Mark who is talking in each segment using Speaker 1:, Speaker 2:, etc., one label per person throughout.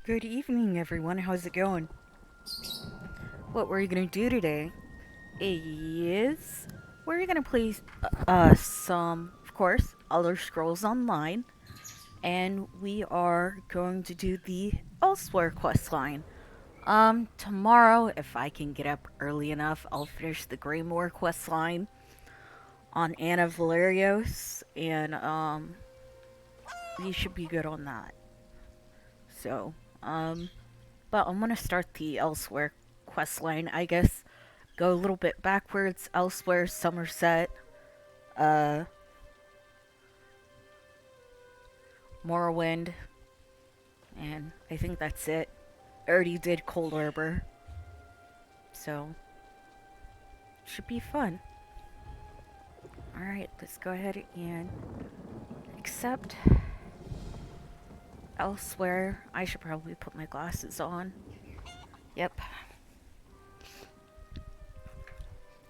Speaker 1: Good evening, everyone. How's it going? What we're gonna do today is we're gonna play some, of course, Elder Scrolls Online, and we are going to do the Elsweyr questline. Tomorrow, if I can get up early enough, I'll finish the Greymore questline on Anna Valerios, and we should be good on that. So, um, but I'm gonna start the Elsewhere quest line, I guess. Go a little bit backwards. Elsewhere, Somerset, uh, Morrowind, and I think that's it. I already did Cold Harbor, so should be fun. Alright, let's go ahead and accept Elsewhere. I should probably put my glasses on. Yep.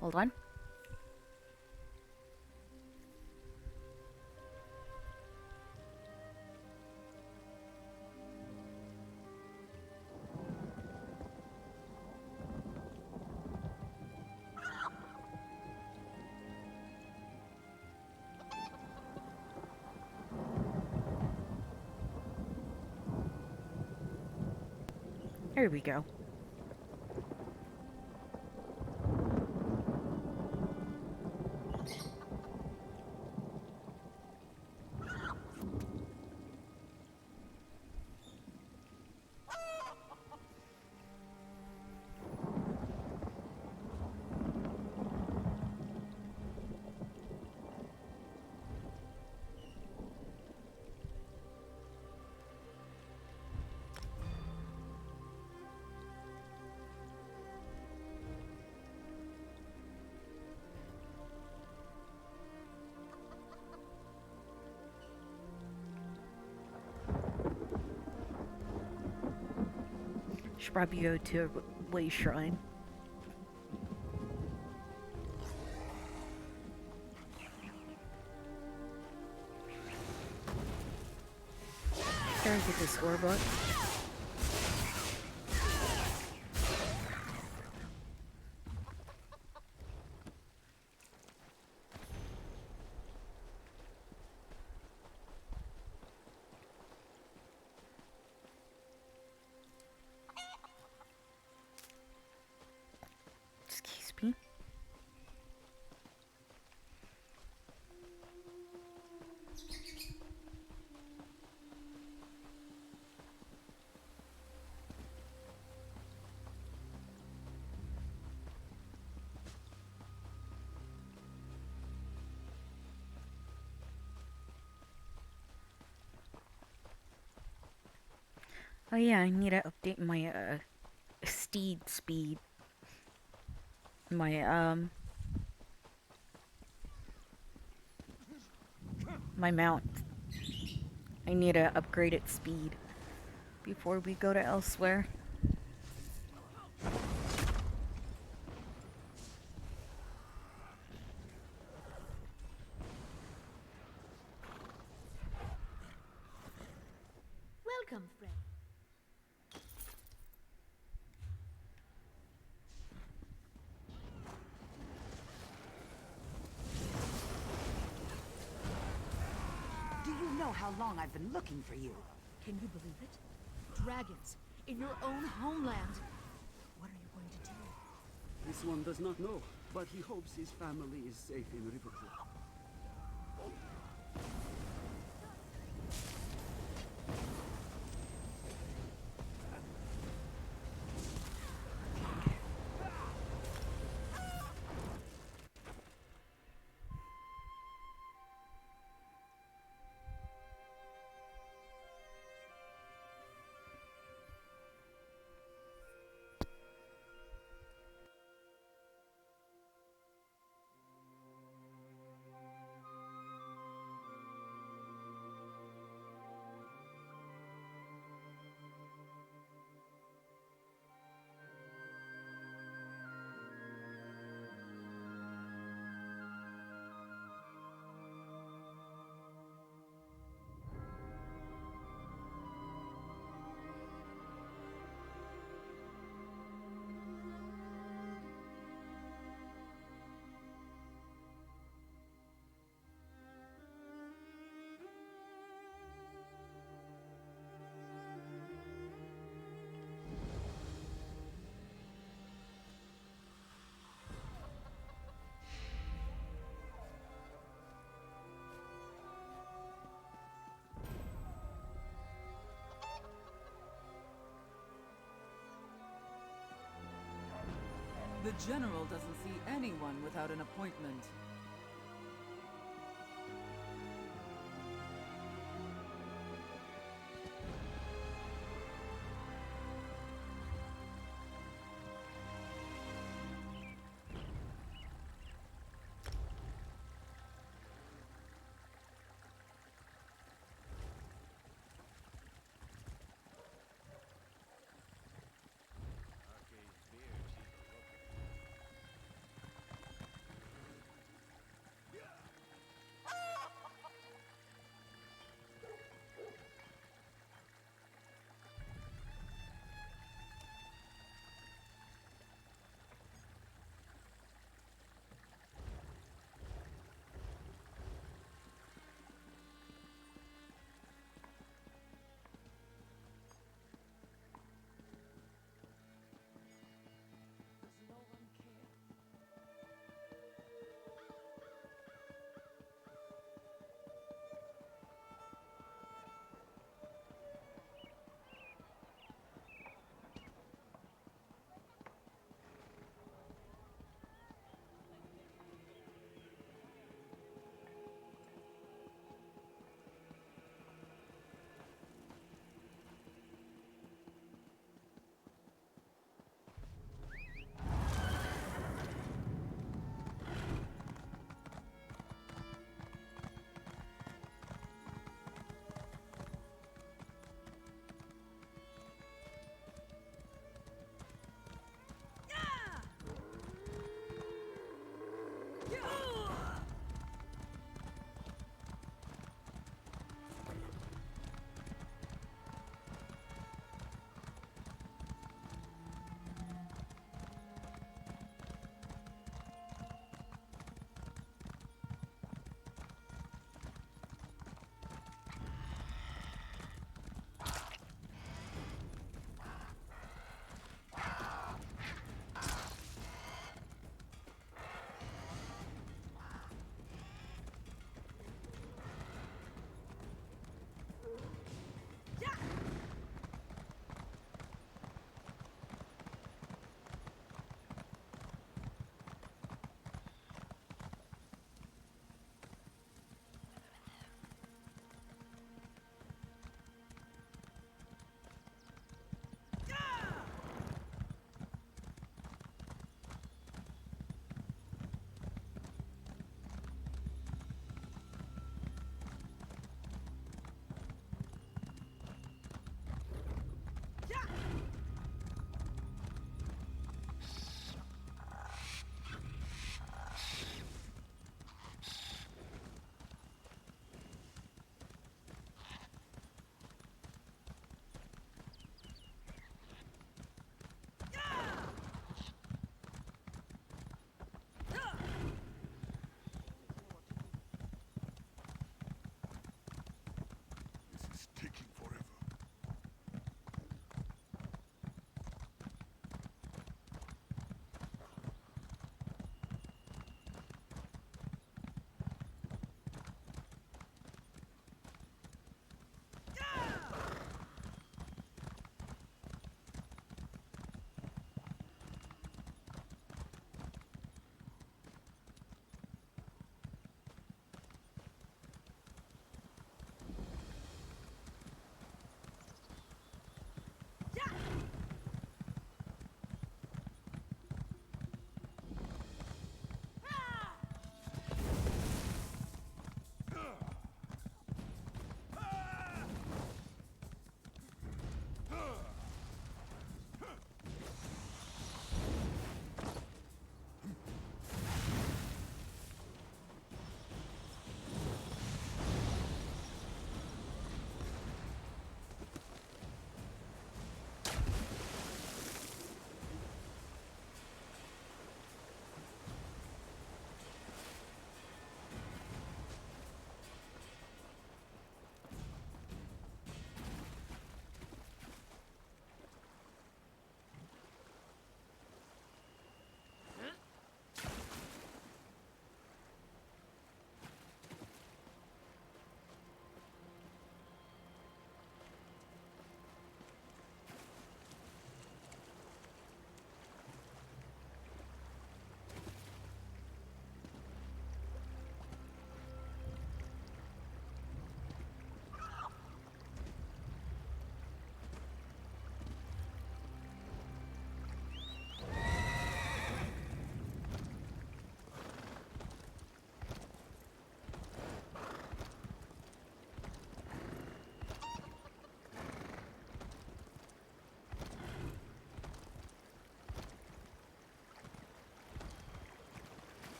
Speaker 1: Hold on. Here we go. Should probably go to a way shrine. Gotta get the scorebook. Excuse me. Oh yeah, I need to update my steed speed. My my mount. I need to upgrade its speed before we go to Elsewhere.
Speaker 2: Welcome, friend.
Speaker 3: Do you know how long I've been looking for you?
Speaker 2: Can you believe it? Dragons in your own homeland. What are you going to do?
Speaker 4: This one does not know, but he hopes his family is safe in Riverwood.
Speaker 5: The general doesn't see anyone without an appointment.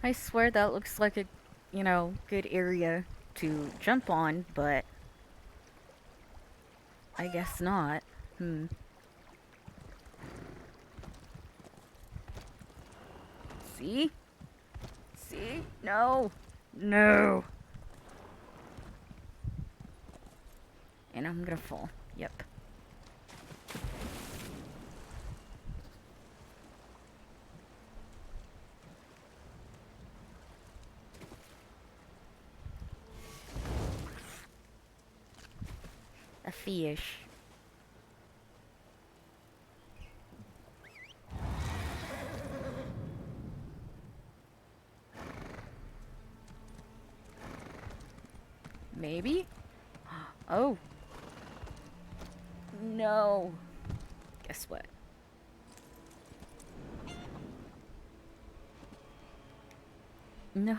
Speaker 1: I swear that looks like a, good area to jump on, but I guess not. See? See? No. No. And I'm gonna fall. Yep. A fish. Maybe? Oh. No. Guess what? No.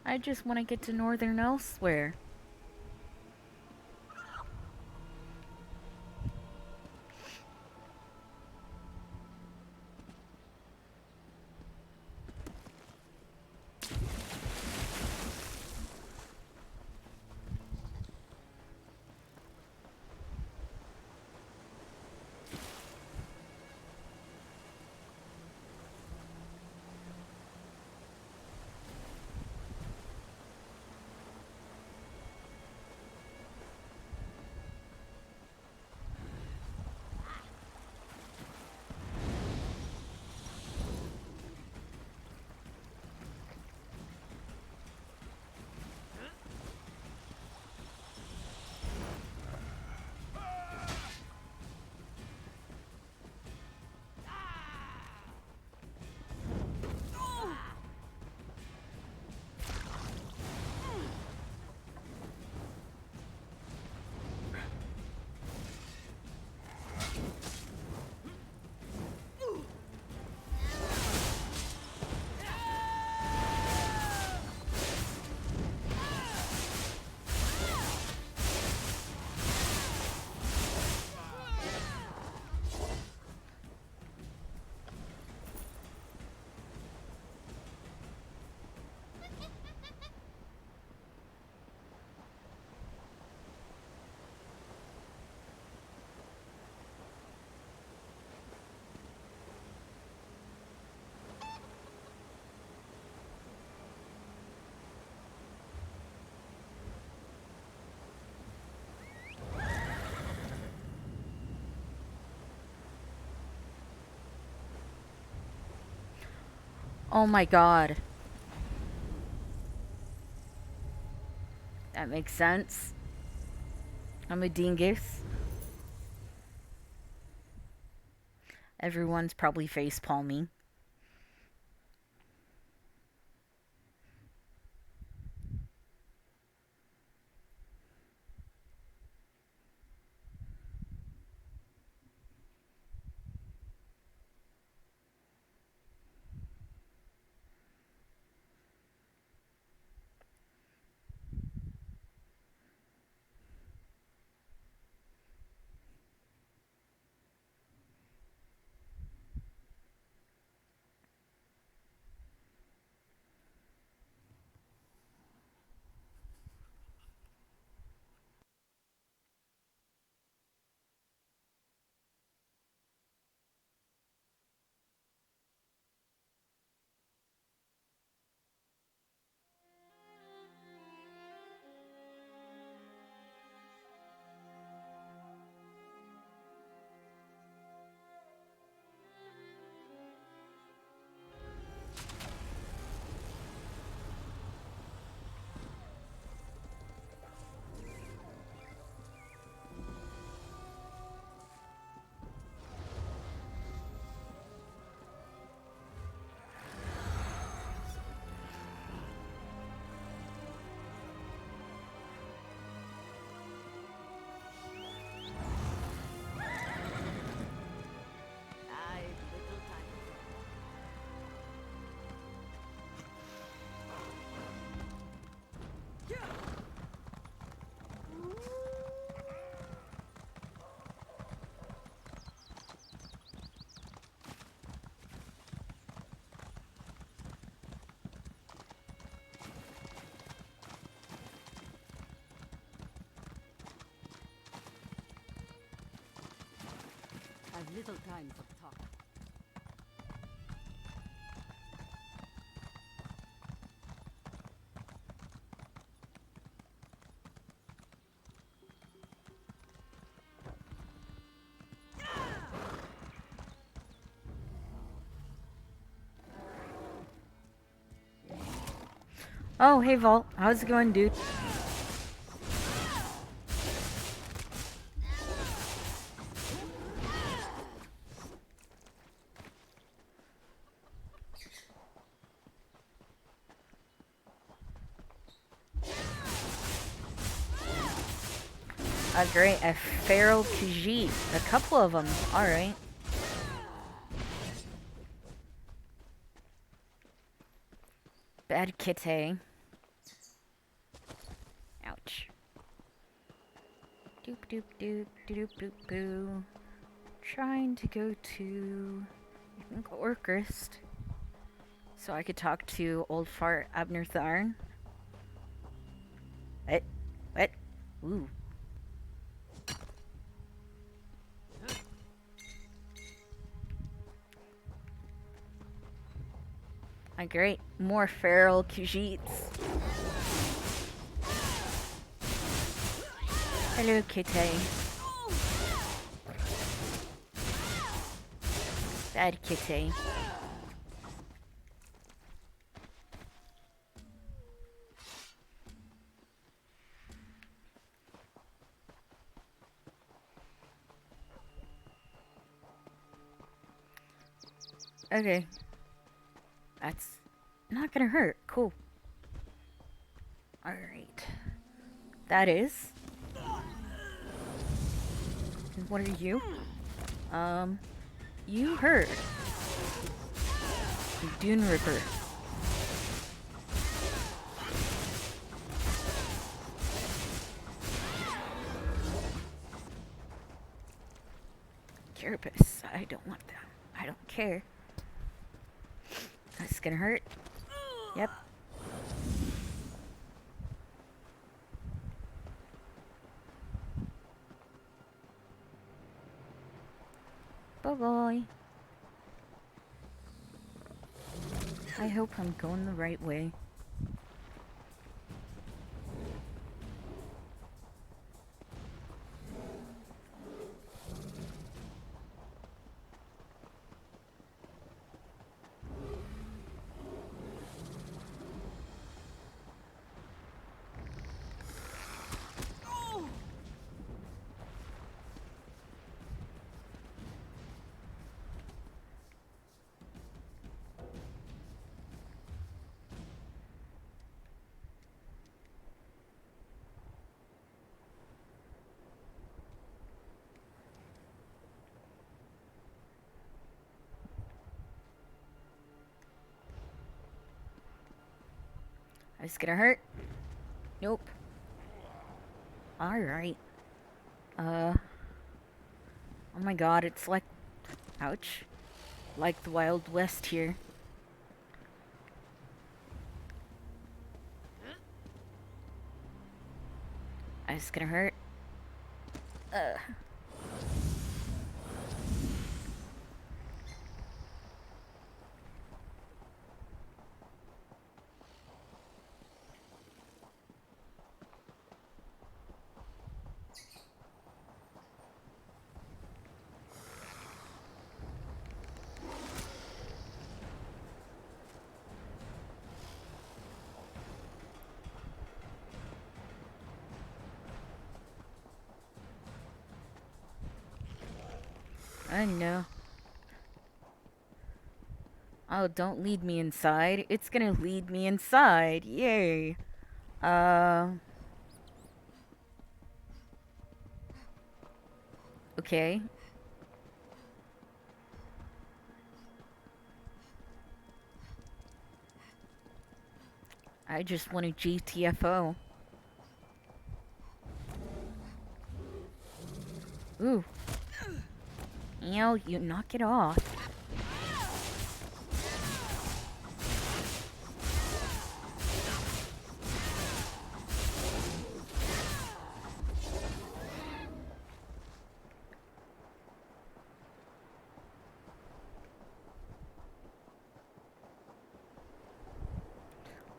Speaker 1: I just want to get to Northern Elsweyr. Oh my god. That makes sense. I'm a dingus. Everyone's probably face palming.
Speaker 3: Little time for talk.
Speaker 1: Oh, hey Vault. How's it going, dude? Great. A feral Khajiit. A couple of them. Alright. Bad kitty. Ouch. Doop doop doop doop doop boo. Trying to go to, I think, Orcrist, so I could talk to old fart Abner Tharn. What? What? Ooh. Great. More feral Khajiits. Hello, kitty. Bad kitty. Okay. That's not gonna hurt. Cool. Alright. That is. And what are you? You hurt. Dune Ripper. Carapace. I don't want them. I don't care. That's gonna hurt. Yep. Bye-bye. I hope I'm going the right way. It's gonna hurt. Nope. Alright. Oh my god, it's like... Ouch. Like the Wild West here. It's gonna hurt. I know. Oh, don't lead me inside. It's gonna lead me inside. Yay. Okay. I just want a GTFO. Ooh. Ew, you knock it off.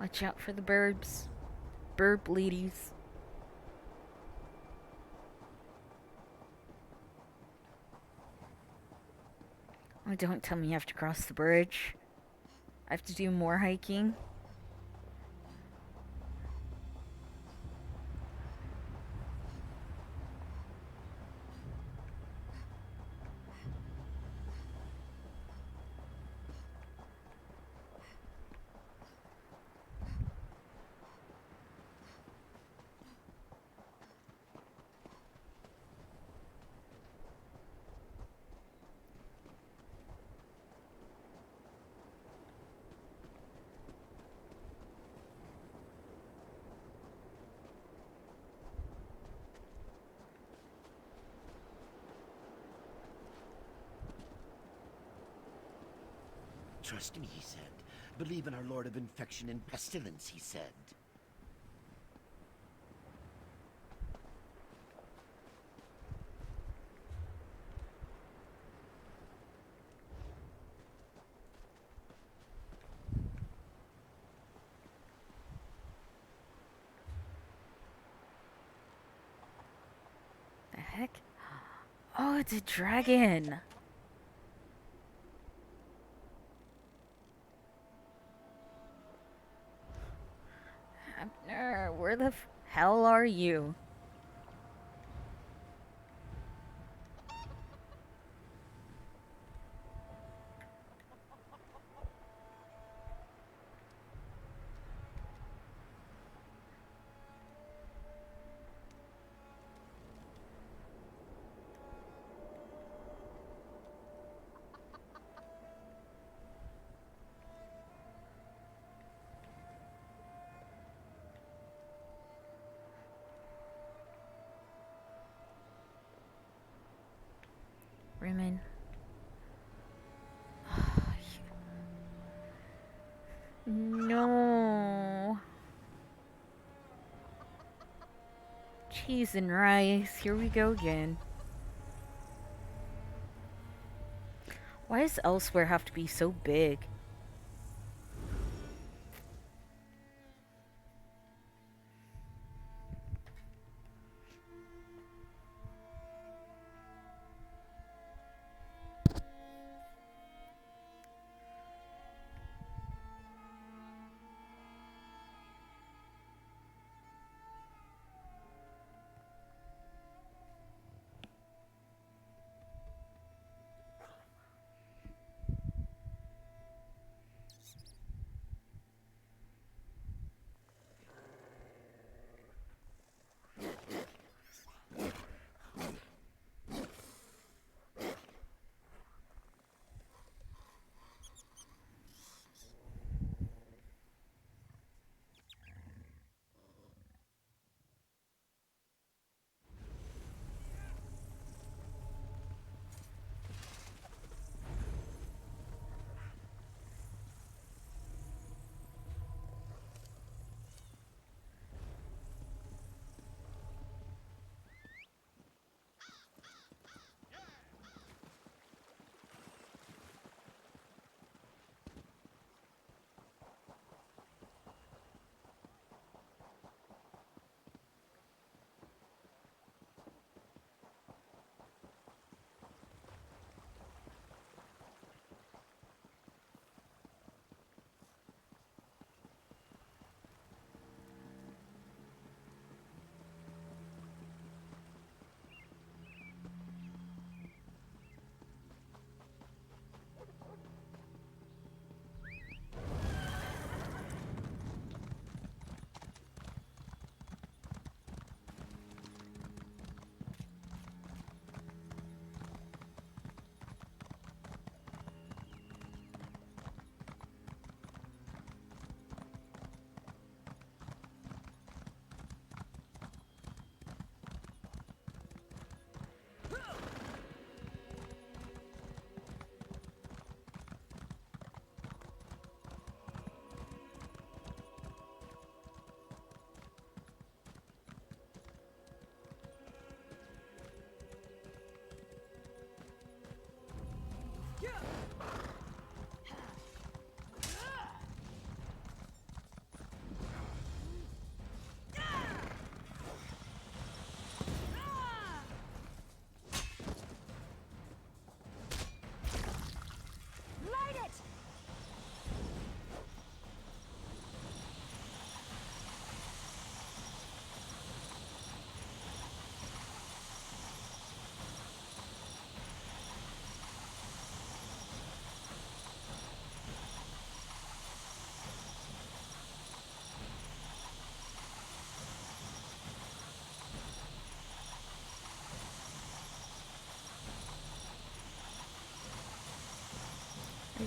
Speaker 1: Watch out for the birds. Burb ladies. Oh, don't tell me you have to cross the bridge. I have to do more hiking.
Speaker 6: Trust me, he said. Believe in our Lord of Infection and Pestilence, he said.
Speaker 1: The heck? Oh, it's a dragon. Abner, where the hell are you? Rimmon. No. Cheese and rice. Here we go again. Why does Elsweyr have to be so big?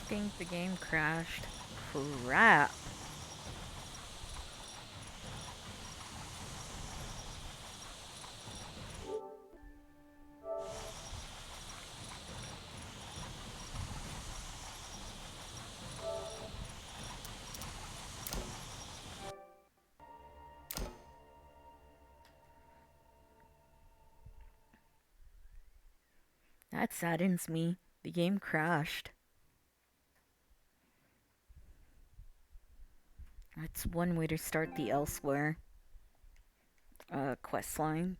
Speaker 1: think the game crashed. Crap. That saddens me. The game crashed. That's one way to start the Elsweyr questline.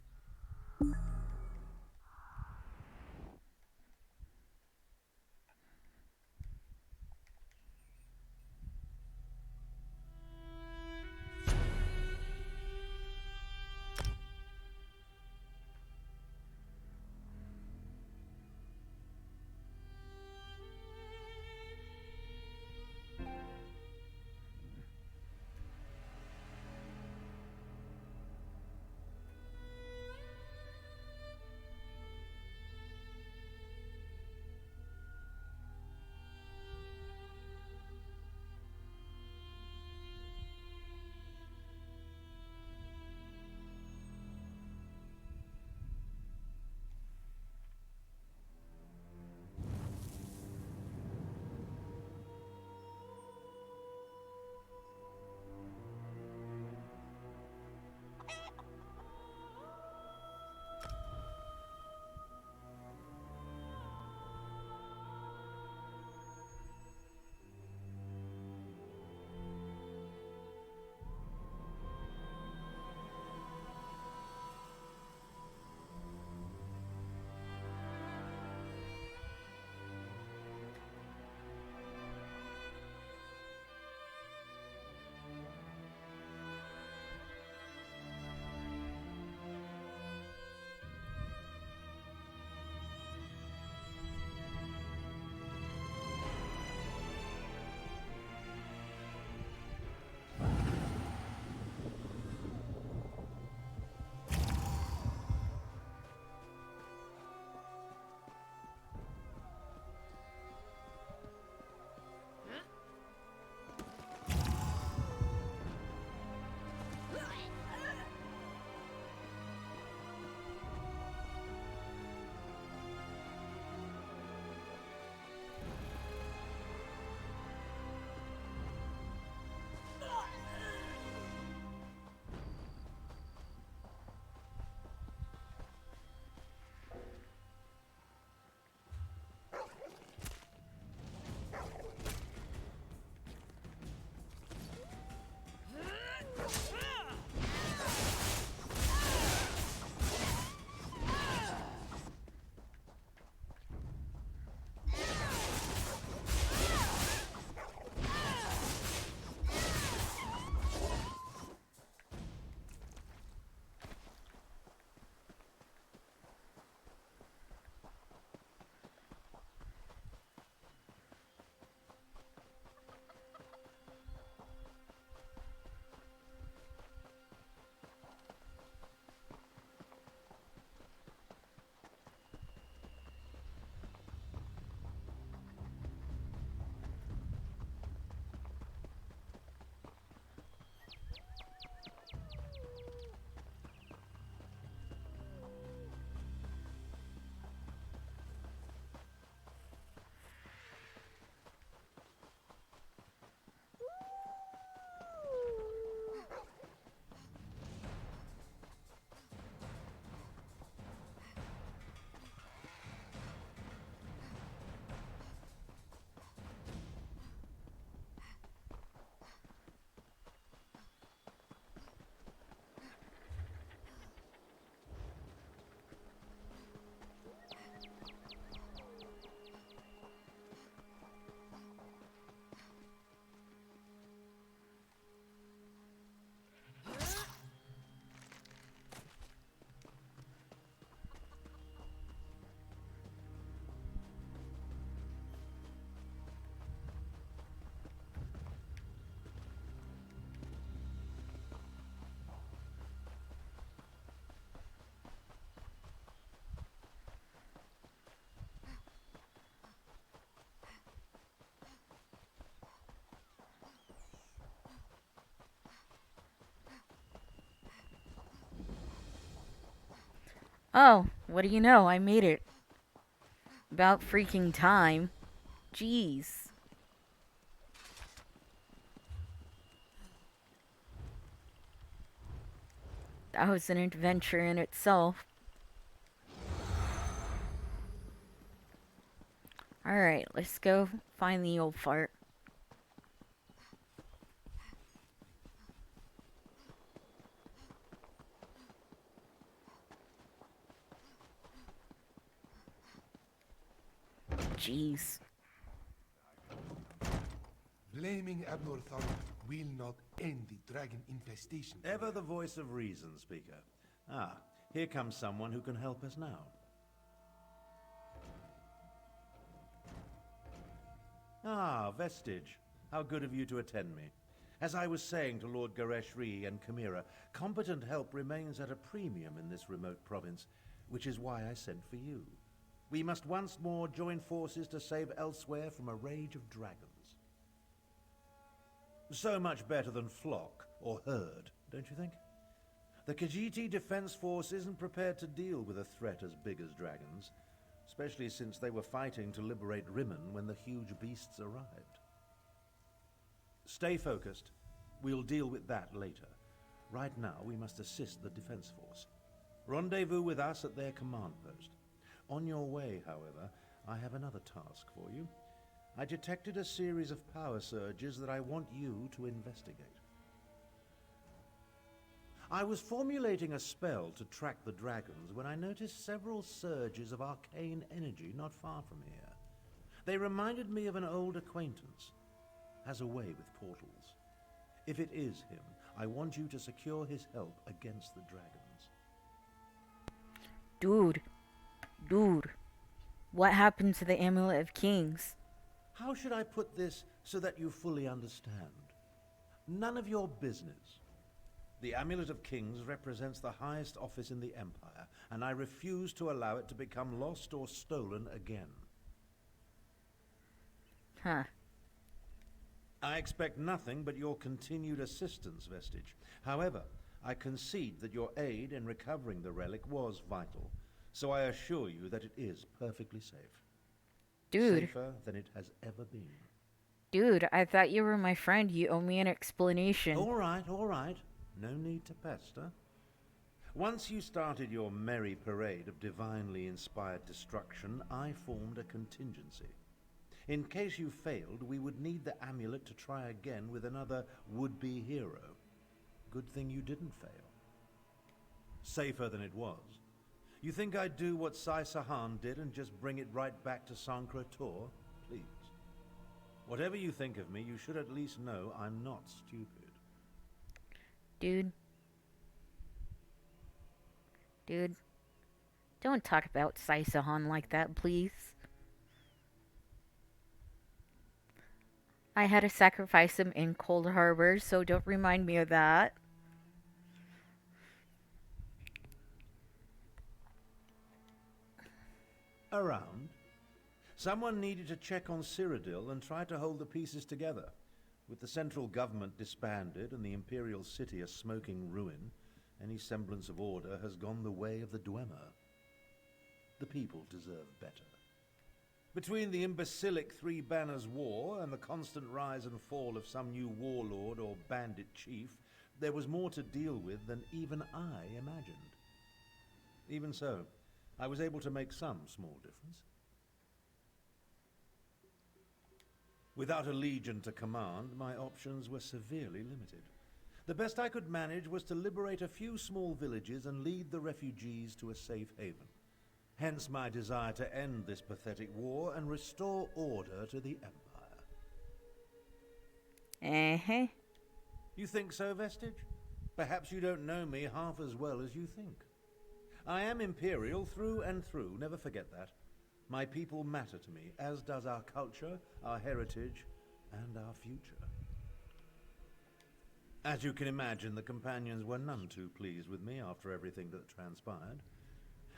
Speaker 1: Oh, what do you know? I made it. About freaking time. Jeez. That was an adventure in itself. Alright, let's go find the old fart. Jeez.
Speaker 7: Blaming Abnorthal will not end the dragon infestation.
Speaker 8: Ever the voice of reason, Speaker. Ah, here comes someone who can help us now. Ah, Vestige. How good of you to attend me. As I was saying to Lord Gareshri and Chimera, competent help remains at a premium in this remote province, which is why I sent for you. We must once more join forces to save Elsweyr from a rage of dragons. So much better than flock or herd, don't you think? The Khajiiti Defense Force isn't prepared to deal with a threat as big as dragons, especially since they were fighting to liberate Rimmen when the huge beasts arrived. Stay focused. We'll deal with that later. Right now, we must assist the Defense Force. Rendezvous with us at their command post. On your way, however, I have another task for you. I detected a series of power surges that I want you to investigate. I was formulating a spell to track the dragons when I noticed several surges of arcane energy not far from here. They reminded me of an old acquaintance. Has a way with portals. If it is him, I want you to secure his help against the dragons.
Speaker 1: Dude. What happened to the Amulet of Kings?
Speaker 8: How should I put this so that you fully understand? None of your business. The Amulet of Kings represents the highest office in the Empire, and I refuse to allow it to become lost or stolen again.
Speaker 1: Huh.
Speaker 8: I expect nothing but your continued assistance, Vestige. However, I concede that your aid in recovering the relic was vital, so I assure you that it is perfectly safe.
Speaker 1: Dude.
Speaker 8: Safer than it has ever been.
Speaker 1: Dude, I thought you were my friend. You owe me an explanation.
Speaker 8: All right. No need to pester. Once you started your merry parade of divinely inspired destruction, I formed a contingency. In case you failed, we would need the amulet to try again with another would-be hero. Good thing you didn't fail. Safer than it was. You think I'd do what Sai Sahan did and just bring it right back to Sankra Tor? Please. Whatever you think of me, you should at least know I'm not stupid.
Speaker 1: Dude, don't talk about Sai Sahan like that, please. I had to sacrifice him in Cold Harbor, so don't remind me of that.
Speaker 8: Around. Someone needed to check on Cyrodiil and try to hold the pieces together. With the central government disbanded and the imperial city a smoking ruin, any semblance of order has gone the way of the Dwemer. The people deserve better. Between the imbecilic Three Banners War and the constant rise and fall of some new warlord or bandit chief, there was more to deal with than even I imagined. Even so, I was able to make some small difference. Without a legion to command, my options were severely limited. The best I could manage was to liberate a few small villages and lead the refugees to a safe haven. Hence my desire to end this pathetic war and restore order to the Empire.
Speaker 1: Uh-huh.
Speaker 8: You think so, Vestige? Perhaps you don't know me half as well as you think. I am Imperial through and through, never forget that. My people matter to me, as does our culture, our heritage, and our future. As you can imagine, the companions were none too pleased with me after everything that transpired.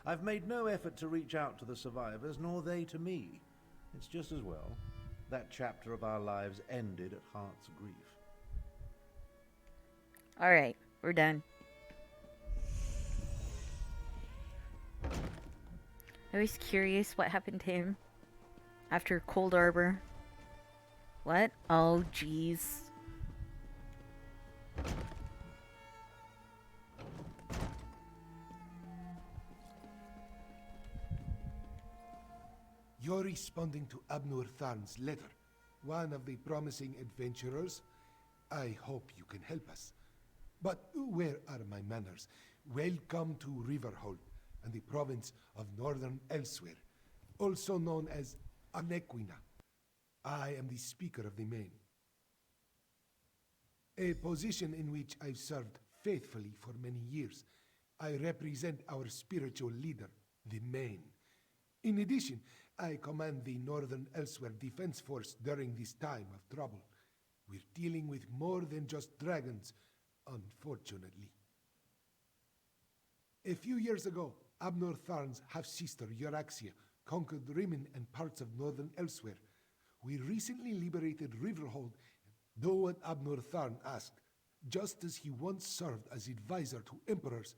Speaker 8: I've made no effort to reach out to the survivors, nor they to me. It's just as well. That chapter of our lives ended at Heart's grief.
Speaker 1: Alright, we're done. I was curious what happened to him after Cold Arbor. What? Oh, jeez.
Speaker 7: You're responding to Abnur Tharn's letter, one of the promising adventurers. I hope you can help us. But where are my manners? Welcome to Riverhold and the province of Northern Elsweyr, also known as Anequina. I am the Speaker of the Main, a position in which I've served faithfully for many years. I represent our spiritual leader, the Main. In addition, I command the Northern Elsweyr Defense Force during this time of trouble. We're dealing with more than just dragons, unfortunately. A few years ago, Abnor Tharn's half-sister Euraxia conquered Rimmon and parts of Northern Elsweyr. We recently liberated Riverhold. Do what Abnor Tharn asked. Just as he once served as advisor to emperors,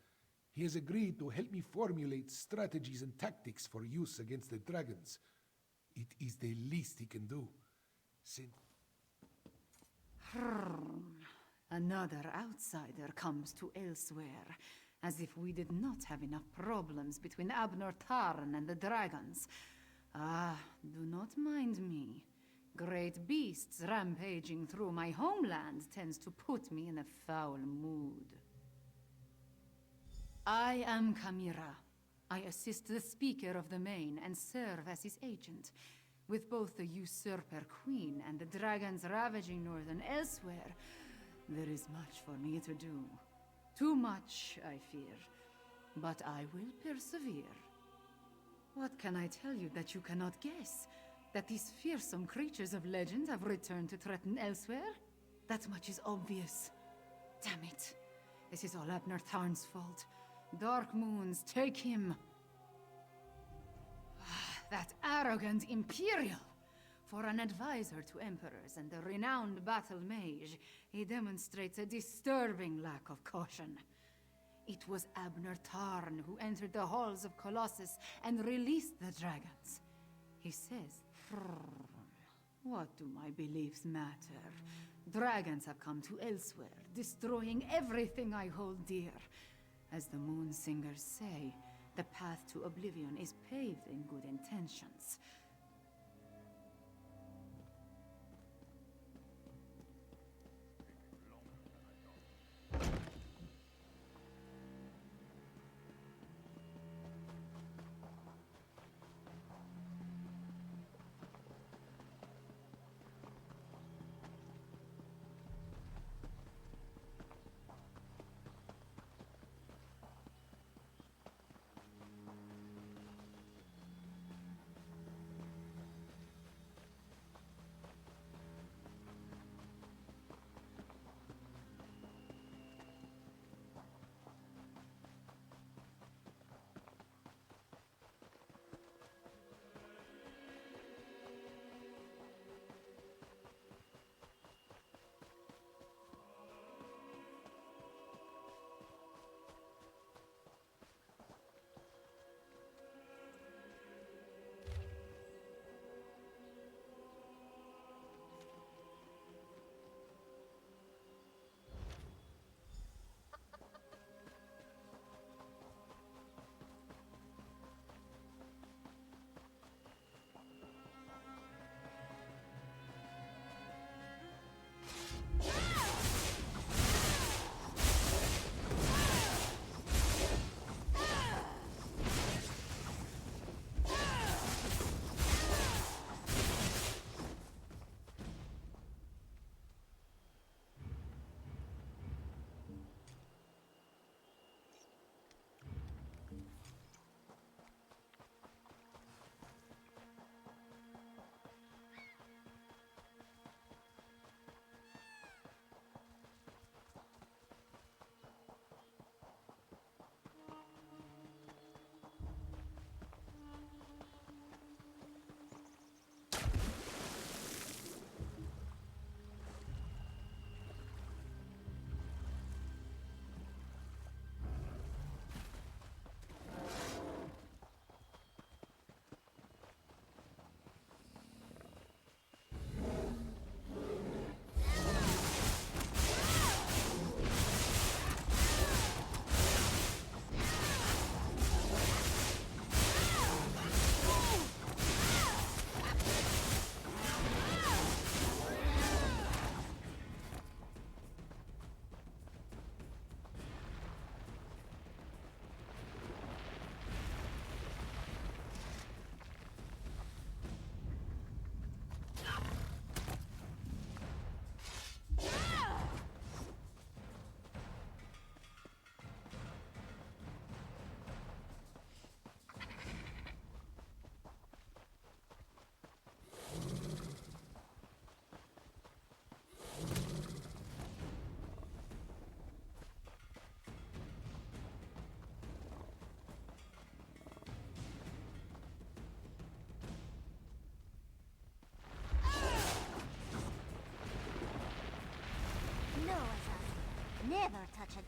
Speaker 7: he has agreed to help me formulate strategies and tactics for use against the dragons. It is the least he can do. Since
Speaker 3: Another outsider comes to Elsweyr, as if we did not have enough problems between Abnor Tarn and the dragons. Ah, do not mind me. Great beasts rampaging through my homeland tends to put me in a foul mood. I am Kamira. I assist the Speaker of the Main and serve as his agent. With both the usurper queen and the dragons ravaging northern Elsweyr, there is much for me to do. Too much, I fear. But I will persevere. What can I tell you that you cannot guess? That these fearsome creatures of legend have returned to threaten Elsweyr? That much is obvious. Damn it. This is all Abner Tharn's fault. Dark Moons, take him! That arrogant Imperial! For an advisor to emperors and a renowned battle mage, he demonstrates a disturbing lack of caution. It was Abner Tarn who entered the halls of Colossus and released the dragons. He says, what do my beliefs matter? Dragons have come to Elsweyr, destroying everything I hold dear. As the Moon Singers say, the path to oblivion is paved in good intentions.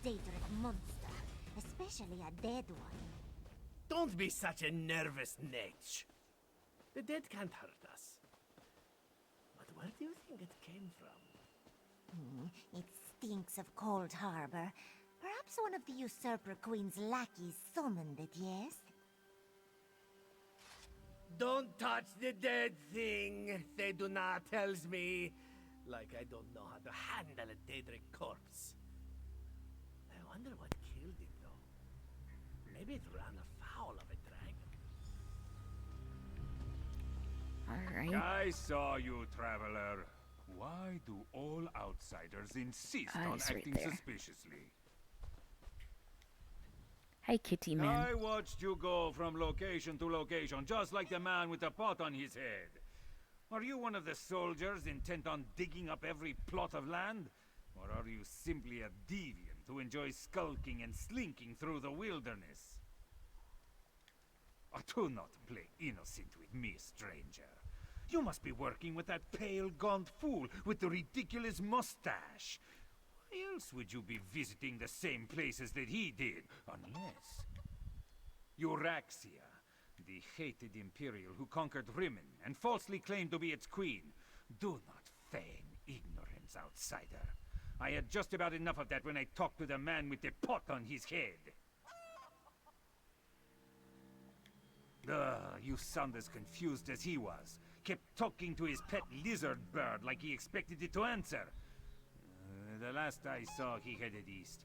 Speaker 9: Daedric monster, especially a dead one.
Speaker 10: Don't be such a nervous netch. The dead can't hurt us. But where do you think it came from?
Speaker 9: It stinks of Cold Harbor. Perhaps one of the Usurper Queen's lackeys summoned it, yes?
Speaker 10: Don't touch the dead thing, Theduna tells me. Like I don't know how to handle a Daedric corpse. I wonder what killed it, though. Maybe it ran afoul of a dragon.
Speaker 1: Alright.
Speaker 11: I saw you, traveler. Why do all outsiders insist on
Speaker 1: he's right
Speaker 11: acting
Speaker 1: there.
Speaker 11: suspiciously?
Speaker 1: Hi, kitty man.
Speaker 11: I watched you go from location to location, just like the man with the pot on his head. Are you one of the soldiers intent on digging up every plot of land? Or are you simply a deviant who enjoys skulking and slinking through the wilderness? Oh, do not play innocent with me, stranger. You must be working with that pale, gaunt fool with the ridiculous mustache. Why else would you be visiting the same places that he did? Unless... Euraxia, the hated Imperial who conquered Rimmon and falsely claimed to be its queen. Do not feign ignorance, outsider. I had just about enough of that when I talked to the man with the pot on his head. You sound as confused as he was. Kept talking to his pet lizard bird like he expected it to answer. The last I saw, he headed east.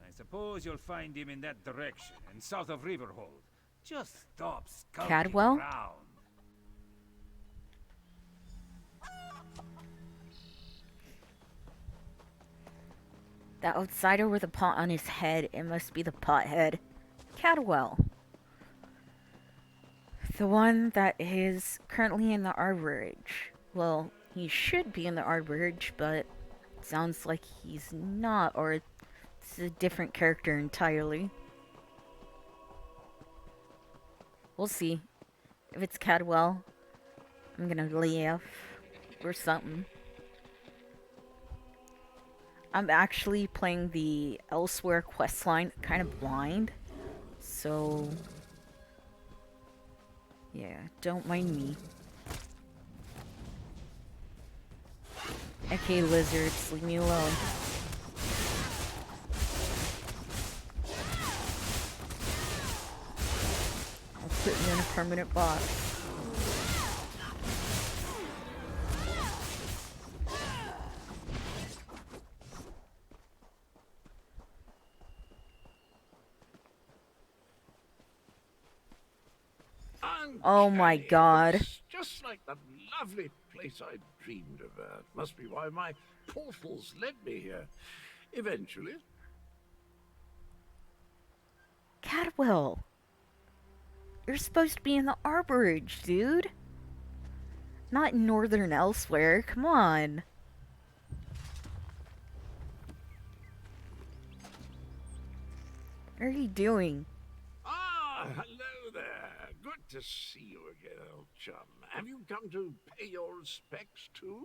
Speaker 11: I suppose you'll find him in that direction, and south of Riverhold. Just stop skulking
Speaker 1: Cadwell?
Speaker 11: around.
Speaker 1: The outsider with a pot on his head, it must be the pothead. Cadwell. The one that is currently in the Arborage. Well, he should be in the Arborage, but it sounds like he's not, or it's a different character entirely. We'll see. If it's Cadwell, I'm gonna laugh or something. I'm actually playing the Elsweyr questline kind of blind, so yeah, don't mind me. Okay, lizards, leave me alone. I'll put you in a permanent box. Oh my god.
Speaker 12: It's just like that lovely place I dreamed of. Must be why my portals led me here. Eventually.
Speaker 1: Cadwell! You're supposed to be in the Arborage, dude! Not in Northern Elsweyr, come on! What are you doing?
Speaker 12: Ah, hello there. Good to see you again, old chum. Have you come to pay your respects too?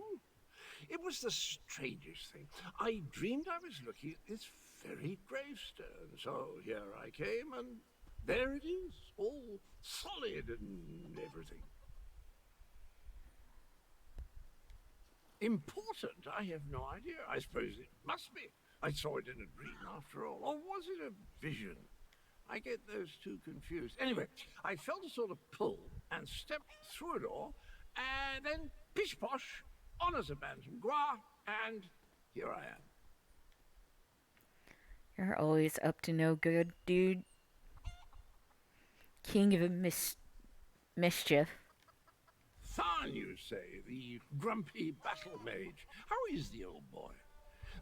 Speaker 12: It was the strangest thing. I dreamed I was looking at this very gravestone, so here I came, and there it is, all solid and everything. Important? I have no idea. I suppose it must be. I saw it in a dream after all. Or was it a vision? I get those two confused. Anyway, I felt a sort of pull and stepped through a door, and then pish-posh, on as a bantam gras, and here I am.
Speaker 1: You're always up to no good, dude. King of mischief.
Speaker 12: Tharn, you say, the grumpy battle mage. How is the old boy?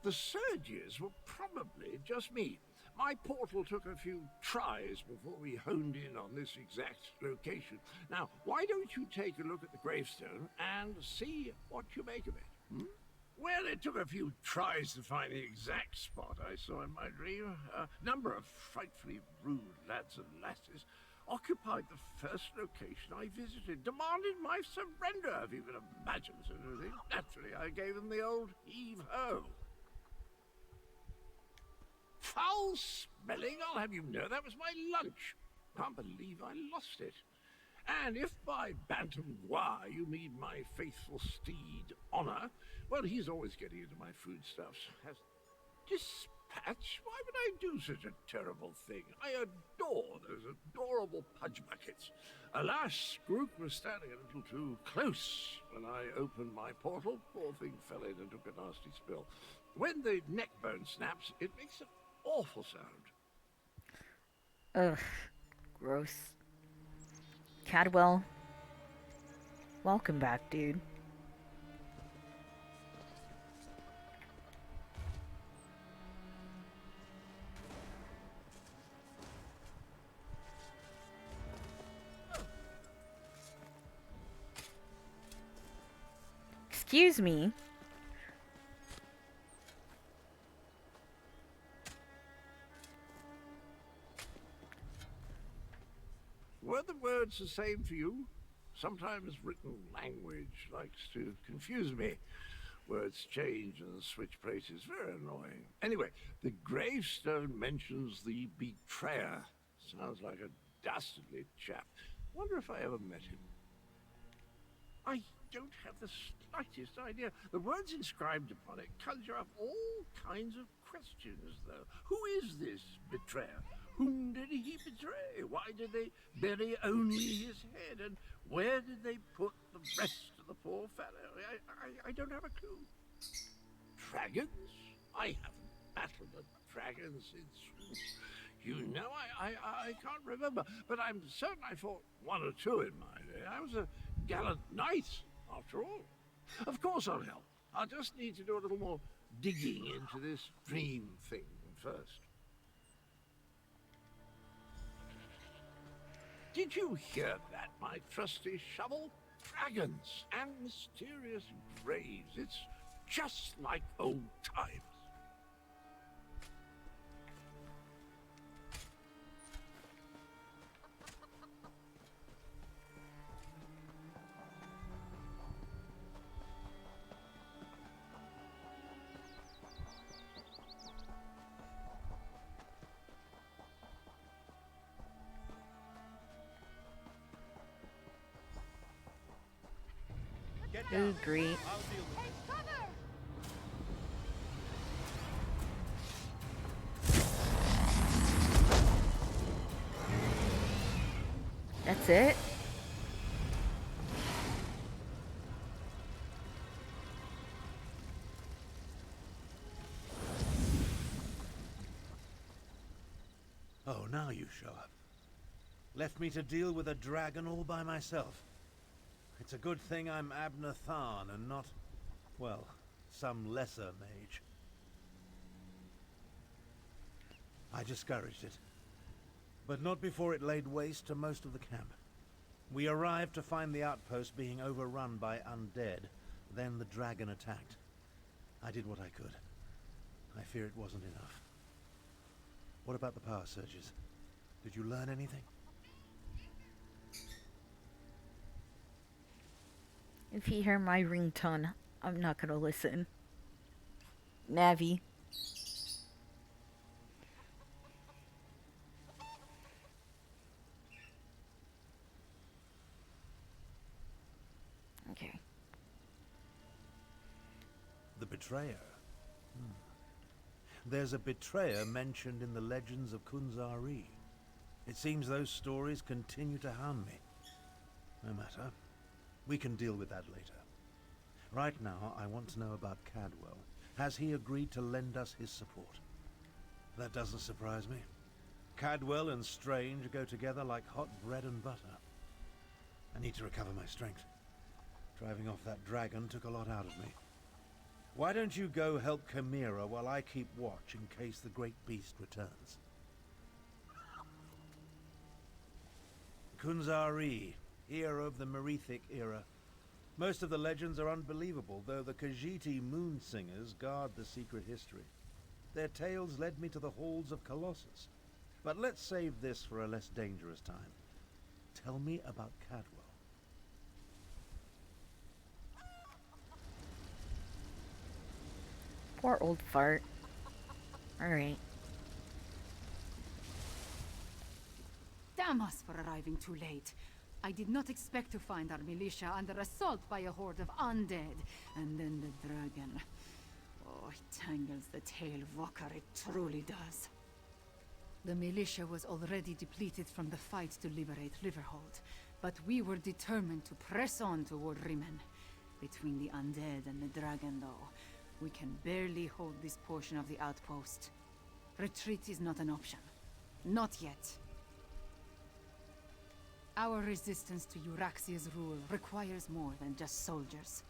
Speaker 12: The surges were probably just me. My portal took a few tries before we honed in on this exact location. Now, why don't you take a look at the gravestone and see what you make of it? Hmm? Well, it took a few tries to find the exact spot I saw in my dream. A number of frightfully rude lads and lasses occupied the first location I visited, demanded my surrender, if you can imagine such a thing. Naturally, I gave them the old heave-ho. foul smelling, I'll have you know that was my lunch. Can't believe I lost it. And if by Bantam-Gua you mean my faithful steed, Honor, well, he's always getting into my foodstuffs. Has dispatch? Why would I do such a terrible thing? I adore those adorable pudge buckets. Alas, Skrook was standing a little too close when I opened my portal. Poor thing fell in and took a nasty spill. When the neck bone snaps, it makes an awful sound.
Speaker 1: Ugh. Gross. Cadwell. Welcome back, dude. Excuse me.
Speaker 12: Were the words the same for you? Sometimes written language likes to confuse me. Words change and switch places. Very annoying. Anyway, the gravestone mentions the betrayer. Sounds like a dastardly chap. Wonder if I ever met him. I don't have the slightest idea. The words inscribed upon it conjure up all kinds of questions, though. Who is this betrayer? Whom did he betray? Why did they bury only his head? And where did they put the rest of the poor fellow? I don't have a clue. Dragons? I haven't battled a dragon since... You know, I can't remember, but I'm certain I fought one or two in my day. I was a gallant knight, after all. Of course I'll help. I'll just need to do a little more digging into this dream thing first. Did you hear that, my trusty shovel? Dragons and mysterious graves. It's just like old times.
Speaker 1: Agree. That's it?
Speaker 8: Oh, now you show up. Left me to deal with a dragon all by myself. It's a good thing I'm Abner Tharn and not, well, some lesser mage. I discouraged it, but not before it laid waste to most of the camp. We arrived to find the outpost being overrun by undead. Then the dragon attacked. I did what I could. I fear it wasn't enough. What about the power surges? Did you learn anything?
Speaker 1: If you hear my ringtone, I'm not gonna listen. Navi. Okay.
Speaker 8: The betrayer. There's a betrayer mentioned in the legends of Kunzari. It seems those stories continue to hound me. No matter. We can deal with that later. Right now, I want to know about Cadwell. Has he agreed to lend us his support? That doesn't surprise me. Cadwell and Strange go together like hot bread and butter. I need to recover my strength. Driving off that dragon took a lot out of me. Why don't you go help Chimera while I keep watch in case the great beast returns? Kunzari, hero of the Merethic era. Most of the legends are unbelievable, though the Khajiit moon singers guard the secret history. Their tales led me to the halls of Colossus. But let's save this for a less dangerous time. Tell me about Cadwell.
Speaker 1: Poor old fart. Alright.
Speaker 3: damn us for arriving too late. I did not expect to find our militia under assault by a horde of undead. And then the dragon. Oh, it tangles the tail, Walker, it truly does. The militia was already depleted from the fight to liberate Riverhold, but we were determined to press on toward Riemann. Between the undead and the dragon, though, we can barely hold this portion of the outpost. Retreat is not an option. Not yet. Our resistance to Euraxia's rule requires more than just soldiers.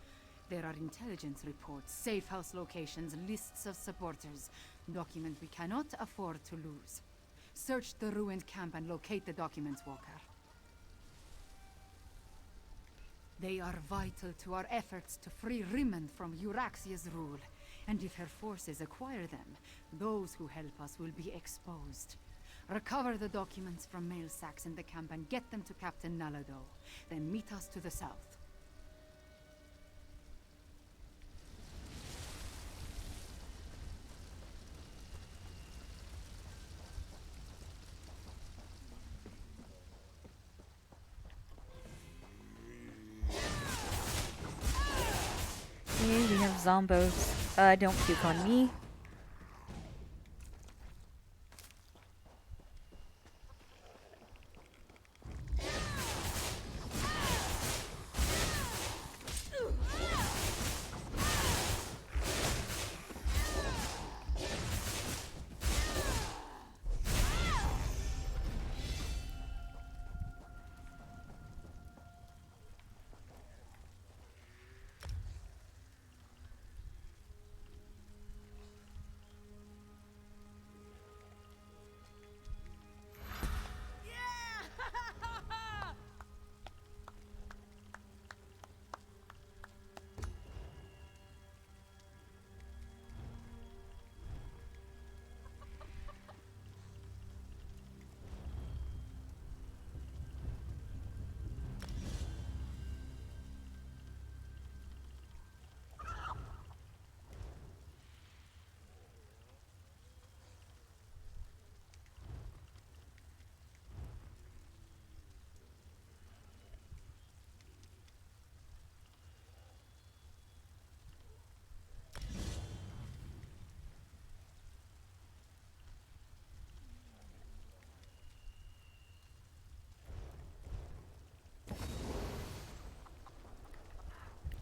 Speaker 3: There are intelligence reports, safe house locations, lists of supporters, documents we cannot afford to lose. Search the ruined camp and locate the documents, Walker. They are vital to our efforts to free Riemann from Euraxia's rule. And if her forces acquire them, those who help us will be exposed. Recover the documents from mail sacks in the camp and get them to Captain Nalado. Then meet us to the south.
Speaker 1: Okay, we have zombos. Don't puke on me.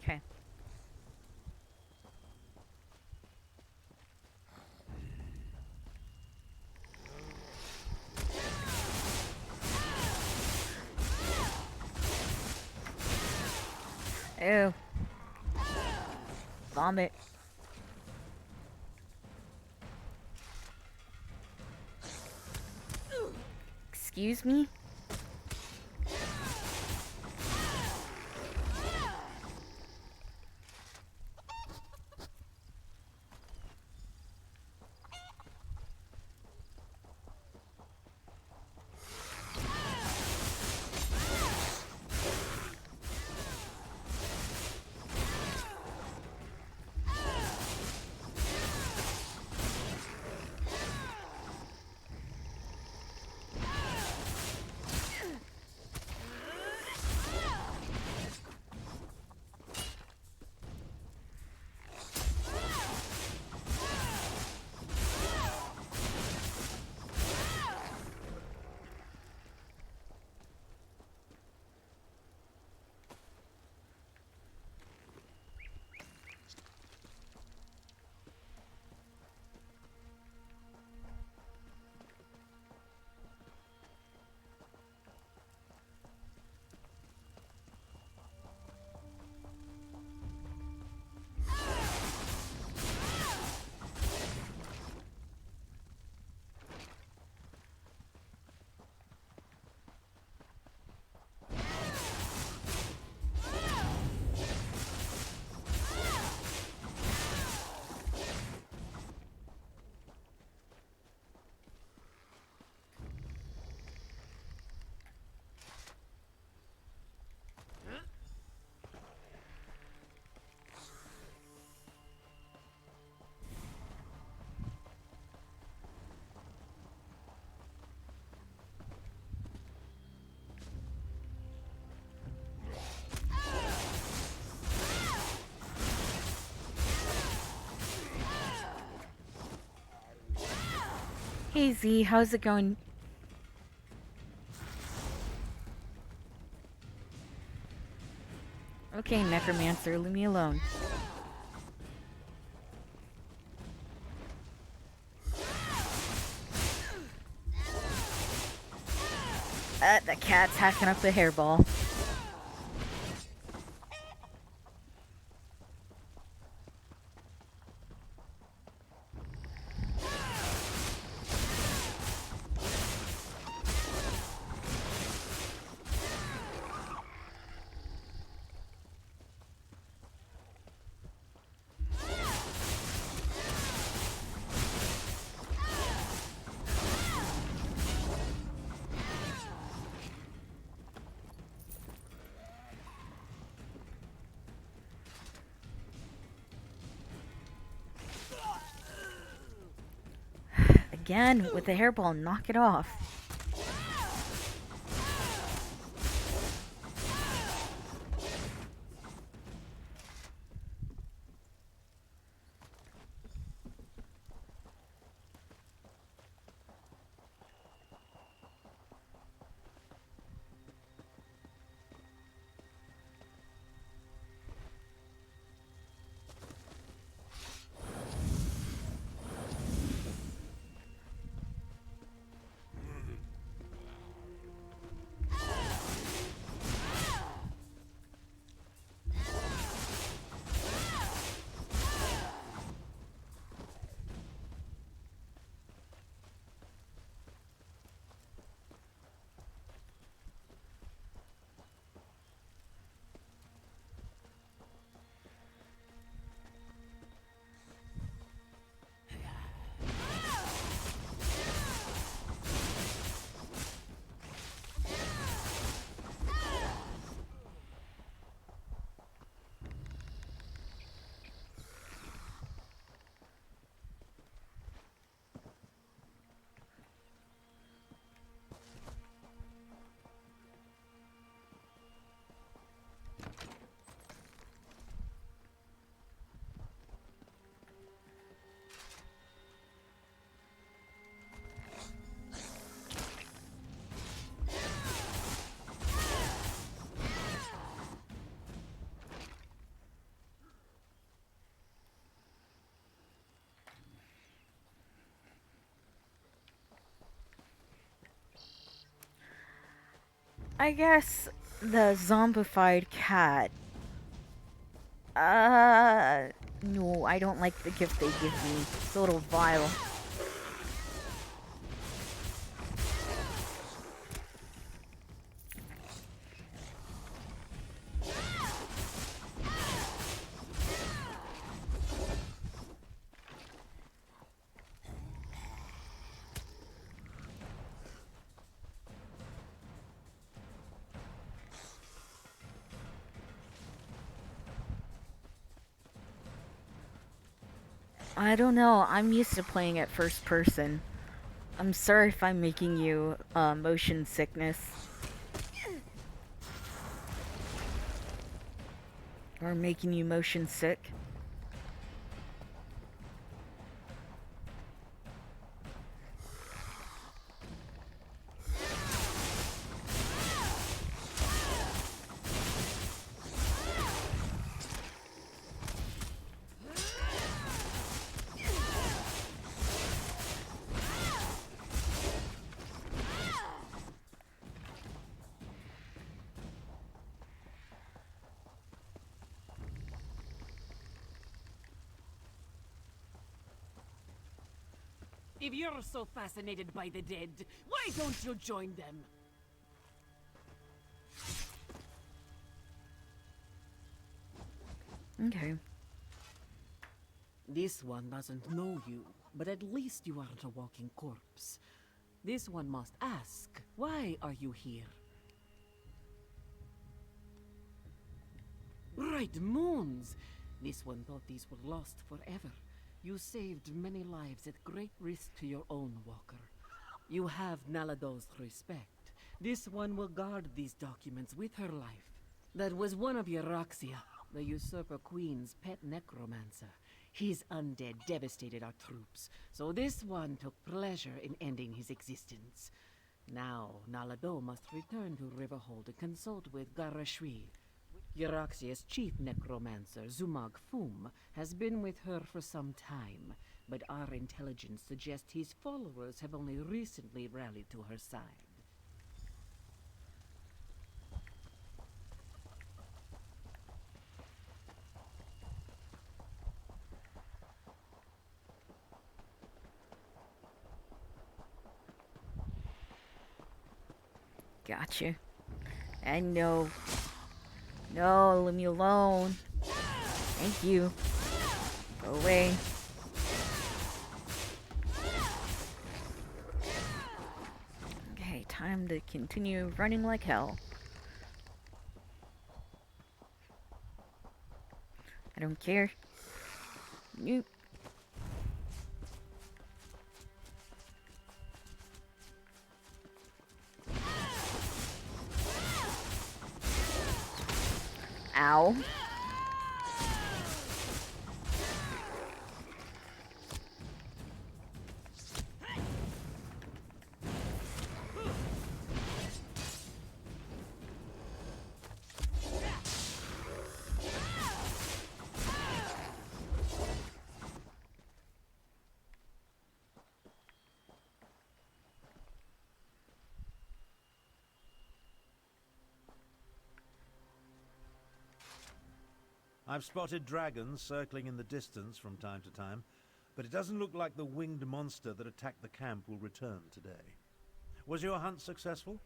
Speaker 1: Okay. Ew. Vomit. Excuse me? Hey Z, how's it going? Okay, Necromancer, leave me alone. The cat's hacking up the hairball. Again, with the hairball, knock it off. I guess the zombified cat. No, I don't like the gift they give me. It's a little vile. I don't know, I'm used to playing it first person. I'm sorry if I'm making you, motion sickness. Or making you motion sick.
Speaker 13: If you're so fascinated by the dead, why don't you join them?
Speaker 1: Okay.
Speaker 13: This one doesn't know you, but at least you aren't a walking corpse. This one must ask, why are you here? Bright moons! This one thought these were lost forever. You saved many lives at great risk to your own walker. You have Nalado's respect. This one will guard these documents with her life. That was one of Euraxia, the usurper queen's pet necromancer. His undead devastated our troops, so this one took pleasure in ending his existence. Now, Nalado must return to Riverhold to consult with Garashri. Euraxia's chief necromancer, Zumag Fum, has been with her for some time, but our intelligence suggests his followers have only recently rallied to her side.
Speaker 1: Gotcha. And no. No, leave me alone. Thank you. Go away. Okay, time to continue running like hell. I don't care. Nope. Ow.
Speaker 8: I've spotted dragons circling in the distance from time to time, but it doesn't look like the winged monster that attacked the camp will return today. Was your hunt successful?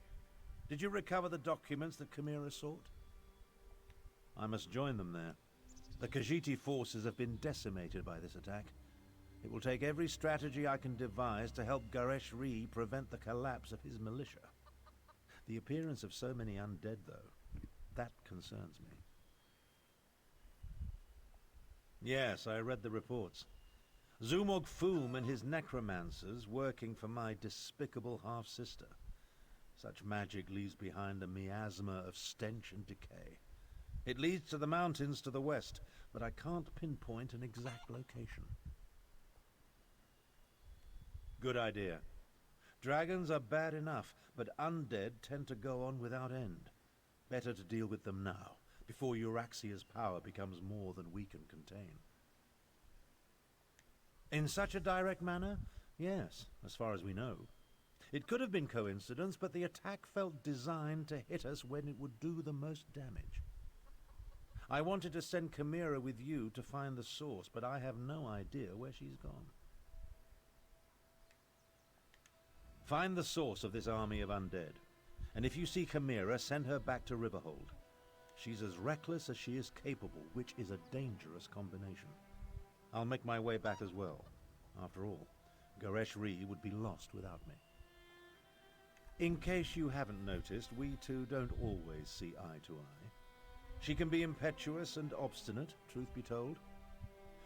Speaker 8: Did you recover the documents that Chimera sought? I must join them there. The Khajiit forces have been decimated by this attack. It will take every strategy I can devise to help Gareshri prevent the collapse of his militia. The appearance of so many undead, though, that concerns me. Yes, I read the reports. Zumog Foom and his necromancers working for my despicable half-sister. Such magic leaves behind a miasma of stench and decay. It leads to the mountains to the west, but I can't pinpoint an exact location. Good idea. Dragons are bad enough, but undead tend to go on without end. Better to deal with them now, before Euraxia's power becomes more than we can contain. In such a direct manner? Yes, as far as we know. It could have been coincidence, but the attack felt designed to hit us when it would do the most damage. I wanted to send Chimera with you to find the source, but I have no idea where she's gone. Find the source of this army of undead, and if you see Chimera, send her back to Riverhold. She's as reckless as she is capable, which is a dangerous combination. I'll make my way back as well. After all, Gareshri would be lost without me. In case you haven't noticed, we two don't always see eye to eye. She can be impetuous and obstinate, truth be told.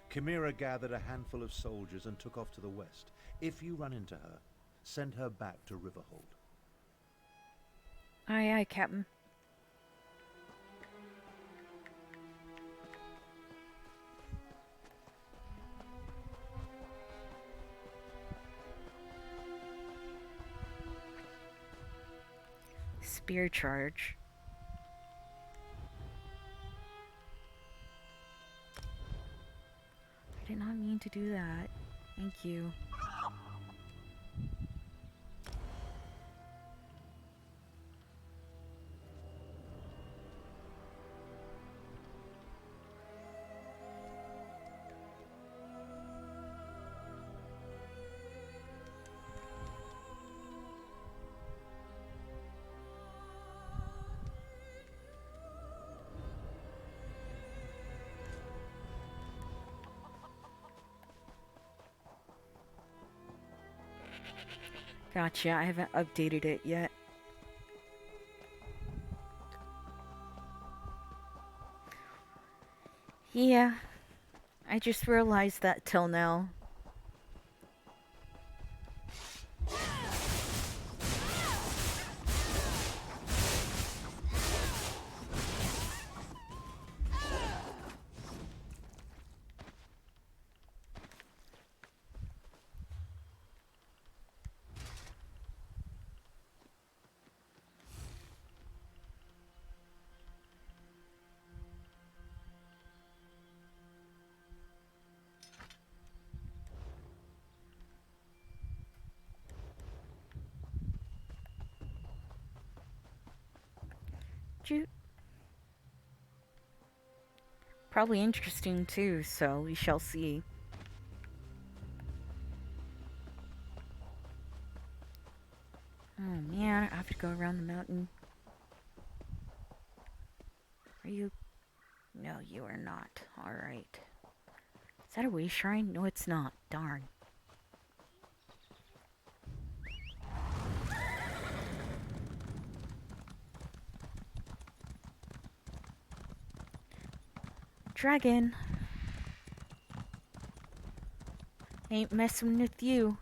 Speaker 8: Chimera gathered a handful of soldiers and took off to the west. If you run into her, send her back to Riverhold.
Speaker 1: Aye, aye, Captain. Spear charge. I did not mean to do that. Thank you. Gotcha, I haven't updated it yet. Yeah, I just realized that till now. Probably interesting too, so we shall see. Oh man, I have to go around the mountain. Are you? No, you are not. Alright. Is that a way shrine? No, it's not. Darn. Dragon. Ain't messing with you.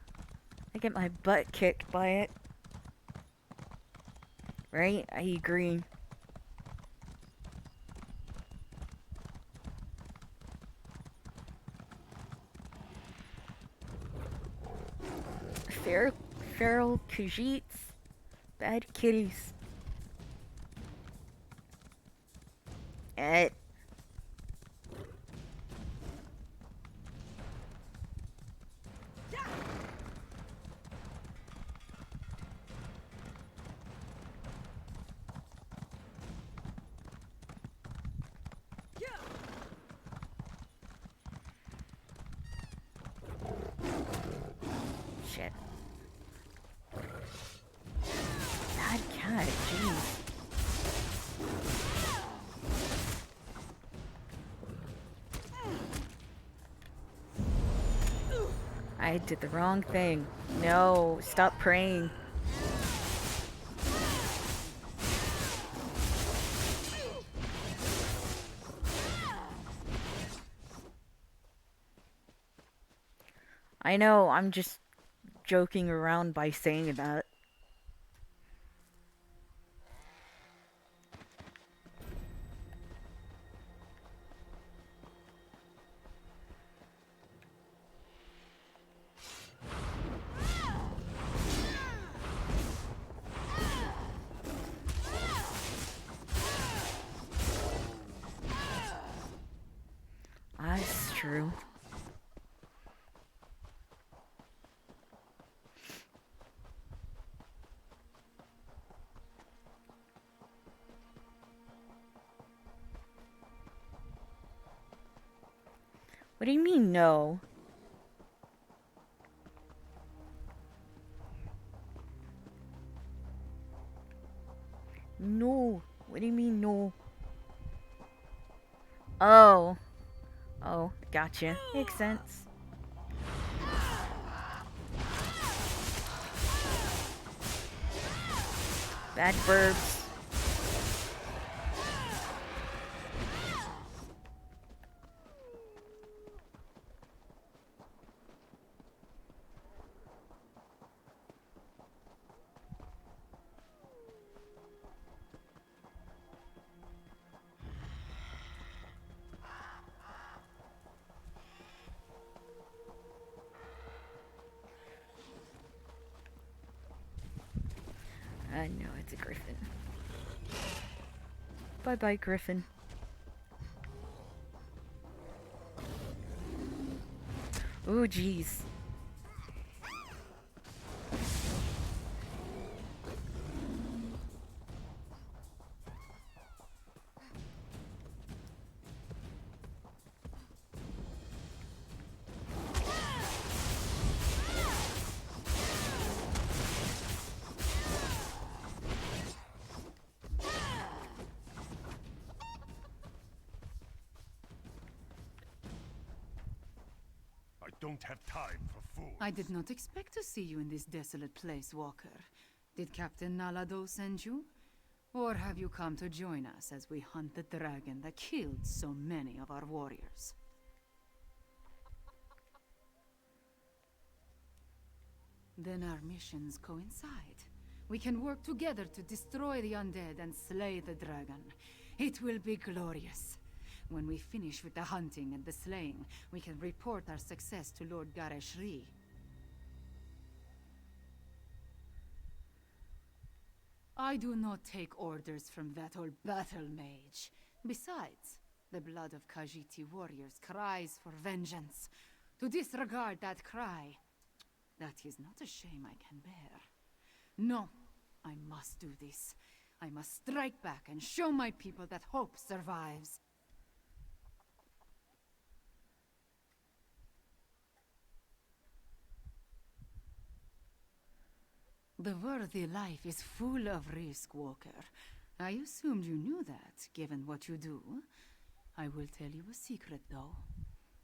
Speaker 1: I get my butt kicked by it. Right? I agree. Feral Khajiits. Bad kitties. Shit. Bad cat, jeez. I did the wrong thing. No, stop praying. I know, I'm just joking around by saying that. That's true. What do you mean, no? No. What do you mean, no? Oh. Oh, gotcha. Makes sense. Bad burbs. I know it's a griffin. Bye-bye, griffin. Ooh, jeez.
Speaker 14: I don't have time for fools.
Speaker 3: I did not expect to see you in this desolate place, Walker. Did Captain Nalado send you? Or have you come to join us as we hunt the dragon that killed so many of our warriors? Then our missions coincide. We can work together to destroy the undead and slay the dragon. It will be glorious. When we finish with the hunting and the slaying, we can report our success to Lord Gareshri. I do not take orders from that old battle mage. Besides, the blood of Khajiiti warriors cries for vengeance. To disregard that cry, that is not a shame I can bear. No, I must do this. I must strike back and show my people that hope survives. The worthy life is full of risk, Walker. I assumed you knew that, given what you do. I will tell you a secret, though.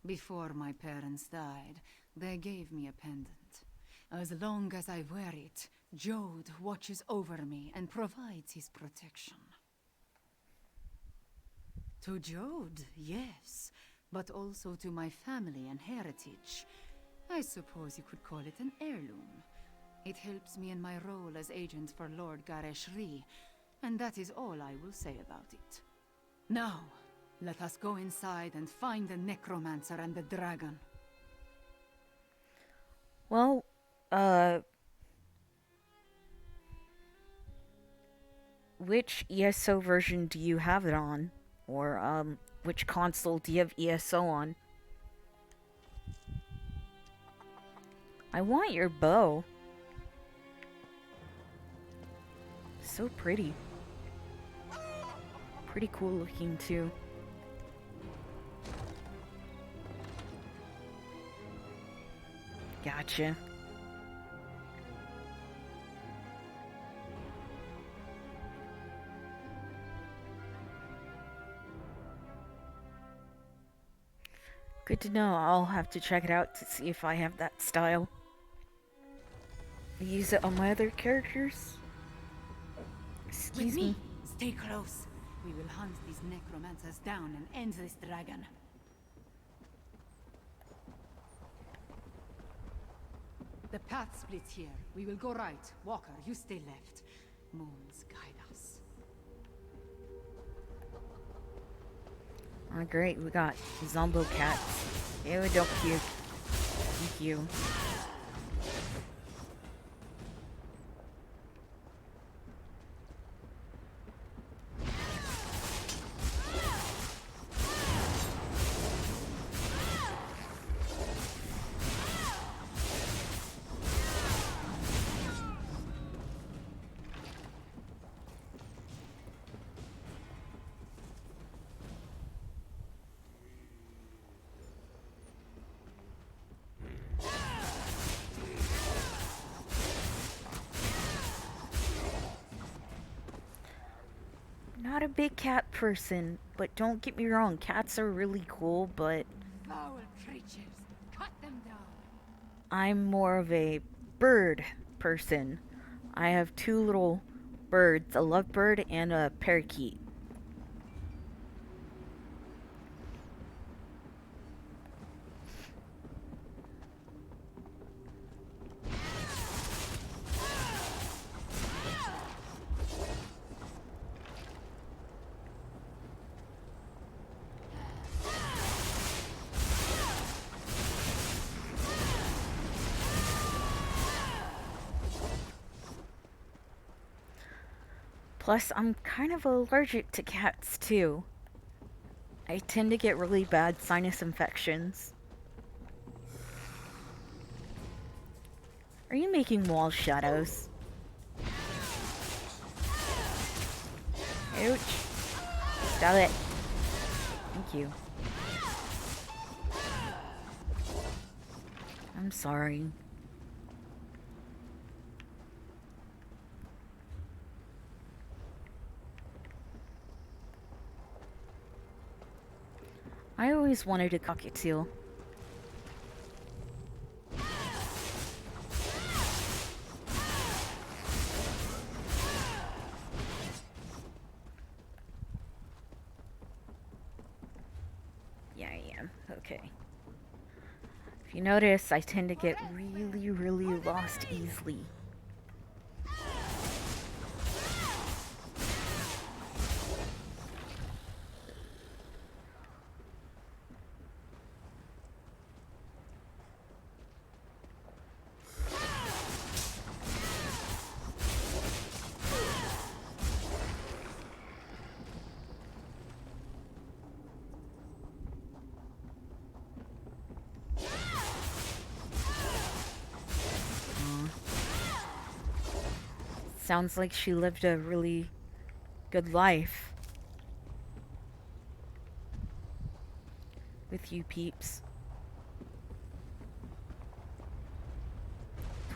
Speaker 3: Before my parents died, they gave me a pendant. As long as I wear it, Jode watches over me and provides his protection. To Jode, yes, but also to my family and heritage. I suppose you could call it an heirloom. It helps me in my role as agent for Lord Gareshri, and that is all I will say about it. Now, let us go inside and find the necromancer and the dragon.
Speaker 1: Well, which ESO version do you have it on? Or, which console do you have ESO on? I want your bow. So pretty. Pretty cool looking, too. Gotcha. Good to know. I'll have to check it out to see if I have that style. I use it on my other characters. Excuse me.
Speaker 3: Stay close. We will hunt these necromancers down and end this dragon. The path splits here. We will go right. Walker, you stay left. Moons guide us.
Speaker 1: Oh, great. We got Zombo cats. Ew, don't puke. Thank you. Not a big cat person, but don't get me wrong, cats are really cool, but
Speaker 3: Foul creatures, cut them down.
Speaker 1: I'm more of a bird person. I have two little birds, a lovebird and a parakeet. Plus, I'm kind of allergic to cats, too. I tend to get really bad sinus infections. Are you making wall shadows? Ouch. Stop it. Thank you. I'm sorry. I always wanted a cockatiel. Yeah, I am. Okay. If you notice, I tend to get really, really lost easily. Sounds like she lived a really good life with you peeps.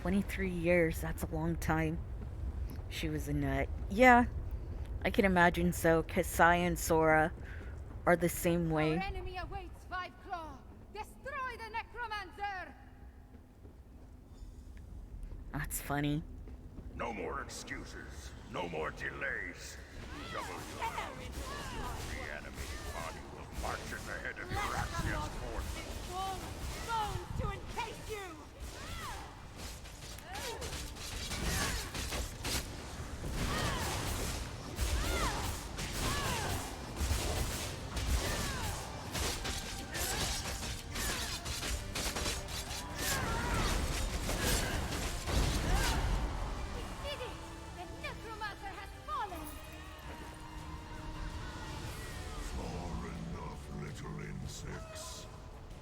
Speaker 1: 23 years, that's a long time. She was a nut. Yeah, I can imagine so, cause Sai and Sora are the same way.
Speaker 3: Our enemy awaits, Five Claw. Destroy the necromancer.
Speaker 1: That's funny.
Speaker 14: No more excuses. No more delays. The enemy body will march at the head of Euraxia's forces.
Speaker 2: Bones to encase you!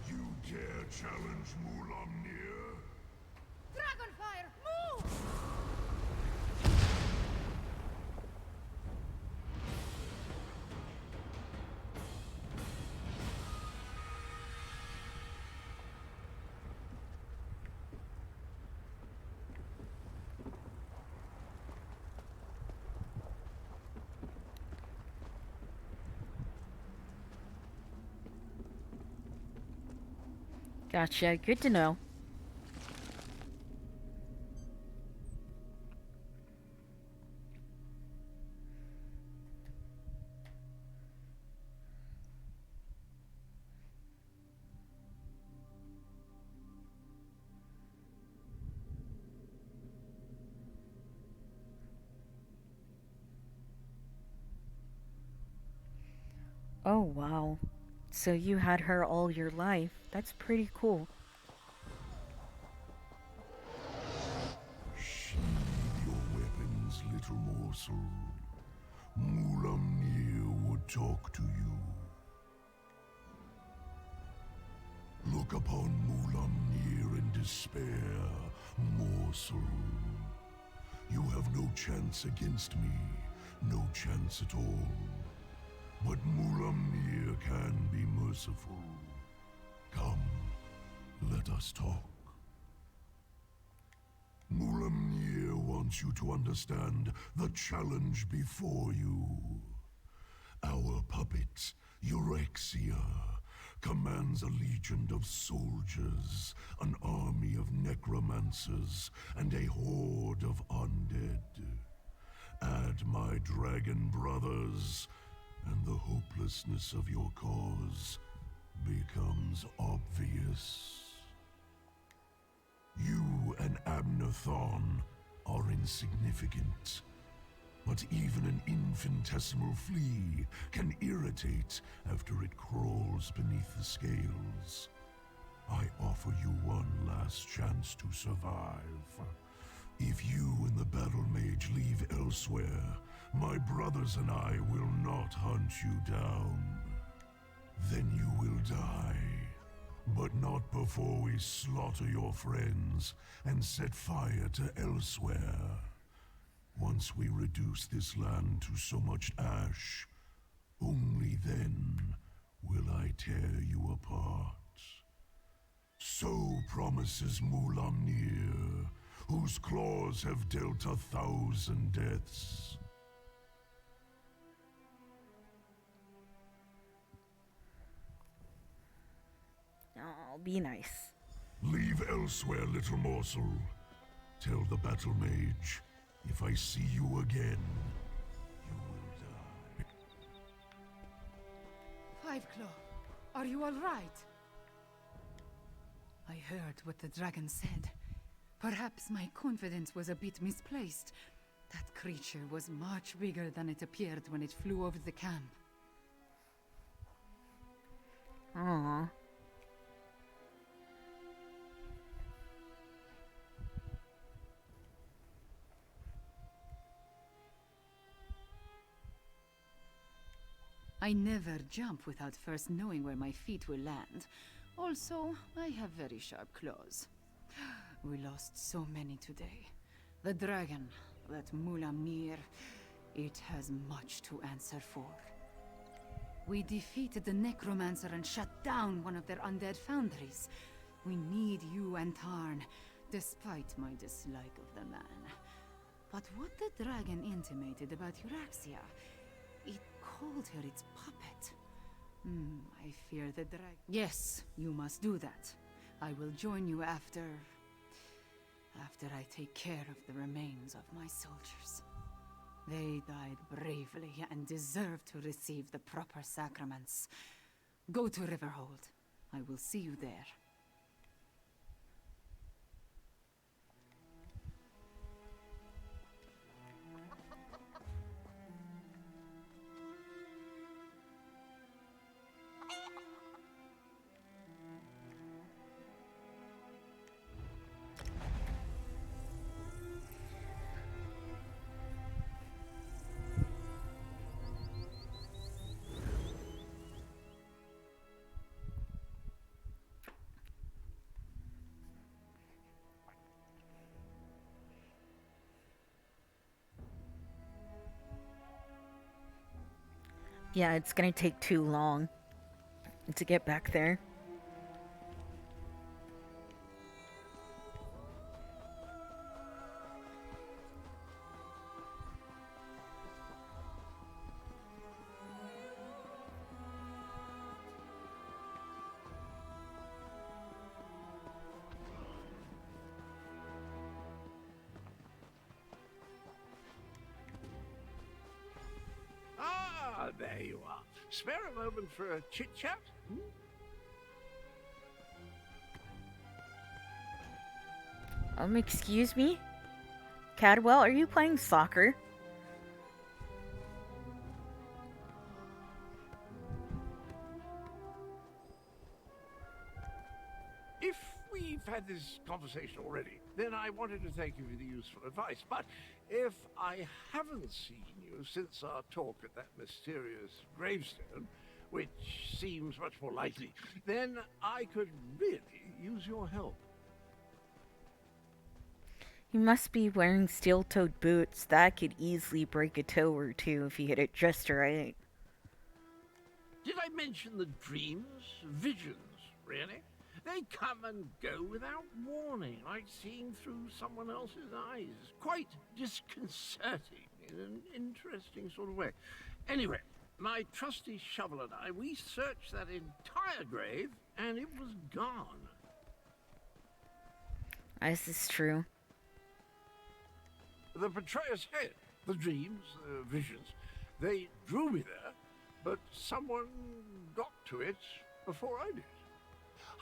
Speaker 14: You dare challenge Mulamnir?
Speaker 3: Dragonfire, move!
Speaker 1: Gotcha, good to know. Oh, wow. So you had her all your life. That's pretty cool.
Speaker 14: Sheathe your weapons, little morsel. Mulamnir would talk to you. Look upon Mulamnir in despair, morsel. You have no chance against me, no chance at all. But Mulamnir can be merciful. Come, let us talk. Mulamnir wants you to understand the challenge before you. Our puppet, Euraxia, commands a legion of soldiers, an army of necromancers, and a horde of undead. Add my dragon brothers, and the hopelessness of your cause becomes obvious. You and Abnathon are insignificant, but even an infinitesimal flea can irritate after it crawls beneath the scales. I offer you one last chance to survive. If you and the battle mage leave Elsweyr, my brothers and I will not hunt you down. Then you will die. But not before we slaughter your friends and set fire to Elsweyr. Once we reduce this land to so much ash, only then will I tear you apart. So promises Mulamnir, whose claws have dealt 1,000 deaths.
Speaker 1: Oh, be nice.
Speaker 14: Leave Elsweyr, little morsel. Tell the battle mage, if I see you again, you will die.
Speaker 3: Five Claw, are you all right? I heard what the dragon said. Perhaps my confidence was a bit misplaced. That creature was much bigger than it appeared when it flew over the camp.
Speaker 1: Aww.
Speaker 3: I never jump without first knowing where my feet will land. Also, I have very sharp claws. We lost so many today. The dragon, that Mulamnir, It has much to answer for. We defeated the necromancer and shut down one of their undead foundries. We need you and Tarn, despite my dislike of the man. But what the dragon intimated about Euraxia, it called her its puppet. I fear the dragon. Yes, you must do that. I will join you after I take care of the remains of my soldiers. They died bravely and deserve to receive the proper sacraments. Go to Riverhold. I will see you there.
Speaker 1: Yeah, it's gonna take too long to get back there.
Speaker 12: Ah, there you are. Spare a moment for a chit-chat?
Speaker 1: Excuse me? Cadwell, are you playing soccer?
Speaker 12: If we've had this conversation already, then I wanted to thank you for the useful advice. But if I haven't seen you since our talk at that mysterious gravestone, which seems much more likely, then I could really use your help.
Speaker 1: You must be wearing steel-toed boots. That could easily break a toe or two if you hit it just right.
Speaker 12: Did I mention the dreams? Visions, really? They come and go without warning, like seeing through someone else's eyes. Quite disconcerting in an interesting sort of way. Anyway, my trusty shovel and I, we searched that entire grave, and it was gone.
Speaker 1: Is this true?
Speaker 12: The betrayer's head, the dreams, the visions, they drew me there, but someone got to it before I did.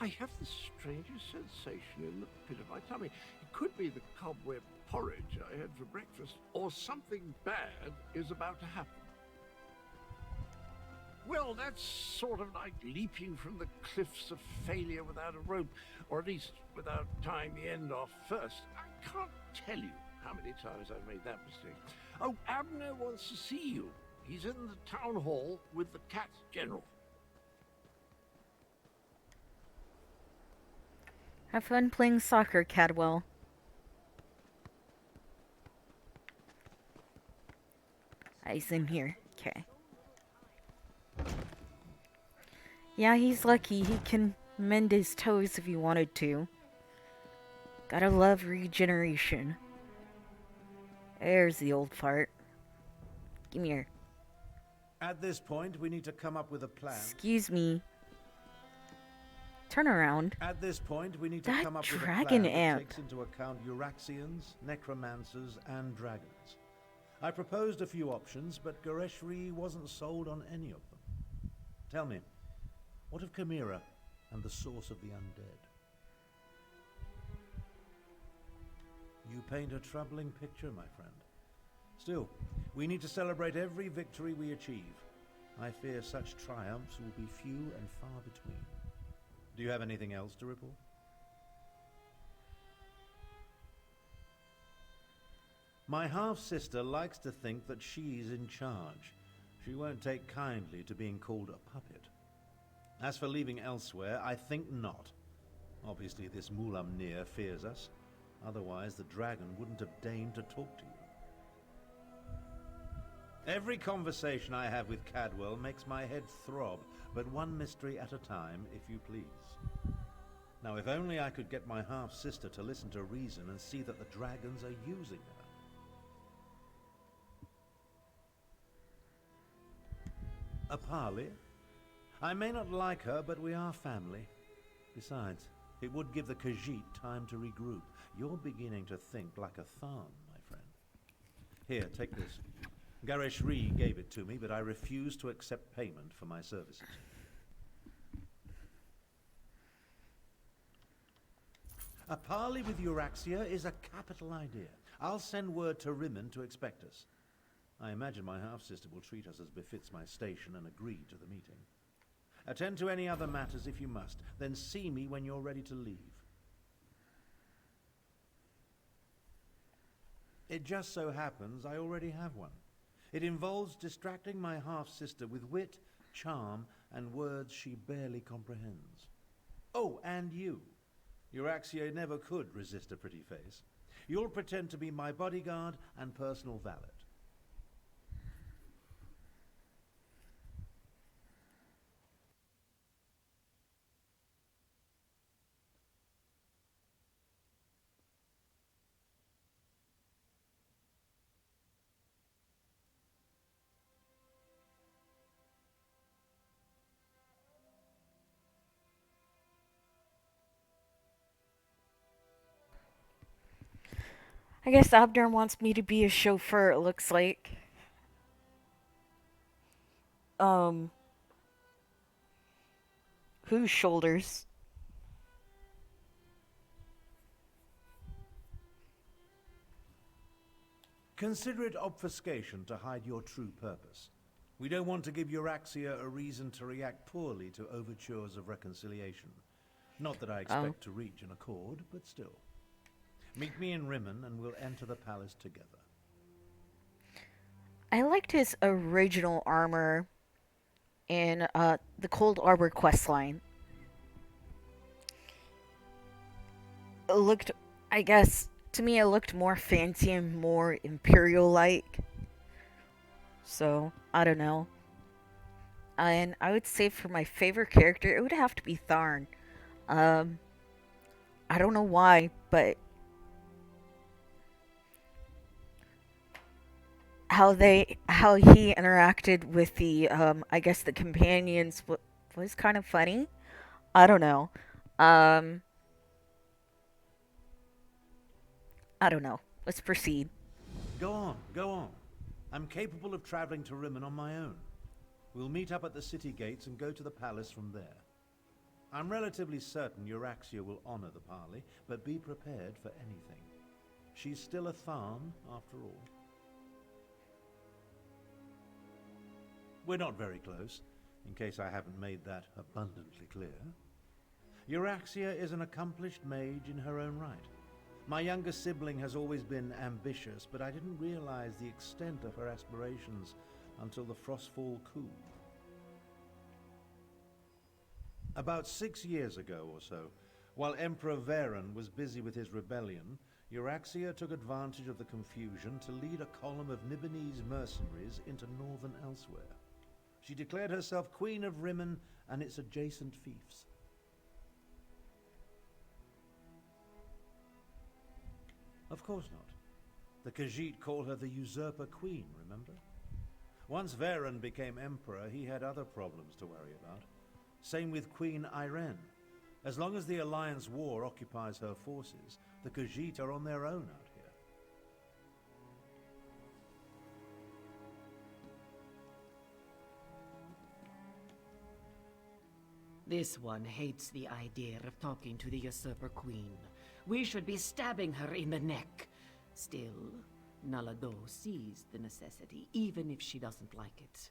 Speaker 12: I have the strangest sensation in the pit of my tummy. It could be the cobweb porridge I had for breakfast, or something bad is about to happen. Well, that's sort of like leaping from the cliffs of failure without a rope, or at least without tying the end off first. I can't tell you how many times I've made that mistake. Oh, Abner wants to see you. He's in the town hall with the Cat General.
Speaker 1: Have fun playing soccer, Cadwell. He's in here. Okay. Yeah, he's lucky. He can mend his toes if he wanted to. Gotta love regeneration. There's the old fart. Give me here.
Speaker 8: At this point, we need to come up with a plan.
Speaker 1: Excuse me. Turn around.
Speaker 8: At this point, we need to
Speaker 1: That
Speaker 8: come up with a
Speaker 1: dragon
Speaker 8: plan
Speaker 1: amp.
Speaker 8: that takes into account Euraxians, necromancers, and dragons. I proposed a few options, but Goreshri wasn't sold on any of them. Tell me, what of Chimera and the source of the undead? You paint a troubling picture, my friend. Still, we need to celebrate every victory we achieve. I fear such triumphs will be few and far between. Do you have anything else to report? My half-sister likes to think that she's in charge. She won't take kindly to being called a puppet. As for leaving Elsweyr, I think not. Obviously, this Mulamnir fears us. Otherwise, the dragon wouldn't have deigned to talk to you. Every conversation I have with Cadwell makes my head throb, but one mystery at a time, if you please. Now, if only I could get my half-sister to listen to reason and see that the dragons are using her. A parley? I may not like her, but we are family. Besides, it would give the Khajiit time to regroup. You're beginning to think like a Tharn, my friend. Here, take this. Gareshri gave it to me, but I refuse to accept payment for my services. A parley with Euraxia is a capital idea. I'll send word to Rimmon to expect us. I imagine my half-sister will treat us as befits my station and agree to the meeting. Attend to any other matters if you must, then see me when you're ready to leave. It just so happens I already have one. It involves distracting my half-sister with wit, charm, and words she barely comprehends. Oh, and you. Euraxia never could resist a pretty face. You'll pretend to be my bodyguard and personal valet.
Speaker 1: I guess Abner wants me to be a chauffeur, it looks like. Whose shoulders?
Speaker 8: Consider it obfuscation to hide your true purpose. We don't want to give Euraxia a reason to react poorly to overtures of reconciliation. Not that I expect to reach an accord, but still. Meet me in Rimmon and we'll enter the palace together.
Speaker 1: I liked his original armor in the Cold Arbor questline. It looked, I guess, to me it looked more fancy and more Imperial-like. So, I don't know. And I would say for my favorite character, it would have to be Tharn. I don't know why, but how he interacted with the I guess the companions was kind of funny. I don't know. I don't know. Let's proceed.
Speaker 8: Go on, go on. I'm capable of traveling to Rimmon on my own. We'll meet up at the city gates and go to the palace from there. I'm relatively certain Euraxia will honor the parley, but be prepared for anything. She's still a Tharn, after all. We're not very close, in case I haven't made that abundantly clear. Euraxia is an accomplished mage in her own right. My younger sibling has always been ambitious, but I didn't realize the extent of her aspirations until the Frostfall coup. About 6 years ago or so, while Emperor Varen was busy with his rebellion, Euraxia took advantage of the confusion to lead a column of Nibonese mercenaries into northern Elsweyr. She declared herself Queen of Rimmon and its adjacent fiefs. Of course not. The Khajiit call her the Usurper Queen, remember? Once Varen became Emperor, he had other problems to worry about. Same with Queen Irene. As long as the Alliance War occupies her forces, the Khajiit are on their own out here.
Speaker 13: This one hates the idea of talking to the Usurper Queen. We should be stabbing her in the neck. Still, Nalado sees the necessity, even if she doesn't like it.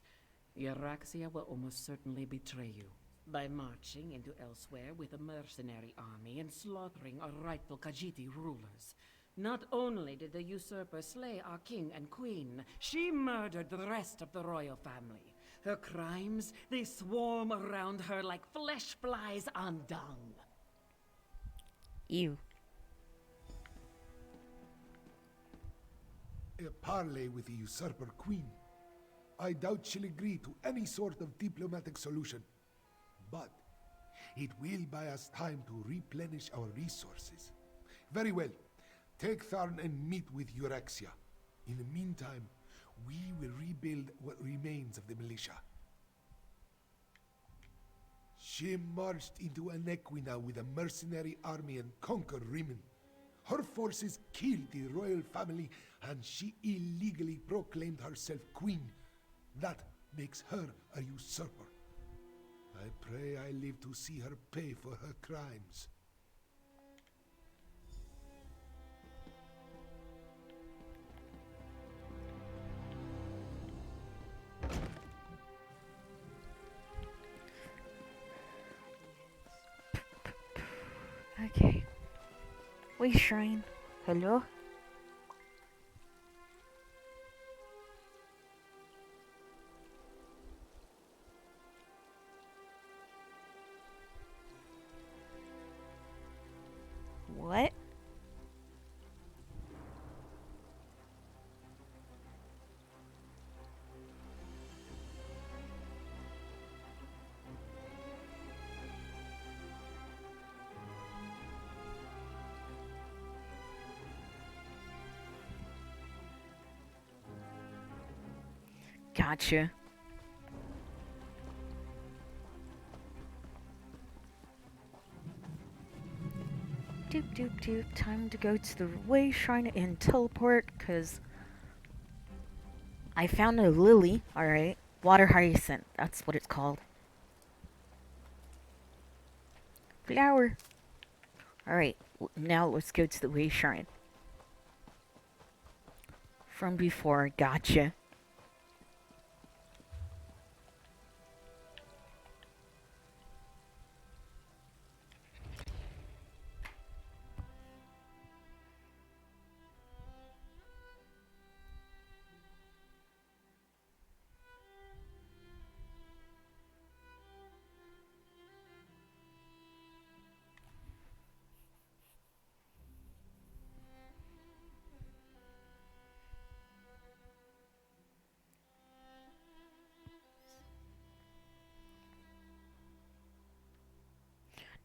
Speaker 13: Euraxia will almost certainly betray you by marching into Elsweyr with a mercenary army and slaughtering our rightful Khajiiti rulers. Not only did the usurper slay our king and queen, she murdered the rest of the royal family. Her crimes, they swarm around her like flesh flies on dung.
Speaker 1: Ew.
Speaker 7: A parley with the Usurper Queen. I doubt she'll agree to any sort of diplomatic solution. But it will buy us time to replenish our resources. Very well. Take Tharn and meet with Euraxia. In the meantime, we will rebuild what remains of the militia. She marched into Anequina with a mercenary army and conquered Rimen. Her forces killed the royal family and she illegally proclaimed herself queen. That makes her a usurper. I pray I live to see her pay for her crimes.
Speaker 1: Okay. Wait, Shrine. Hello? What? Gotcha. Doop doop doop. Time to go to the Way Shrine and teleport, cause I found a lily. Alright. Water hyacinth. That's what it's called. Flower. Alright. Now let's go to the Way Shrine. From before. Gotcha.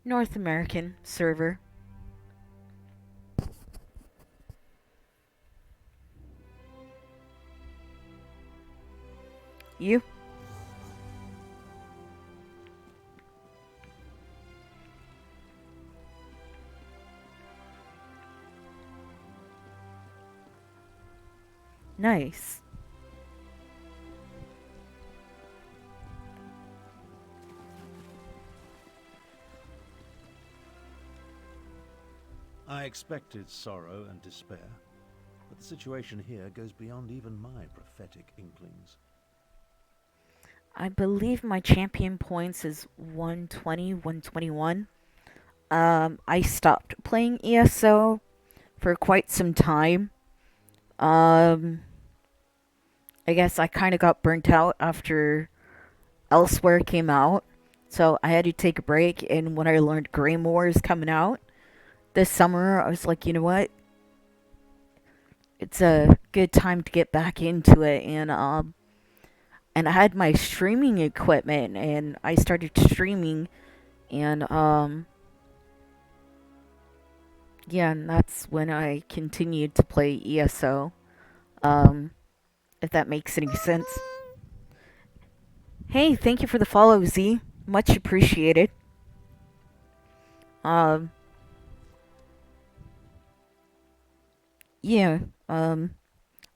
Speaker 1: North American server. You? Nice.
Speaker 8: I expected sorrow and despair, but the situation here goes beyond even my prophetic inklings.
Speaker 1: I believe my champion points is 120, 121. I stopped playing ESO for quite some time. I guess I kind of got burnt out after Elsweyr came out, so I had to take a break, and when I learned Greymoor is coming out this summer, I was like, you know what? It's a good time to get back into it, and I had my streaming equipment, and I started streaming, and yeah, and that's when I continued to play ESO. If that makes any sense. Hey, thank you for the follow, Z. Much appreciated. Yeah, I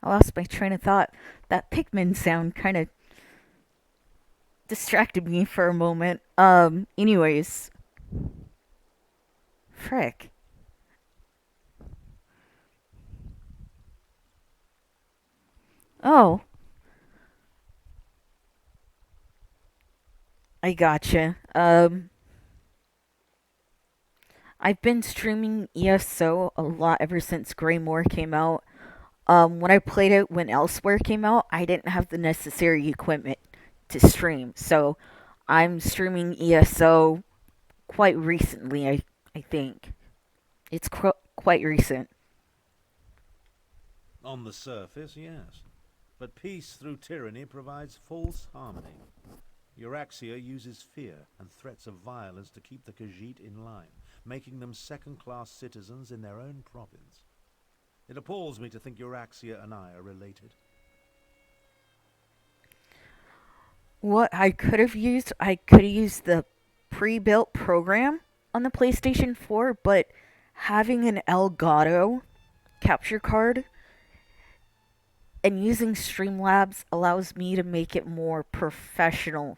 Speaker 1: lost my train of thought. That Pikmin sound kind of distracted me for a moment. Anyways. Frick. Oh. I gotcha. I've been streaming ESO a lot ever since Greymoor came out. When I played it when Elsweyr came out, I didn't have the necessary equipment to stream. So I'm streaming ESO quite recently, I think. It's quite recent.
Speaker 8: On the surface, yes. But peace through tyranny provides false harmony. Euraxia uses fear and threats of violence to keep the Khajiit in line, making them second-class citizens in their own province. It appalls me to think Euraxia and I are related.
Speaker 1: What I could have used, I could use the pre-built program on the PlayStation 4, but having an Elgato capture card and using Streamlabs allows me to make it more professional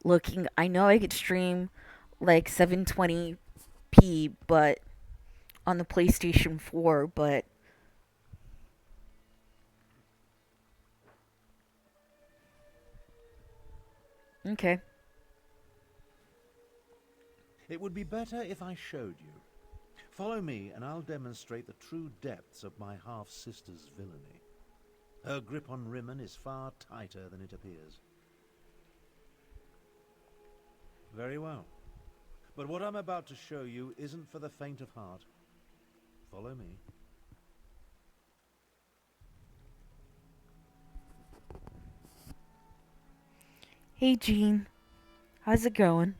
Speaker 1: looking. I know I could stream like 720p but on the PlayStation 4, but okay.
Speaker 8: It would be better if I showed you. Follow me and I'll demonstrate the true depths of my half-sister's villainy. Her grip on Rimmon is far tighter than it appears. Very well. But what I'm about to show you isn't for the faint of heart. Follow me.
Speaker 1: Hey Jean, how's it going?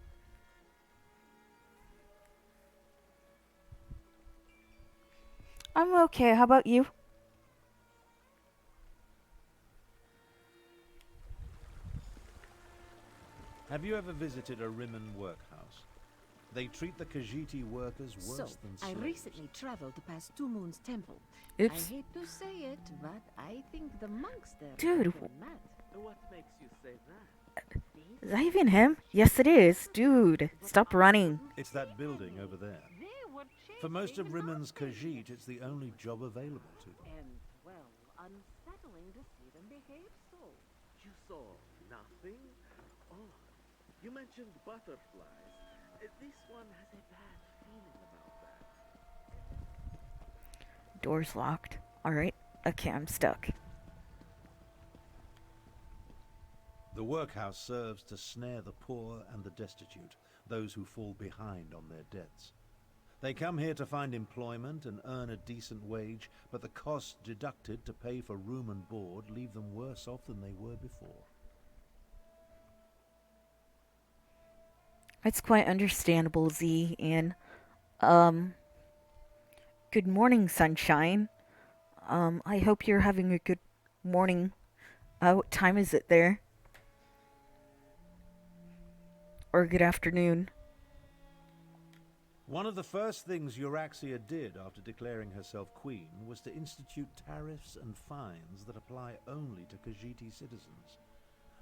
Speaker 1: I'm okay, how about you?
Speaker 8: Have you ever visited a Rimmon workhouse? They treat the Khajiit workers worse than slaves.
Speaker 13: I recently traveled past Two Moon's temple.
Speaker 1: Oops.
Speaker 13: I hate to say it, but I think the monks there
Speaker 1: Dude,
Speaker 13: are mad.
Speaker 10: What makes you say that?
Speaker 1: Is that even him? Yes it is. Dude, stop running.
Speaker 8: It's that building over there. For most of Rimmon's Khajiit, it's the only job available to them.
Speaker 13: And, well, unsettling to see them behave so.
Speaker 10: You saw nothing? Oh, you mentioned butterflies. This one has a bad feeling about that.
Speaker 1: Door's locked. Alright. Okay, I'm stuck.
Speaker 8: The workhouse serves to snare the poor and the destitute, those who fall behind on their debts. They come here to find employment and earn a decent wage, but the costs deducted to pay for room and board leave them worse off than they were before.
Speaker 1: It's quite understandable, Z, and, good morning, sunshine. I hope you're having a good morning. What time is it there? Or good afternoon.
Speaker 8: One of the first things Euraxia did after declaring herself queen was to institute tariffs and fines that apply only to Khajiit citizens.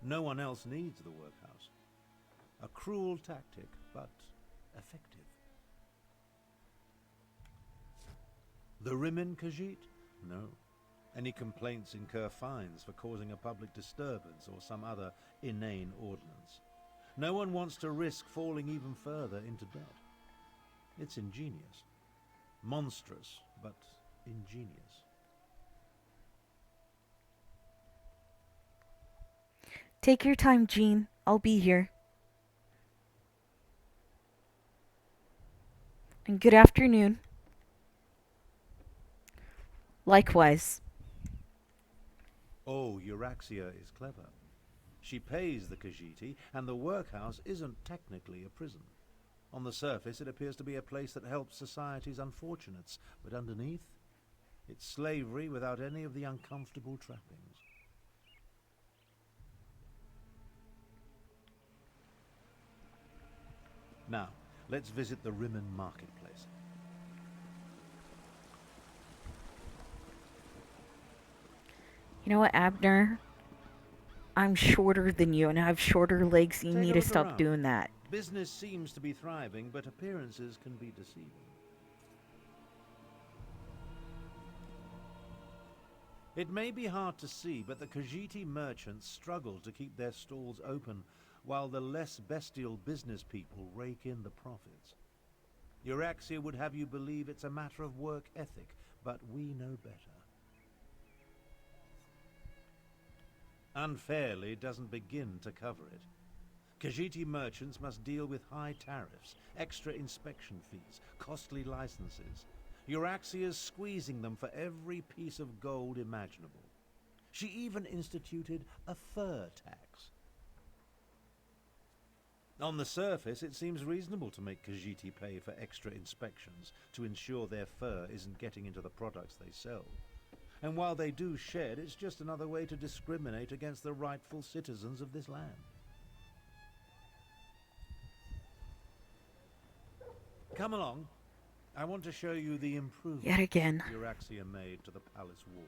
Speaker 8: No one else needs the workhouse. A cruel tactic, but effective. The Rimmon Khajiit? No. Any complaints incur fines for causing a public disturbance or some other inane ordinance. No one wants to risk falling even further into debt. It's ingenious. Monstrous, but ingenious.
Speaker 1: Take your time, Jean. I'll be here. And good afternoon. Likewise.
Speaker 8: Oh, Euraxia is clever. She pays the Khajiit, and the workhouse isn't technically a prison. On the surface, it appears to be a place that helps society's unfortunates, but underneath, it's slavery without any of the uncomfortable trappings. Now, let's visit the Rimmon marketplace.
Speaker 1: You know what, Abner? I'm shorter than you and I have shorter legs. You need to stop doing that.
Speaker 8: Business seems to be thriving, but appearances can be deceiving. It may be hard to see, but the Khajiit merchants struggle to keep their stalls open, while the less bestial business people rake in the profits. Euraxia would have you believe it's a matter of work ethic, but we know better. Unfairly doesn't begin to cover it. Khajiit merchants must deal with high tariffs, extra inspection fees, costly licenses. Euraxia's squeezing them for every piece of gold imaginable. She even instituted a fur tax. On the surface, it seems reasonable to make Khajiit pay for extra inspections to ensure their fur isn't getting into the products they sell. And while they do shed, it's just another way to discriminate against the rightful citizens of this land. Come along. I want to show you the improvements
Speaker 1: Yet again.
Speaker 8: Euraxia made to the palace walls.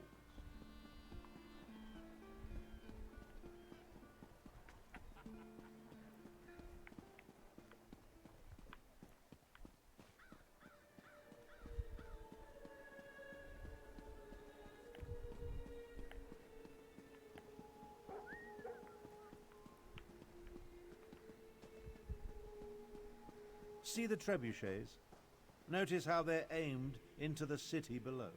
Speaker 8: See the trebuchets? Notice how they're aimed into the city below.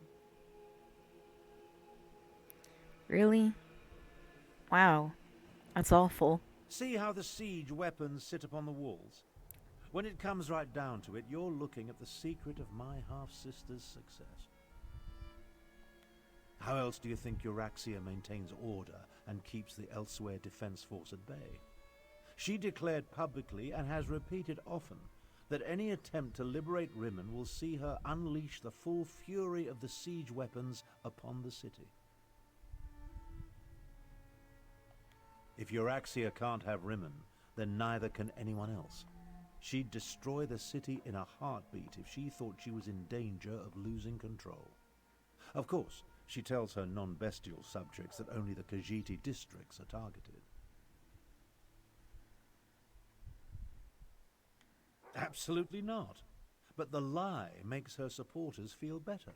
Speaker 1: Really? Wow. That's awful.
Speaker 8: See how the siege weapons sit upon the walls? When it comes right down to it, you're looking at the secret of my half-sister's success. How else do you think Euraxia maintains order and keeps the Elsweyr defense force at bay? She declared publicly, and has repeated often, that any attempt to liberate Rimmon will see her unleash the full fury of the siege weapons upon the city. If Euraxia can't have Rimmon, then neither can anyone else. She'd destroy the city in a heartbeat if she thought she was in danger of losing control. Of course, she tells her non-bestial subjects that only the Khajiit districts are targeted. Absolutely not. But the lie makes her supporters feel better.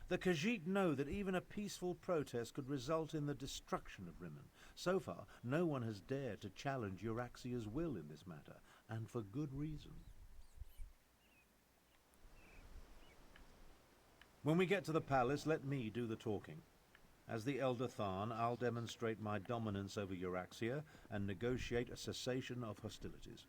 Speaker 8: The Khajiit know that even a peaceful protest could result in the destruction of Rimmon. So far, no one has dared to challenge Euraxia's will in this matter, and for good reason. When we get to the palace, let me do the talking. As the Elder Tharn, I'll demonstrate my dominance over Euraxia and negotiate a cessation of hostilities.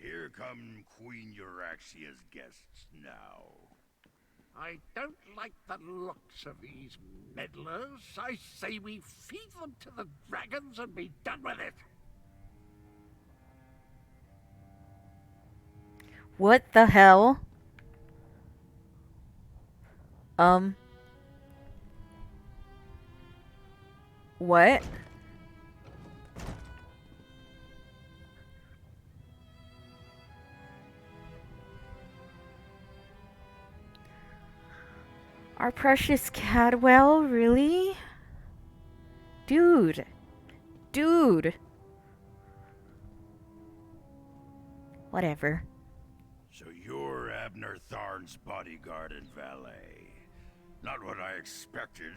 Speaker 15: Here come Queen Euraxia's guests now.
Speaker 12: I don't like the looks of these meddlers. I say we feed them to the dragons and be done with it.
Speaker 1: What the hell? What? Our precious Cadwell, really? Dude. Dude. Whatever.
Speaker 15: So you're Abner Tharn's bodyguard and valet. Not what I expected.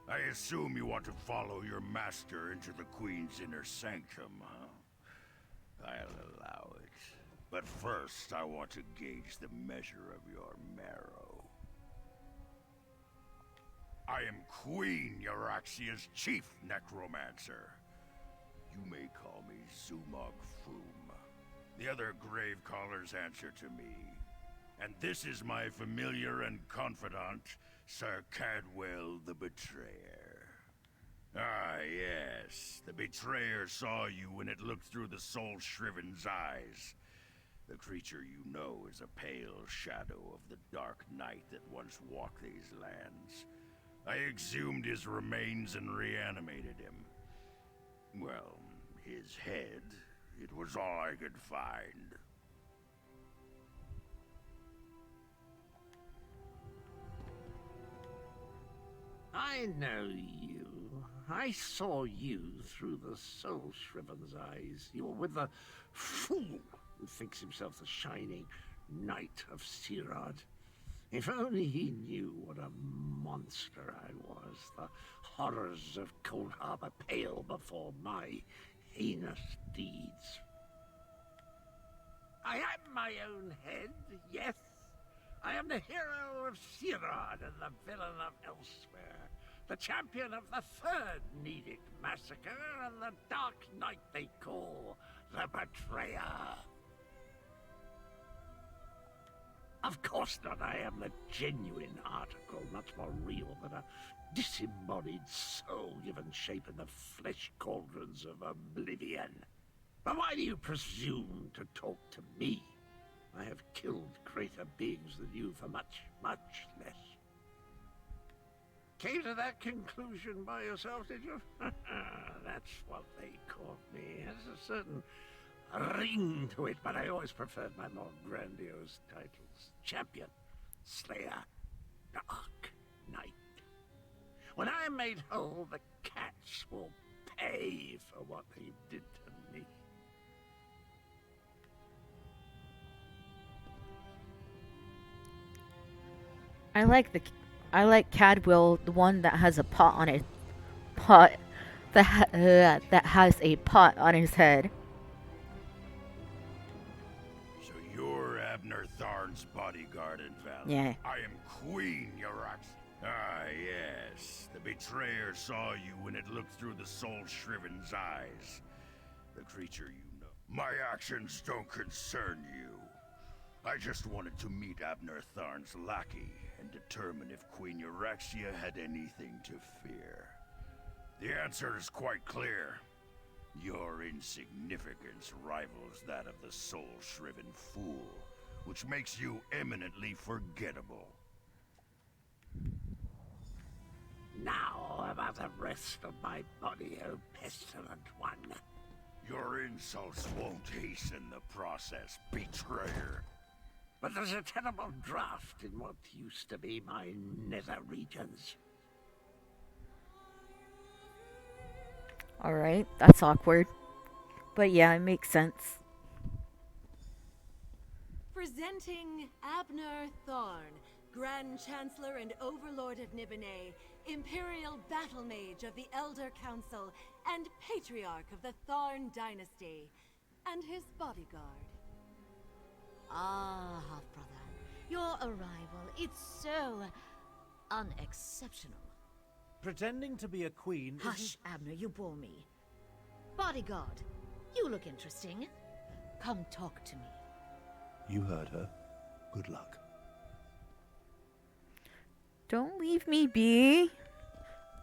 Speaker 15: I assume you want to follow your master into the Queen's inner sanctum, huh? I'll allow it. But first, I want to gauge the measure of your marrow. I am Queen Euraxia's chief necromancer. You may call me Zumog Foom. The other grave callers answer to me. And this is my familiar and confidant, Sir Cadwell the Betrayer. Ah, yes. The Betrayer saw you when it looked through the soul-shriven's eyes. The creature you know is a pale shadow of the dark night that once walked these lands. I exhumed his remains and reanimated him. Well, his head. It was all I could find.
Speaker 12: I know you. I saw you through the soul-shriven's eyes. You were with the fool who thinks himself the shining knight of Sirad. If only he knew what a monster I was. The horrors of Cold Harbor pale before my heinous deeds. I am my own head, yes, I am the hero of Sirod and the villain of Elsweyr, the champion of the Third Nedic Massacre and the Dark Knight they call the Betrayer. Of course not, I am the genuine article, much more real than a disembodied soul given shape in the flesh cauldrons of oblivion. But why do you presume to talk to me? I have killed greater beings than you for much, much less. Came to that conclusion by yourself, did you? That's what they called me. It has a certain ring to it, but I always preferred my more grandiose titles. Champion, Slayer, Dark Knight. When I am made whole, the cats will pay for what they did to me.
Speaker 1: I like Cadwell, the one that has a pot on it. Pot that has a pot on his head.
Speaker 15: So you're Abner Tharn's bodyguard in Valor.
Speaker 1: Yeah.
Speaker 15: I am Queen Yaraxi. Ah, yes. The betrayer saw you when it looked through the soul-shriven's eyes. The creature you know. My actions don't concern you. I just wanted to meet Abner Tharn's lackey and determine if Queen Yaraxia had anything to fear. The answer is quite clear. Your insignificance rivals that of the soul-shriven fool, which makes you eminently forgettable.
Speaker 12: Now about the rest of my body, O pestilent one.
Speaker 15: Your insults won't hasten the process, betrayer.
Speaker 12: But there's a terrible draft in what used to be my nether regions.
Speaker 1: Alright, that's awkward. But yeah, it makes sense.
Speaker 2: Presenting Abner Tharn, Grand Chancellor and Overlord of Nibene, Imperial Battle Mage of the Elder Council, and Patriarch of the Tharn Dynasty, and his bodyguard.
Speaker 16: Ah, half-brother, your arrival, it's so unexceptional.
Speaker 8: Pretending to be a queen.
Speaker 16: Hush, Abner, you bore me. Bodyguard, you look interesting. Come talk to me.
Speaker 8: You heard her. Good luck.
Speaker 1: Don't leave me be.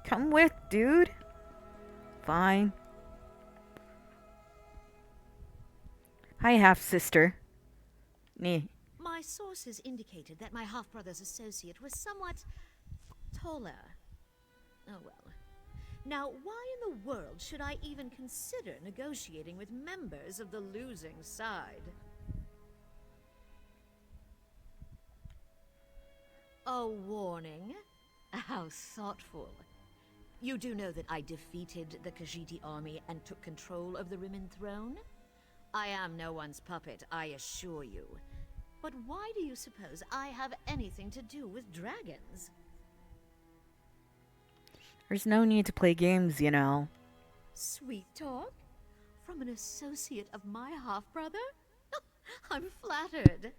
Speaker 1: Come with, dude. Fine. Hi, half-sister.
Speaker 16: My sources indicated that my half-brother's associate was somewhat taller. Oh well. Now, why in the world should I even consider negotiating with members of the losing side? A warning? How thoughtful. You do know that I defeated the Khajiit army and took control of the Rimmon throne? I am no one's puppet, I assure you. But why do you suppose I have anything to do with dragons?
Speaker 1: There's no need to play games, you know.
Speaker 16: Sweet talk? From an associate of my half-brother? I'm flattered.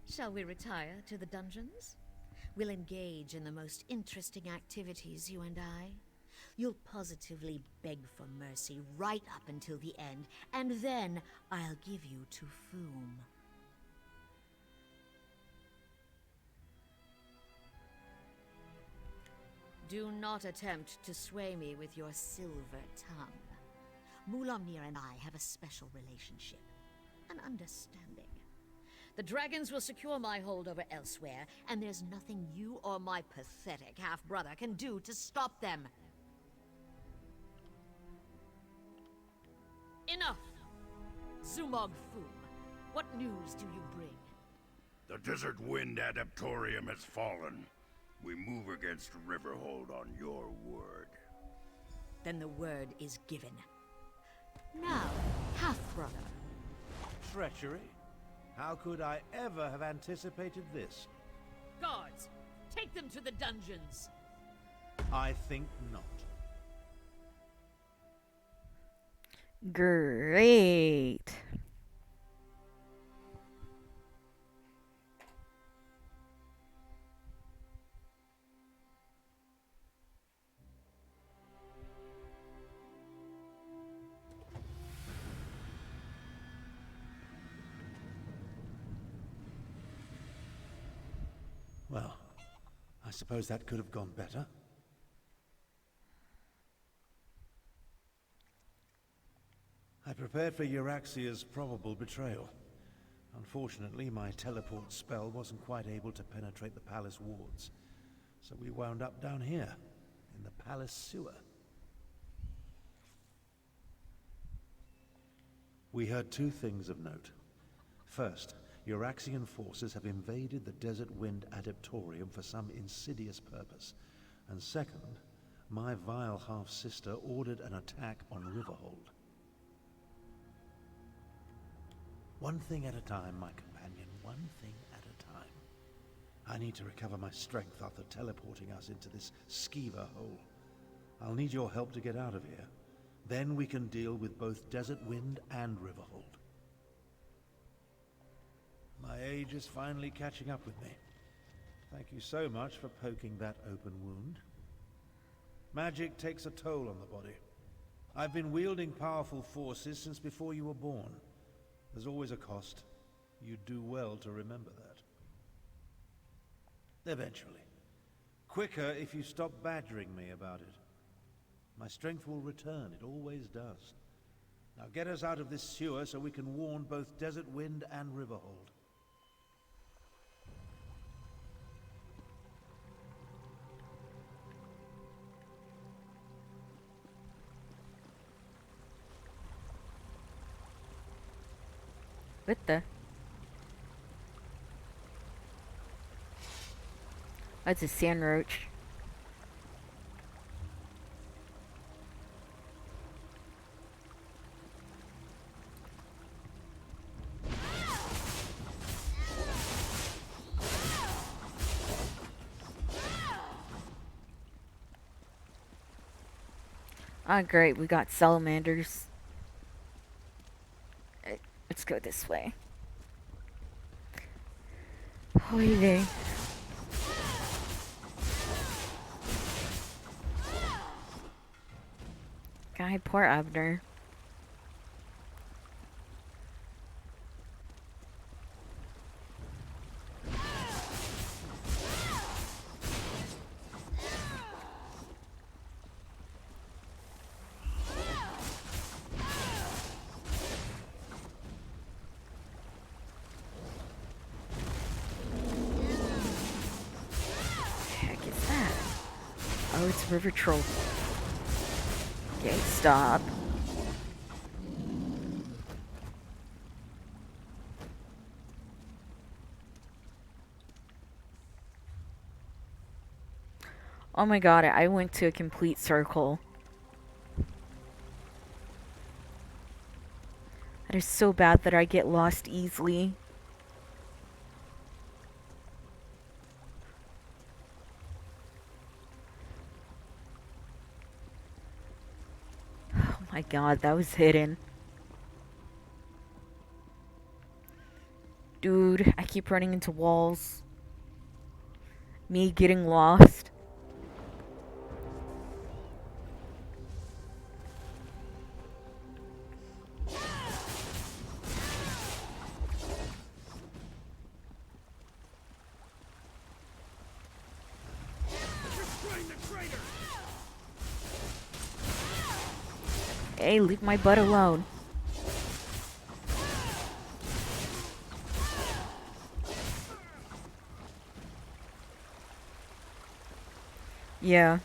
Speaker 16: Shall we retire to the dungeons? We'll engage in the most interesting activities, you and I. You'll positively beg for mercy right up until the end, and then I'll give you to Foom. Do not attempt to sway me with your silver tongue. Mulamnir and I have a special relationship, an understanding. The dragons will secure my hold over Elsweyr, and there's nothing you or my pathetic half-brother can do to stop them. Enough! Zumog Foom, what news do you bring?
Speaker 15: The Desert Wind Adaptorium has fallen. We move against Riverhold on your word.
Speaker 16: Then the word is given. Now, half-brother.
Speaker 8: Treachery? How could I ever have anticipated this?
Speaker 16: Guards, take them to the dungeons.
Speaker 8: I think not.
Speaker 1: Great.
Speaker 8: I suppose that could have gone better. I prepared for Euraxia's probable betrayal. Unfortunately, my teleport spell wasn't quite able to penetrate the palace wards, so we wound up down here, in the palace sewer. We heard two things of note. First, Euraxian forces have invaded the Desert Wind Adeptorium for some insidious purpose. And second, my vile half-sister ordered an attack on Riverhold. One thing at a time, my companion, one thing at a time. I need to recover my strength after teleporting us into this skeever hole. I'll need your help to get out of here. Then we can deal with both Desert Wind and Riverhold. My age is finally catching up with me. Thank you so much for poking that open wound. Magic takes a toll on the body. I've been wielding powerful forces since before you were born. There's always a cost. You'd do well to remember that. Eventually. Quicker if you stop badgering me about it. My strength will return, it always does. Now get us out of this sewer so we can warn both Desert Wind and Riverhold.
Speaker 1: What the? That's a sand roach. Ah, great, we got salamanders. Let's go this way. Holy. God, poor Abner. Oh, it's a river troll. Okay, stop. Oh my god, I went to a complete circle. That is so bad that I get lost easily. Oh my god, that was hidden. Dude, I keep running into walls. Me getting lost. Hey, leave my butt alone. Yeah.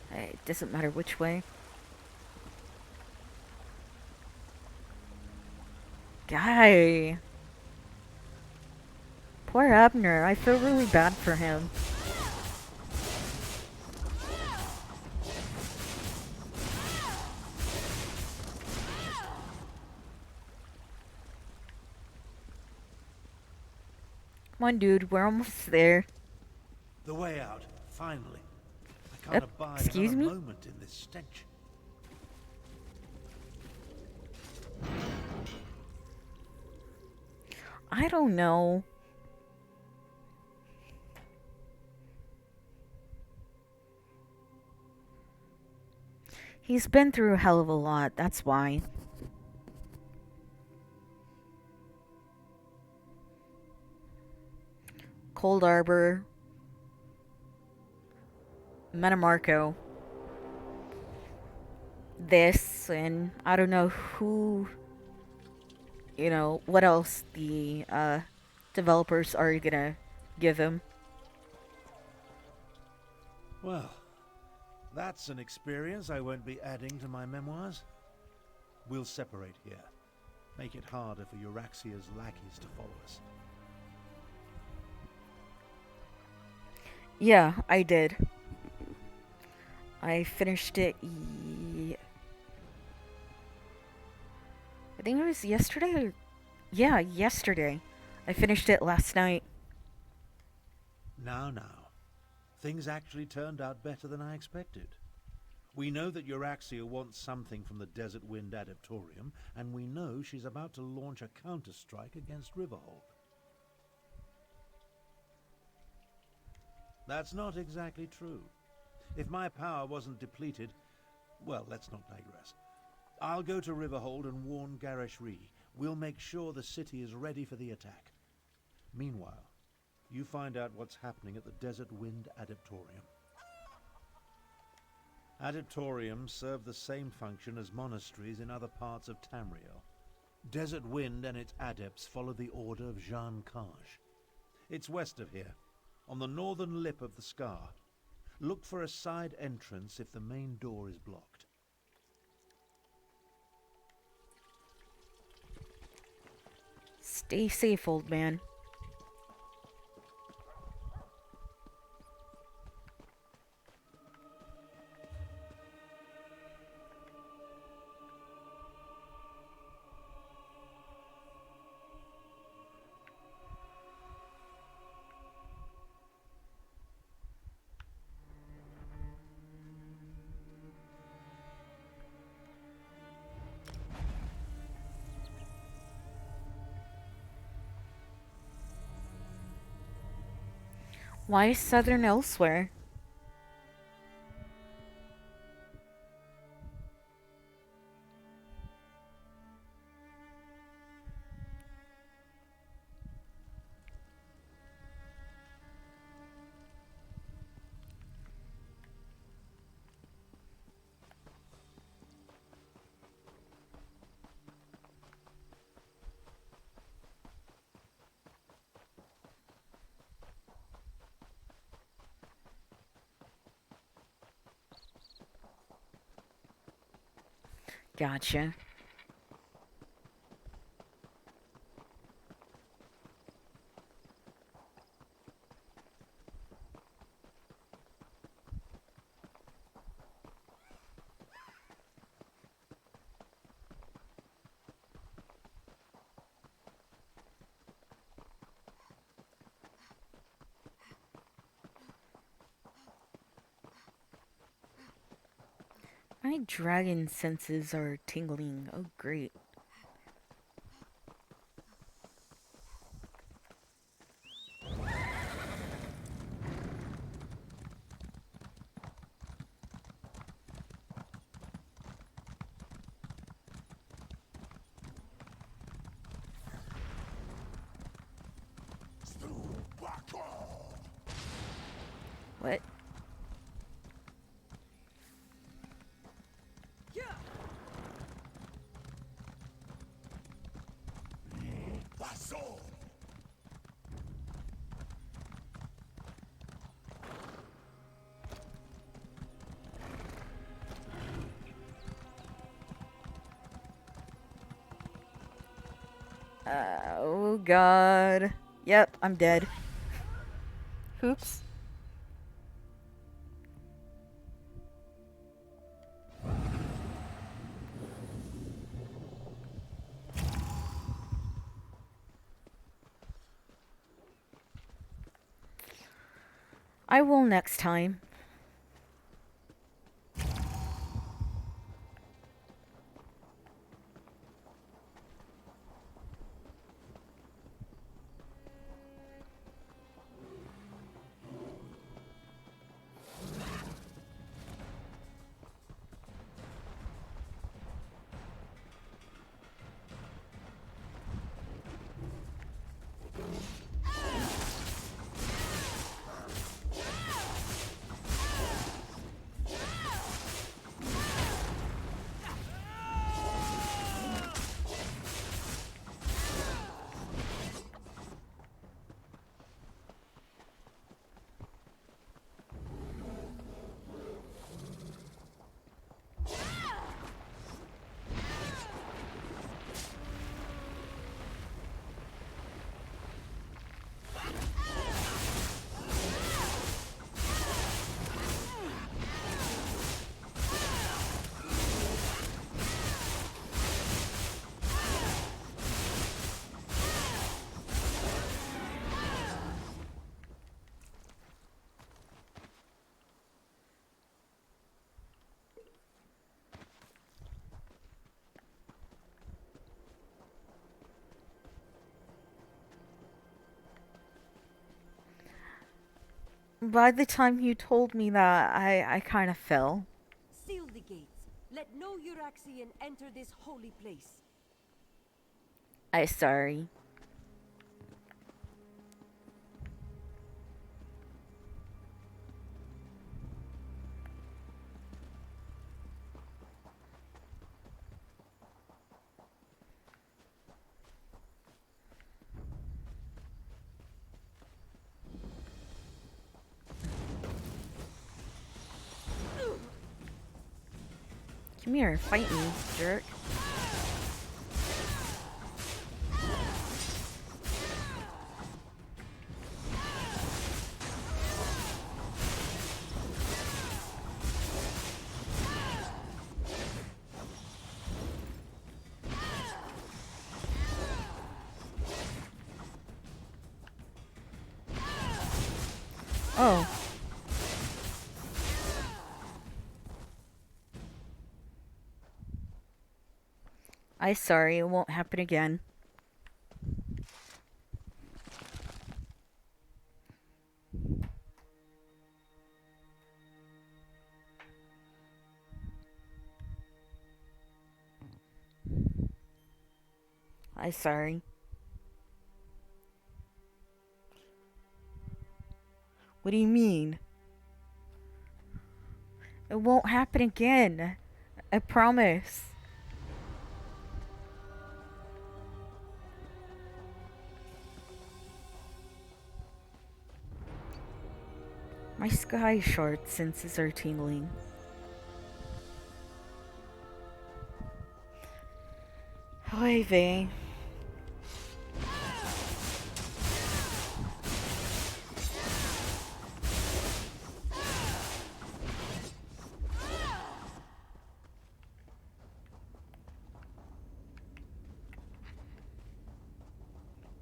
Speaker 1: Hey, it doesn't matter which way. Guy. Poor Abner. I feel really bad for him. Come on, dude. We're almost there.
Speaker 8: The way out, finally. I can't abide
Speaker 1: excuse
Speaker 8: another
Speaker 1: me?
Speaker 8: moment in this stench.
Speaker 1: I don't know. He's been through a hell of a lot, that's why. Cold Harbor, Metamarco, this, and I don't know who, what else the developers are gonna give him.
Speaker 8: Well, that's an experience I won't be adding to my memoirs. We'll separate here. Make it harder for Euraxia's lackeys to follow us.
Speaker 1: Yeah, I did. I finished it. I think it was yesterday. Yeah, yesterday. I finished it last night.
Speaker 8: Now. Things actually turned out better than I expected. We know that Euraxia wants something from the Desert Wind Adeptorium, and we know she's about to launch a counter-strike against Riverhold. That's not exactly true. If my power wasn't depleted, well, let's not digress. I'll go to Riverhold and warn Garishri. We'll make sure the city is ready for the attack. Meanwhile, you find out what's happening at the Desert Wind Adeptorium. Adeptoriums serve the same function as monasteries in other parts of Tamriel. Desert Wind and its adepts follow the order of Jean Kaj. It's west of here, on the northern lip of the scar. Look for a side entrance if the main door is blocked.
Speaker 1: Stay safe, old man. Why Southern Elsweyr? Gotcha. My dragon senses are tingling. Oh, great. What? Oh god. Yep, I'm dead. Oops. I will next time. By the time you told me that, I kind of fell.
Speaker 2: Seal the gates. Let no Euraxian enter this holy place.
Speaker 1: I'm sorry. Come here, fight me, jerk. Oh. I'm sorry, it won't happen again. I'm sorry. What do you mean? It won't happen again. I promise. My sky short senses are tingling. Oy vey.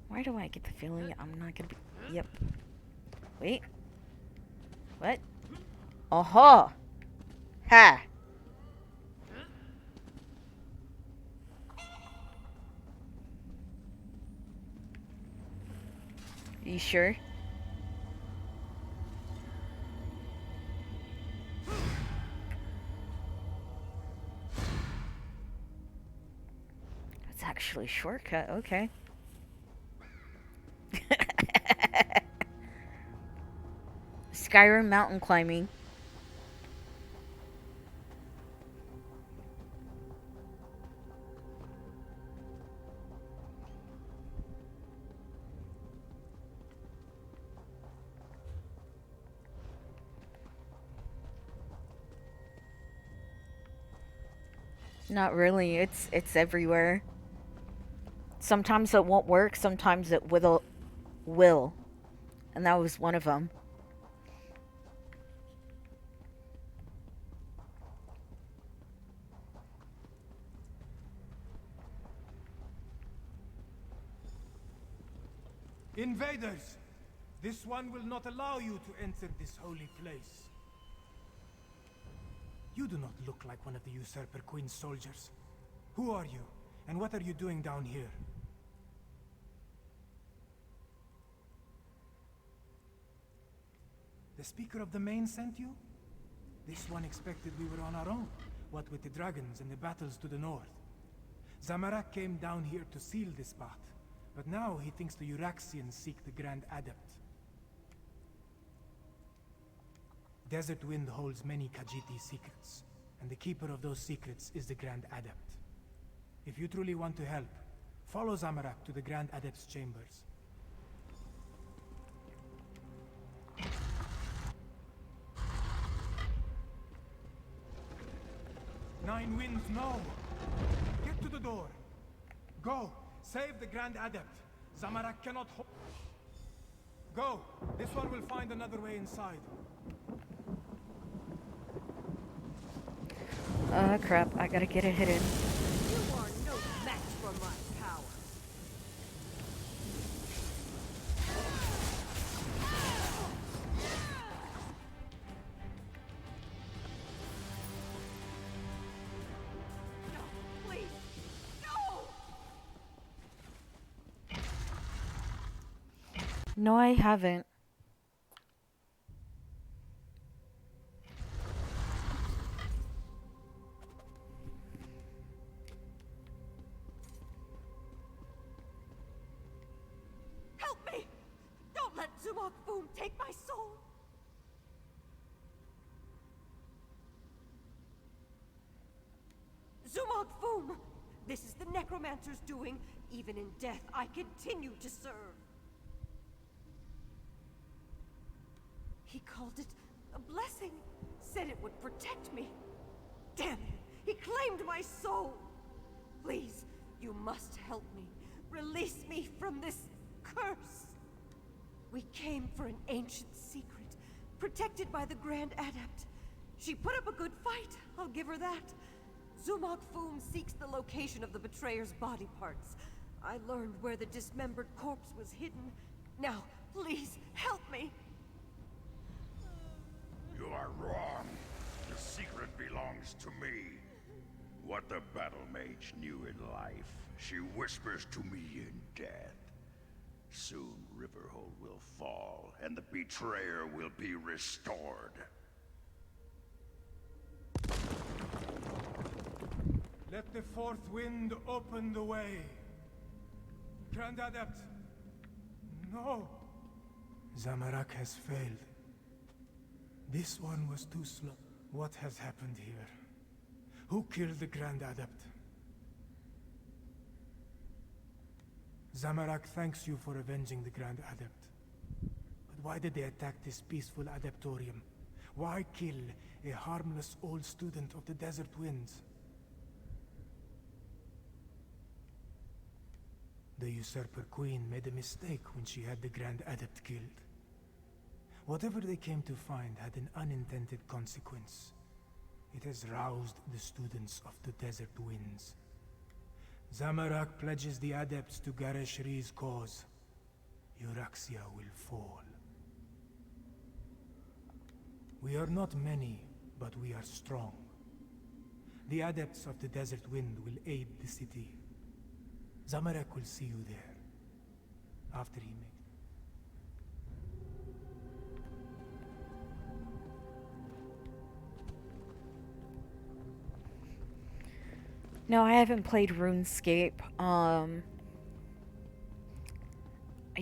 Speaker 1: Why do I get the feeling I'm not gonna be... Yep. Wait. What? Aha! Ha! You sure? That's actually a shortcut, okay. Skyrim mountain climbing. Not really. It's everywhere. Sometimes it won't work, sometimes it will. And that was one of them.
Speaker 17: Invaders! This one will not allow you to enter this holy place. You do not look like one of the Usurper Queen's soldiers. Who are you, and what are you doing down here? The Speaker of the Main sent you? This one expected we were on our own, what with the dragons and the battles to the north. Zamorak came down here to seal this path, but now he thinks the Euraxians seek the Grand Adept. Desert Wind holds many Khajiit secrets, and the keeper of those secrets is the Grand Adept. If you truly want to help, follow Zamorak to the Grand Adept's chambers. Nine Winds, no! Get to the door! Go! Save the Grand Adept! Zamorak cannot hold... Go! This one will find another way inside.
Speaker 1: Crap, I gotta get it hidden.
Speaker 2: You are no match for my power. No, please, no!
Speaker 1: No, I haven't.
Speaker 2: Zumok Foom, take my soul! Zumok Foom! This is the necromancer's doing. Even in death, I continue to serve. He called it a blessing. Said it would protect me. Damn it! He claimed my soul! Please, you must help me. Release me from this curse. We came for an ancient secret, protected by the Grand Adept. She put up a good fight, I'll give her that. Zumok Foom seeks the location of the betrayer's body parts. I learned where the dismembered corpse was hidden. Now, please, help me!
Speaker 15: You are wrong. The secret belongs to me. What the Battle Mage knew in life, she whispers to me in death. Soon Riverhold will fall, and the betrayer will be restored.
Speaker 17: Let the fourth wind open the way. Grand Adept. No. Zamorak has failed. This one was too slow. What has happened here? Who killed the Grand Adept? Zamorak thanks you for avenging the Grand Adept. But why did they attack this peaceful Adeptorium? Why kill a harmless old student of the Desert Winds? The Usurper Queen made a mistake when she had the Grand Adept killed. Whatever they came to find had an unintended consequence. It has roused the students of the Desert Winds. Zamorak pledges the Adepts to Gareshri's cause. Euraxia will fall. We are not many, but we are strong. The Adepts of the Desert Wind will aid the city. Zamorak will see you there. After he makes...
Speaker 1: No, I haven't played RuneScape. I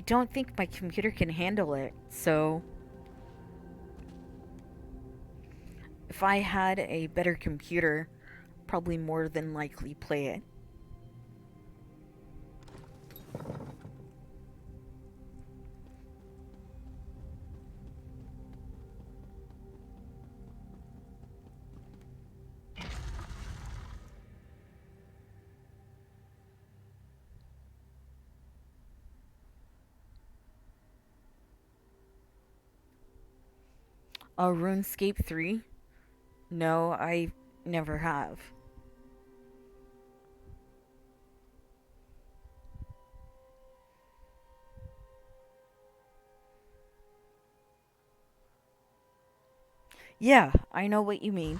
Speaker 1: don't think my computer can handle it, so... If I had a better computer, probably more than likely play it. RuneScape 3? No, I never have. Yeah, I know what you mean.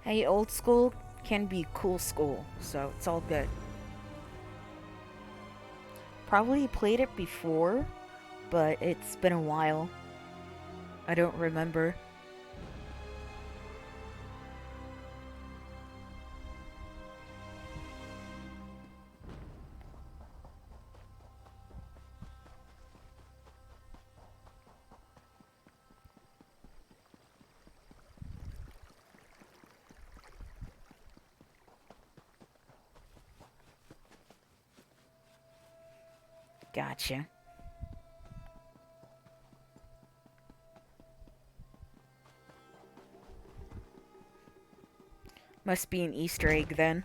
Speaker 1: Hey, old school can be cool school, so it's all good. Probably played it before, but it's been a while. I don't remember. Gotcha. Must be an Easter egg then.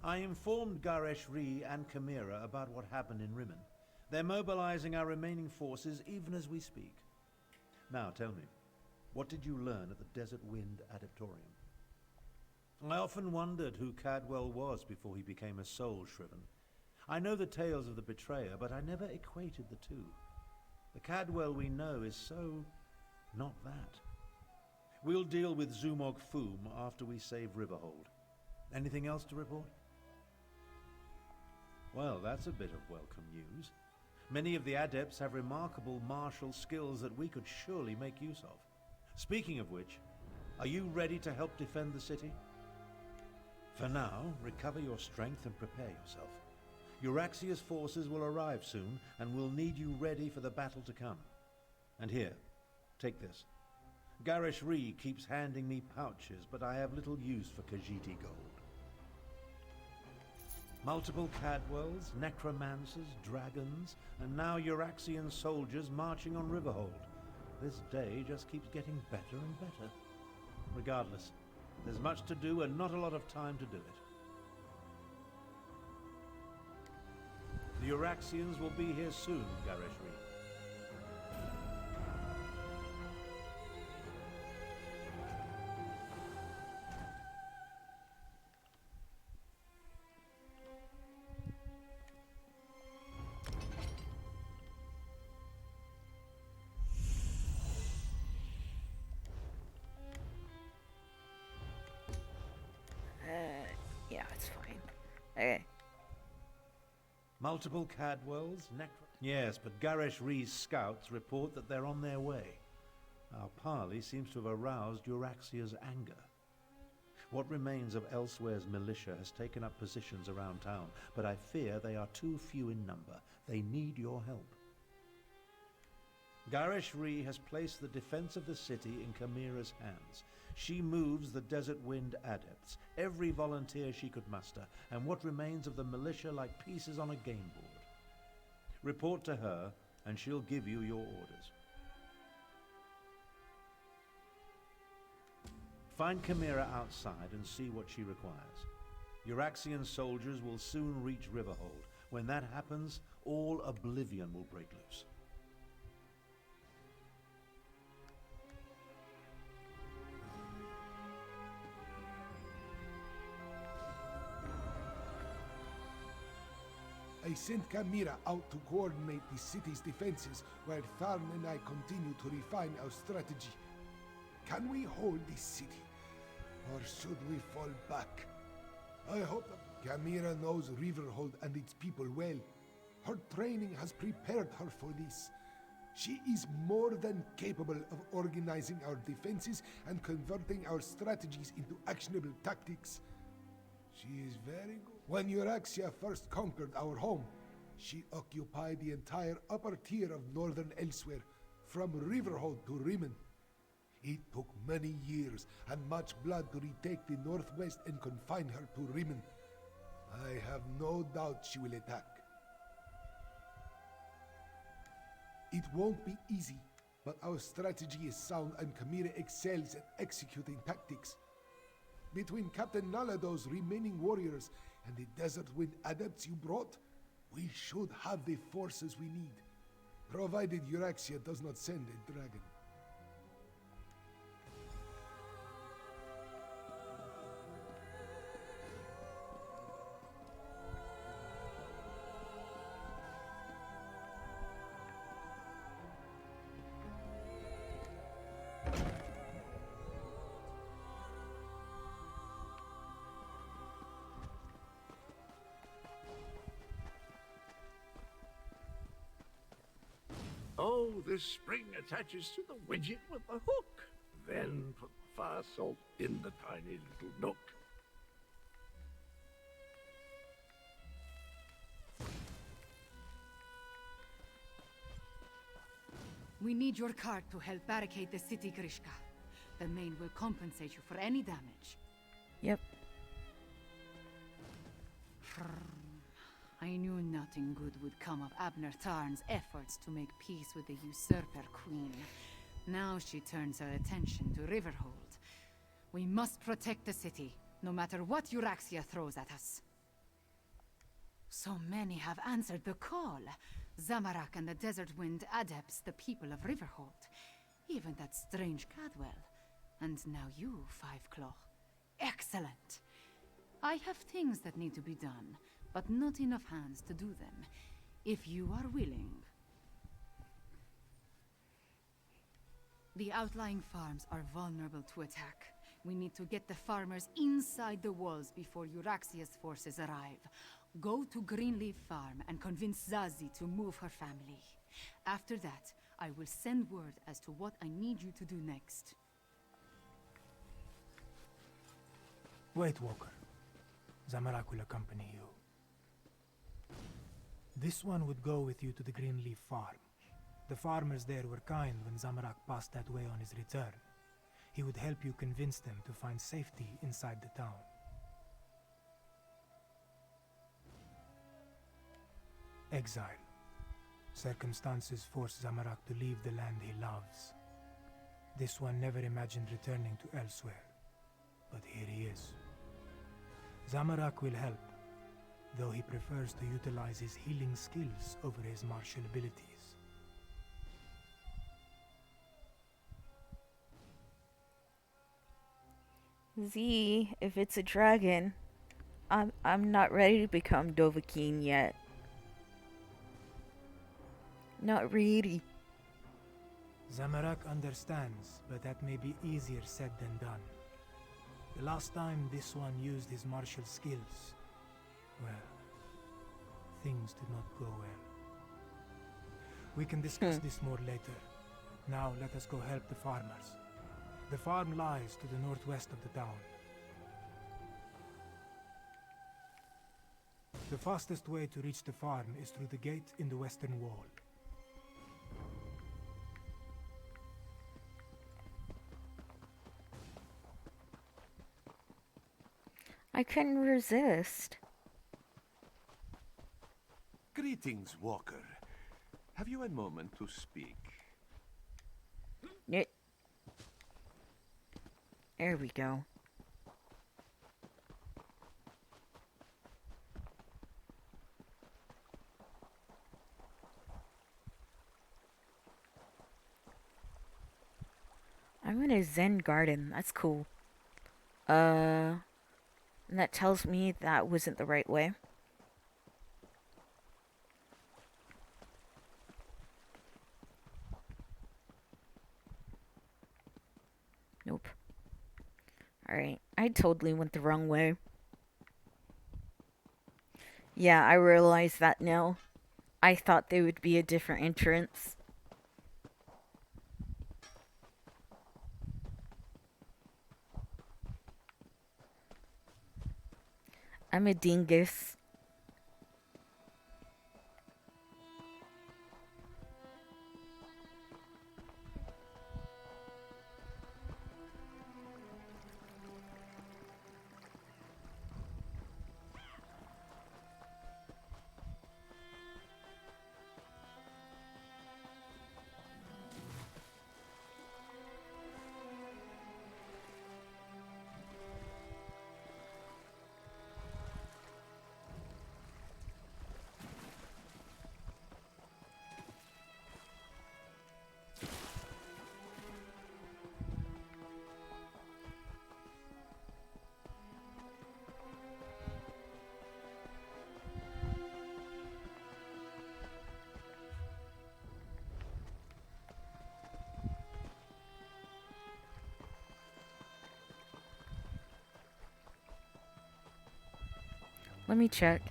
Speaker 8: I informed Gareshri and Chimera about what happened in Rimmon. They're mobilizing our remaining forces even as we speak. Now tell me, what did you learn at the Desert Wind Adeptorium? I often wondered who Cadwell was before he became a soul shriven. I know the tales of the betrayer, but I never equated the two. The Cadwell we know is so not that. We'll deal with Zumog Foom after we save Riverhold. Anything else to report? Well, that's a bit of welcome news. Many of the adepts have remarkable martial skills that we could surely make use of. Speaking of which, are you ready to help defend the city? For now, recover your strength and prepare yourself. Euraxia's forces will arrive soon, and we'll need you ready for the battle to come. And here, take this. Garish Ree keeps handing me pouches, but I have little use for Khajiiti gold. Multiple Cadwells, necromancers, dragons, and now Euraxian soldiers marching on Riverhold. This day just keeps getting better and better. Regardless, there's much to do and not a lot of time to do it. The Euraxians will be here soon, Garish Ree.
Speaker 1: Yeah, it's fine. Okay.
Speaker 8: Multiple Cadwells, Yes, but Garish Ree's scouts report that they're on their way. Our parley seems to have aroused Euraxia's anger. What remains of Elsweyr's militia has taken up positions around town, but I fear they are too few in number. They need your help. Garish Ree has placed the defense of the city in Chimera's hands. She moves the Desert Wind adepts, every volunteer she could muster, and what remains of the militia like pieces on a game board. Report to her, and she'll give you your orders. Find Chimera outside and see what she requires. Euraxian soldiers will soon reach Riverhold. When that happens, all oblivion will break loose.
Speaker 7: I sent Chimera out to coordinate the city's defenses while Tharn and I continue to refine our strategy. Can we hold this city, or should we fall back? I hope that Chimera knows Riverhold and its people well. Her training has prepared her for this. She is more than capable of organizing our defenses and converting our strategies into actionable tactics. She is very good. When Euraxia first conquered our home, she occupied the entire upper tier of northern Elsweyr, from Riverhold to Riemann. It took many years and much blood to retake the northwest and confine her to Riemann. I have no doubt she will attack. It won't be easy, but our strategy is sound and Chimera excels at executing tactics. Between Captain Nalado's remaining warriors and the Desert Wind adepts you brought, we should have the forces we need, provided Euraxia does not send a dragon.
Speaker 12: Oh, this spring attaches to the widget with the hook. Then put the fire salt in the tiny little nook.
Speaker 3: We need your cart to help barricade the city, Grishka. The main will compensate you for any damage.
Speaker 1: Yep.
Speaker 3: I knew nothing good would come of Abner Tarn's efforts to make peace with the usurper queen. Now she turns her attention to Riverhold. We must protect the city, no matter what Euraxia throws at us. So many have answered the call. Zamorak and the Desert Wind adepts, the people of Riverhold. Even that strange Cadwell. And now you, Five Claw. Excellent! I have things that need to be done, but not enough hands to do them. If you are willing. The outlying farms are vulnerable to attack. We need to get the farmers inside the walls before Euraxia's forces arrive. Go to Greenleaf Farm and convince Zazie to move her family. After that, I will send word as to what I need you to do next.
Speaker 17: Wait, Walker. Zamarak will accompany you. This one would go with you to the Greenleaf Farm. The farmers there were kind when Zamarak passed that way on his return. He would help you convince them to find safety inside the town. Exile. Circumstances force Zamarak to leave the land he loves. This one never imagined returning to Elsweyr, but here he is. Zamarak will help, though he prefers to utilize his healing skills over his martial abilities.
Speaker 1: Z, if it's a dragon, I'm not ready to become Dovahkiin yet. Not really.
Speaker 17: Zamarak understands, but that may be easier said than done. The last time this one used his martial skills, well, things did not go well. We can discuss this more later. Now let us go help the farmers. The farm lies to the northwest of the town. The fastest way to reach the farm is through the gate in the western wall.
Speaker 1: I couldn't resist.
Speaker 6: Greetings, Walker. Have you a moment to speak?
Speaker 1: There we go. I'm in a Zen garden. That's cool. And that tells me that wasn't the right way. Nope. Alright, I totally went the wrong way. Yeah, I realize that now. I thought there would be a different entrance. I'm a dingus. Let me check.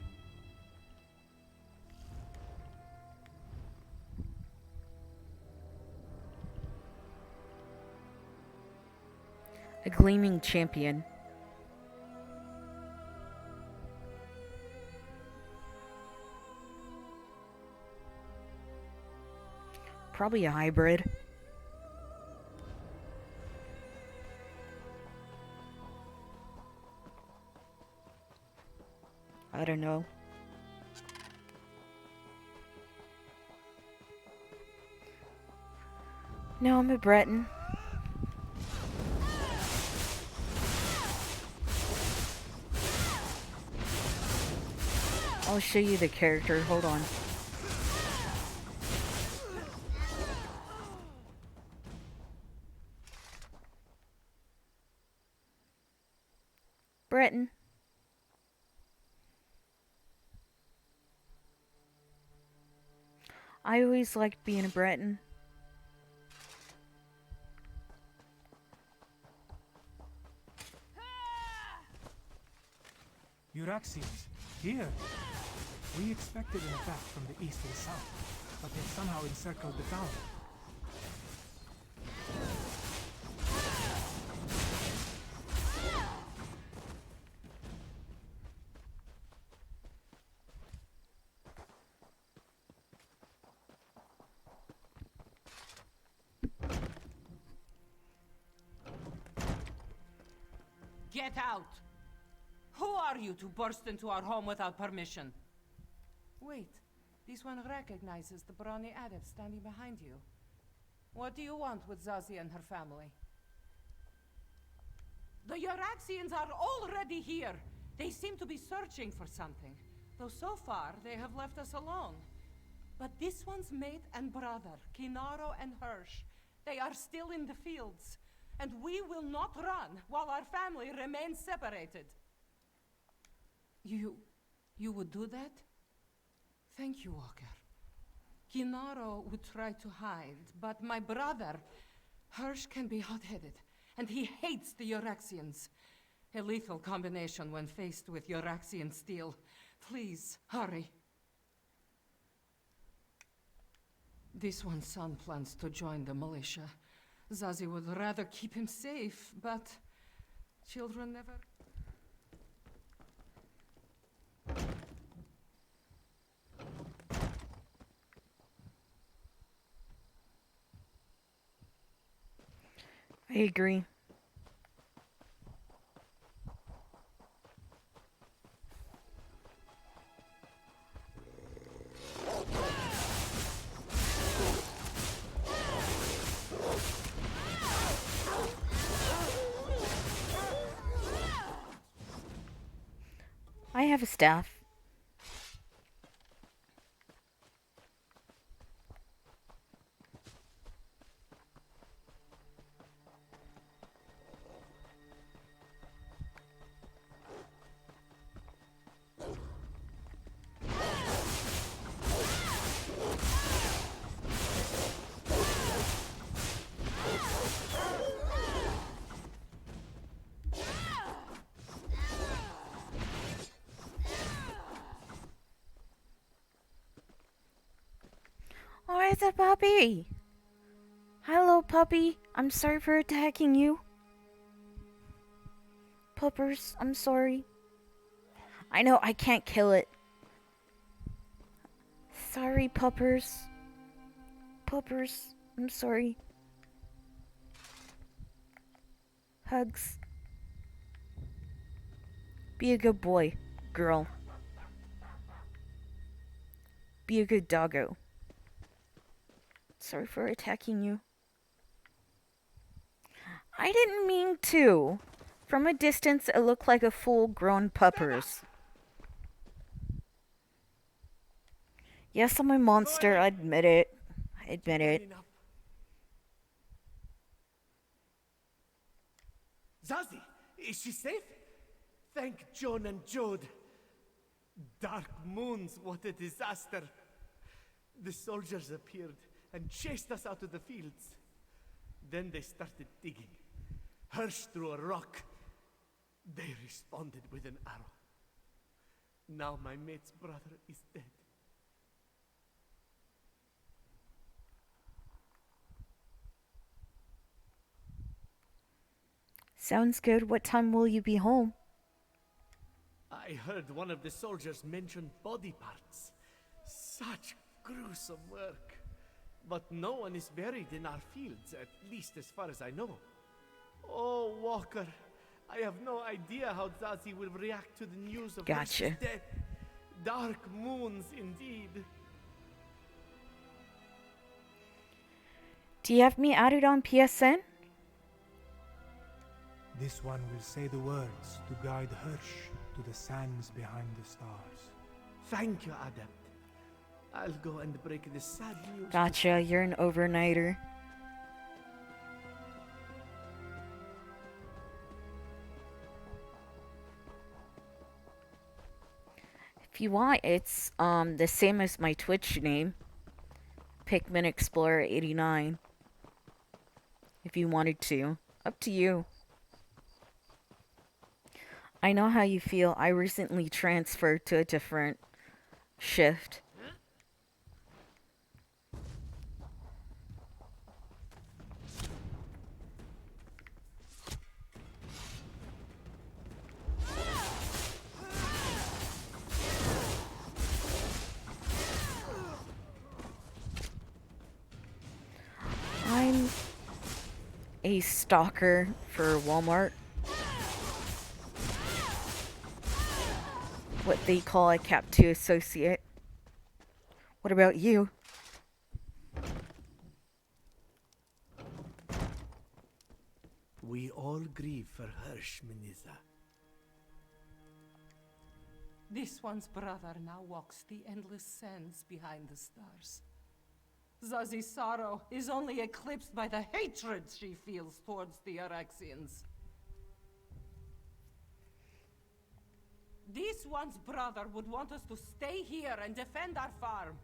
Speaker 1: A gleaming champion. Probably a hybrid. I don't know. No, I'm a Breton. I'll show you the character. Hold on. Breton. I always liked being a Breton.
Speaker 17: Euraxians, here! We expected an attack from the east and south, but they've somehow encircled the town.
Speaker 13: Get out! Who are you to burst into our home without permission? Wait, this one recognizes the brawny adept standing behind you. What do you want with Zazie and her family? The Euraxians are already here! They seem to be searching for something, though so far they have left us alone. But this one's mate and brother, Kinaro and Hirsch, they are still in the fields. And we will not run while our family remains separated. You would do that? Thank you, Walker. Kinaro would try to hide, but my brother, Hirsch, can be hot-headed, and he hates the Euraxians. A lethal combination when faced with Euraxian steel. Please, hurry. This one's son plans to join the militia. Zazie would rather keep him safe, but children never...
Speaker 1: I agree. I have a staff. Oh, it's a puppy! Hello, puppy. I'm sorry for attacking you. Puppers, I'm sorry. I know I can't kill it. Sorry, puppers. Puppers, I'm sorry. Hugs. Be a good boy, girl. Be a good doggo. Sorry for attacking you. I didn't mean to. From a distance, it looked like a full-grown puppers. Yes, I'm a monster. I admit it. I admit it.
Speaker 10: Zazie, is she safe? Thank John and Jode. Dark moons, what a disaster. The soldiers appeared and chased us out of the fields. Then they started digging. Hirsch threw a rock. They responded with an arrow. Now my mate's brother is dead.
Speaker 1: Sounds good. What time will you be home?
Speaker 10: I heard one of the soldiers mention body parts. Such gruesome work. But no one is buried in our fields, at least as far as I know. Oh, Walker, I have no idea how Zazie will react to the news of Hirsch's death. Dark moons, indeed.
Speaker 1: Do you have me added on PSN?
Speaker 17: This one will say the words to guide Hirsch to the sands behind the stars.
Speaker 10: Thank you, Adept. I'll go and break the sad news.
Speaker 1: Gotcha, you're an overnighter. If you want, it's the same as my Twitch name. Pikmin Explorer 89. If you wanted to. Up to you. I know how you feel. I recently transferred to a different shift. I'm a stalker for Walmart. What they call a Cap 2 associate. What about you?
Speaker 10: We all grieve for Hirsch, Miniza.
Speaker 13: This one's brother now walks the endless sands behind the stars. Zazi's sorrow is only eclipsed by the hatred she feels towards the Araxians. This one's brother would want us to stay here and defend our farm.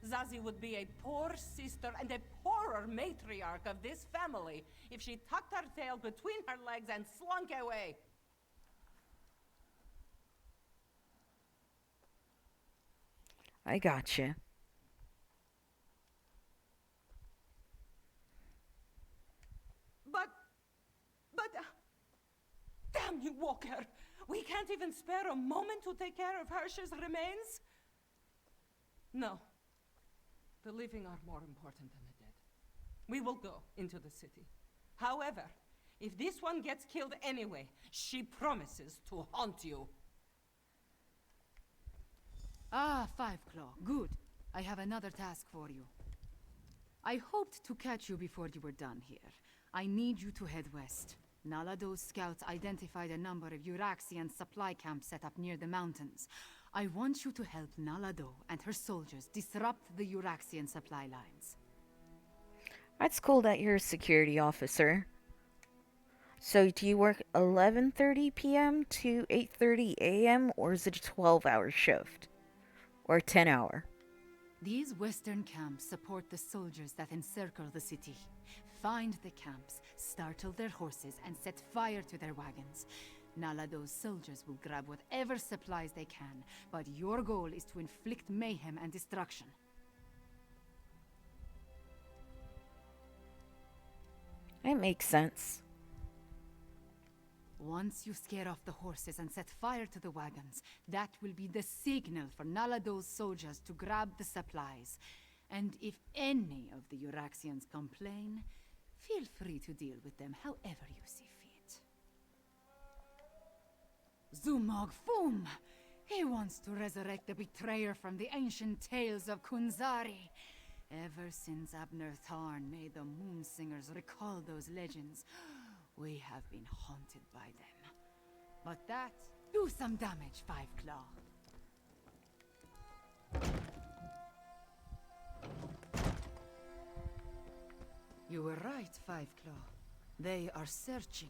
Speaker 13: Zazi would be a poor sister and a poorer matriarch of this family if she tucked her tail between her legs and slunk away.
Speaker 1: I gotcha.
Speaker 13: But, damn you, Walker! We can't even spare a moment to take care of Hirsch's remains? No. The living are more important than the dead. We will go into the city. However, if this one gets killed anyway, she promises to haunt you.
Speaker 3: Ah, Five Claw. Good. I have another task for you. I hoped to catch you before you were done here. I need you to head west. Nalado's scouts identified a number of Euraxian supply camps set up near the mountains. I want you to help Nalado and her soldiers disrupt the Euraxian supply lines.
Speaker 1: That's cool that you're a security officer. So do you work 11:30 p.m. to 8:30 a.m. or is it a 12-hour shift? Or a 10-hour?
Speaker 3: These western camps support the soldiers that encircle the city. Find the camps, startle their horses, and set fire to their wagons. Nalado's soldiers will grab whatever supplies they can, but your goal is to inflict mayhem and destruction.
Speaker 1: It makes sense.
Speaker 3: Once you scare off the horses and set fire to the wagons, that will be the signal for Nalado's soldiers to grab the supplies. And if any of the Euraxians complain, feel free to deal with them however you see fit. Zumog Fum! He wants to resurrect the betrayer from the ancient tales of Kunzari. Ever since Abner Tharn made the Moonsingers recall those legends, we have been haunted by them. But that, do some damage, Five Claw. You were right, Five Claw. They are searching.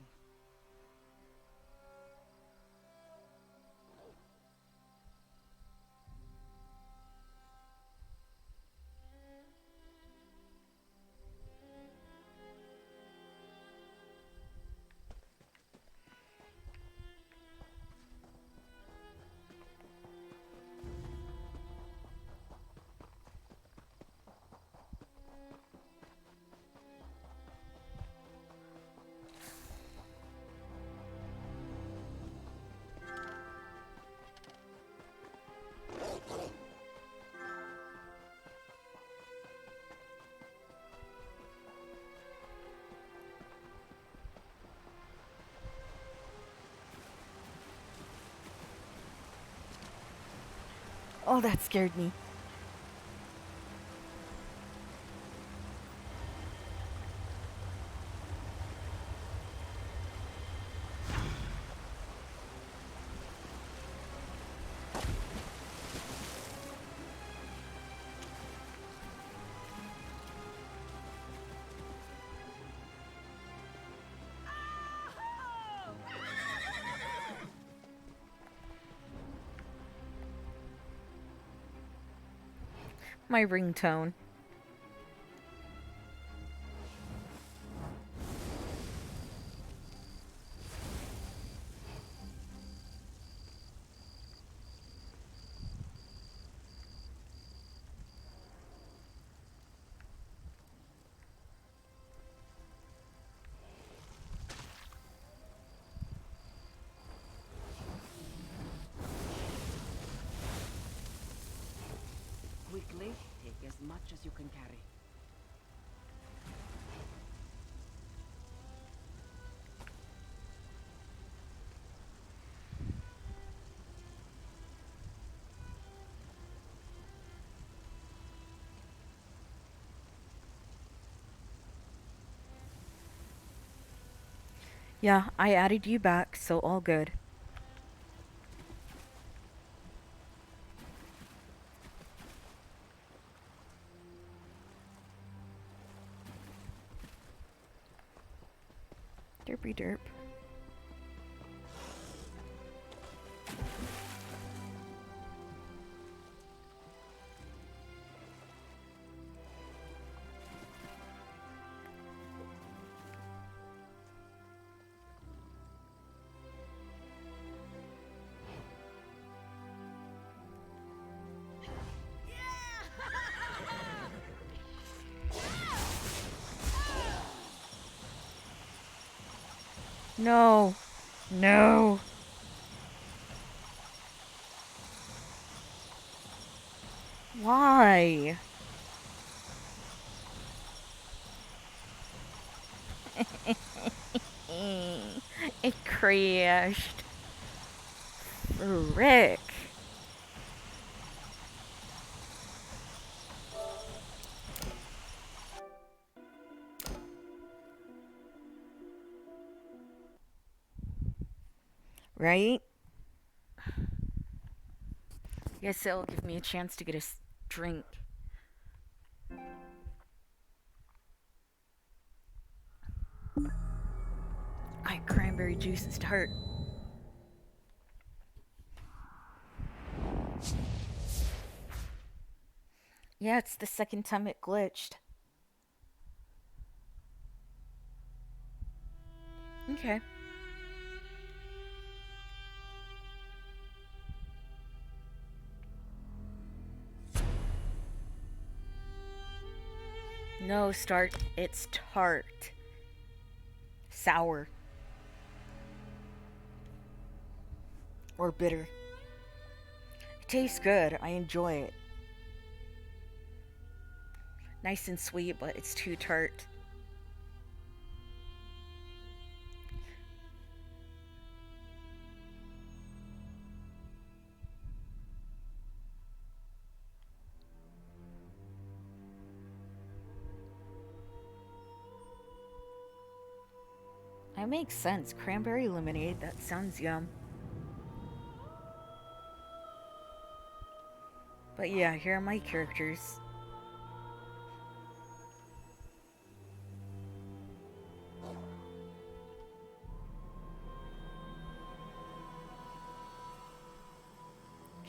Speaker 1: Oh, that scared me. My ringtone.
Speaker 13: can carry.
Speaker 1: Yeah, I added you back, so all good. Derpy derp. No. No. Why? It crashed. Frick. Right? Guess it'll give me a chance to get a drink. My cranberry juice is tart. Yeah, it's the second time it glitched. Okay. No, Start. It's tart. Sour. Or bitter. It tastes good. I enjoy it. Nice and sweet, but it's too tart. That makes sense. Cranberry lemonade. That sounds yum. But yeah, here are my characters.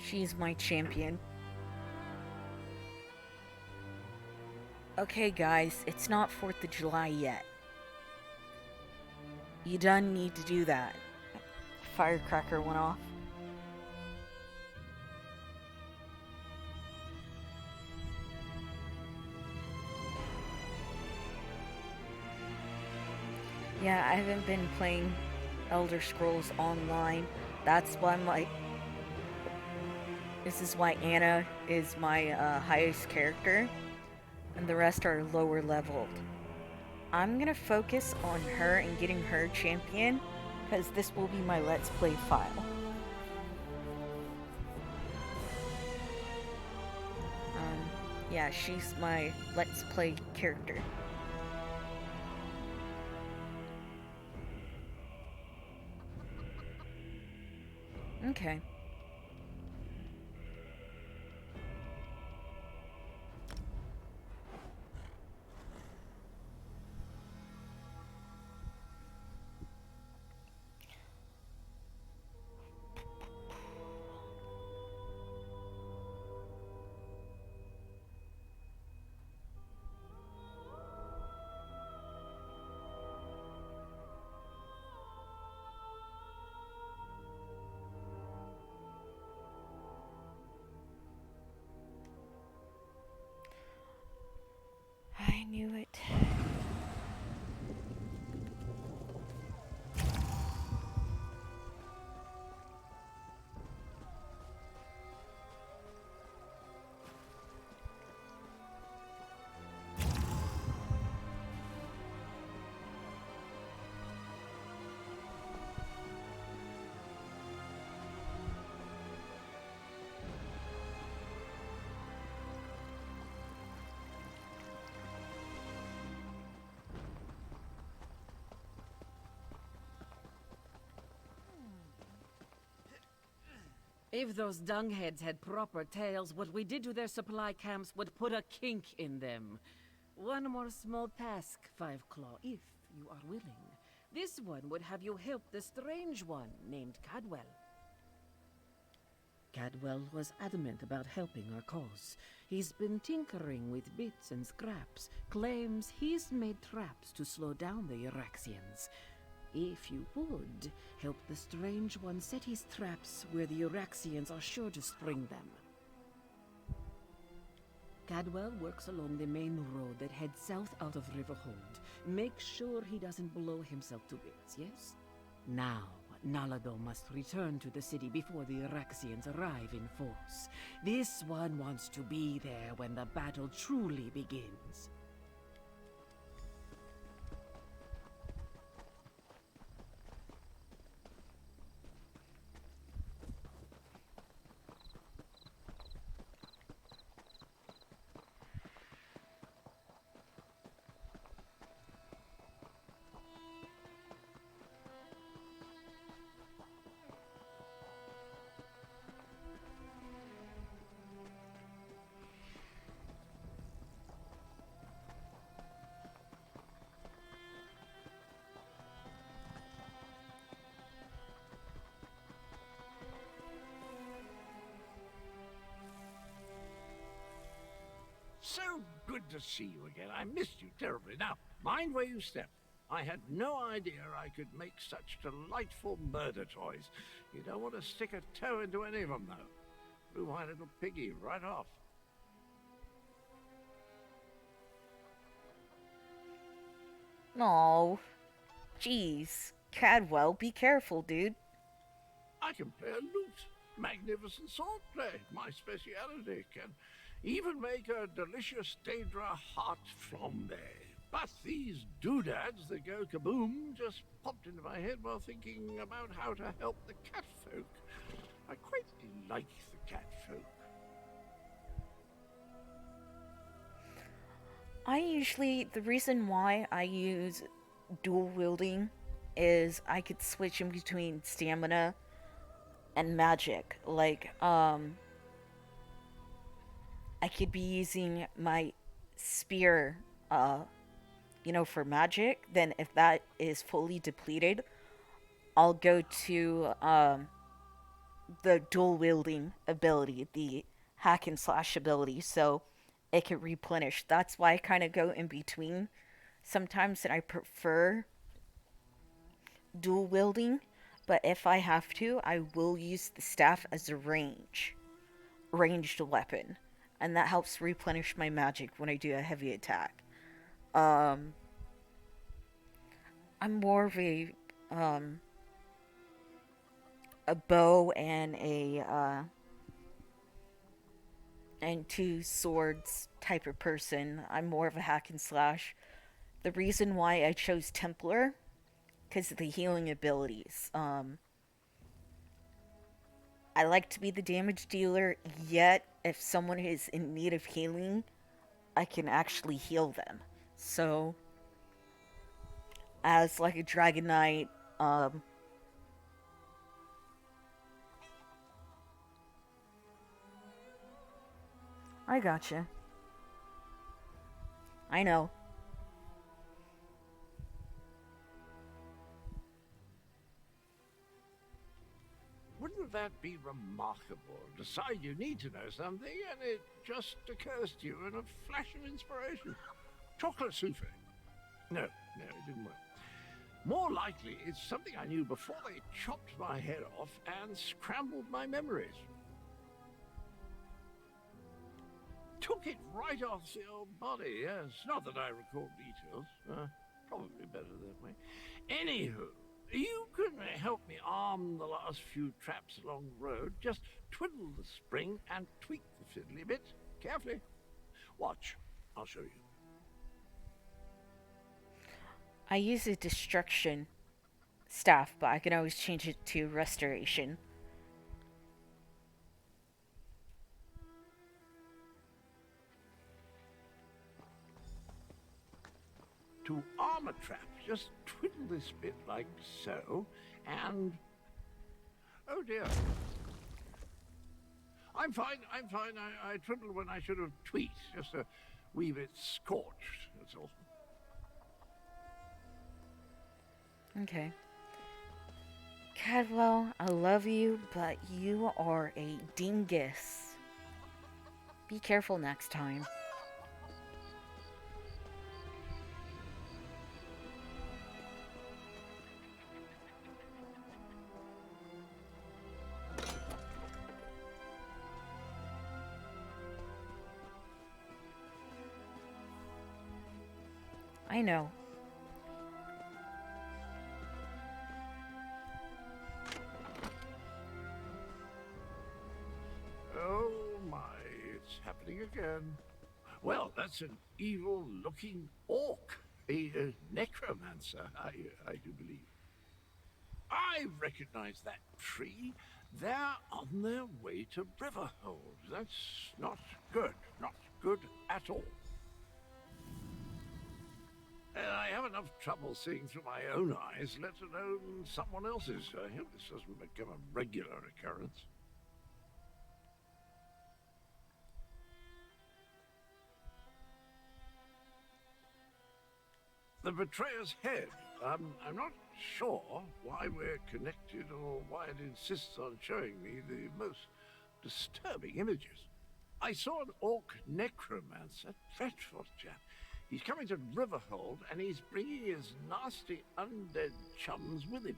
Speaker 1: She's my champion. Okay, guys, it's not 4th of July yet. You done need to do that. Firecracker went off. Yeah, I haven't been playing Elder Scrolls Online. That's why this is why Anna is my highest character, and the rest are lower leveled. I'm gonna focus on her and getting her champion, because this will be my Let's Play file. Yeah, she's my Let's Play character. Okay.
Speaker 13: If those dungheads had proper tails, what we did to their supply camps would put a kink in them. One more small task, Five Claw, if you are willing. This one would have you help the strange one named Cadwell. Cadwell was adamant about helping our cause. He's been tinkering with bits and scraps, claims he's made traps to slow down the Uraxians. If you would, help the strange one set his traps where the Uraxians are sure to spring them. Cadwell works along the main road that heads south out of Riverhold. Make sure he doesn't blow himself to bits, yes? Now, Nalado must return to the city before the Uraxians arrive in force. This one wants to be there when the battle truly begins.
Speaker 12: So good to see you again. I missed you terribly. Now, mind where you step. I had no idea I could make such delightful murder toys. You don't want to stick a toe into any of them, though. Blew my little piggy right off.
Speaker 1: No. Jeez. Cadwell, be careful, dude.
Speaker 12: I can play a lute. Magnificent sword play. My speciality. Can even make a delicious Daedra heart flambe. But these doodads that go kaboom just popped into my head while thinking about how to help the catfolk. I quite like the catfolk.
Speaker 1: The reason why I use dual wielding is I could switch in between stamina and magic. Like, I could be using my spear, for magic. Then if that is fully depleted, I'll go to, the dual wielding ability, the hack and slash ability, so it can replenish. That's why I kind of go in between. Sometimes that I prefer dual wielding, but if I have to, I will use the staff as a ranged weapon, and that helps replenish my magic when I do a heavy attack. I'm more of a bow and and two swords type of person. I'm more of a hack and slash. The reason why I chose Templar, because of the healing abilities. I like to be the damage dealer, yet if someone is in need of healing, I can actually heal them. So, as like a Dragon Knight, I gotcha. I know.
Speaker 12: Wouldn't that be remarkable? Decide you need to know something, and it just occurs to you in a flash of inspiration. Chocolate souffle. No, it didn't work. More likely, it's something I knew before they chopped my head off and scrambled my memories. Took it right off the old body, yes. Not that I recall details. Probably better that way. Anywho, you can help me arm the last few traps along the road. Just twiddle the spring and tweak the fiddly bit carefully. Watch, I'll show you.
Speaker 1: I use a destruction staff, but I can always change it to restoration.
Speaker 12: To arm a trap, just twiddle this bit like so, and... oh dear. I'm fine, I'm fine. I trembled when I should have tweaked. Just a wee bit scorched, that's all.
Speaker 1: Okay. Cadwell, I love you, but you are a dingus. Be careful next time. I know.
Speaker 12: Oh my, it's happening again. Well, that's an evil-looking orc. A necromancer, I do believe. I recognize that tree. They're on their way to Riverhold. That's not good. Not good at all. I have enough trouble seeing through my own eyes, let alone someone else's. I hope this doesn't become a regular occurrence. The Betrayer's Head. I'm not sure why we're connected or why it insists on showing me the most disturbing images. I saw an orc necromancer, dreadful chap. He's coming to Riverhold and he's bringing his nasty undead chums with him.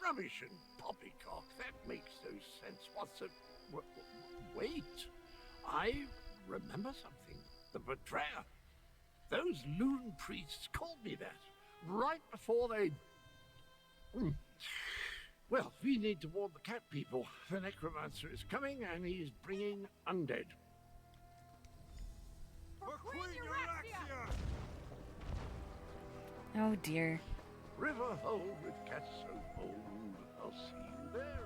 Speaker 12: Rubbish and poppycock, that makes no sense. What's a... Wait, I remember something. The Betrayer. Those loon priests called me that, right before they... Well, we need to warn the cat people. The necromancer is coming, and he's bringing undead.
Speaker 11: For Queen Euraxia!
Speaker 1: Oh dear.
Speaker 12: Riverhold with cats so bold. I'll see you there.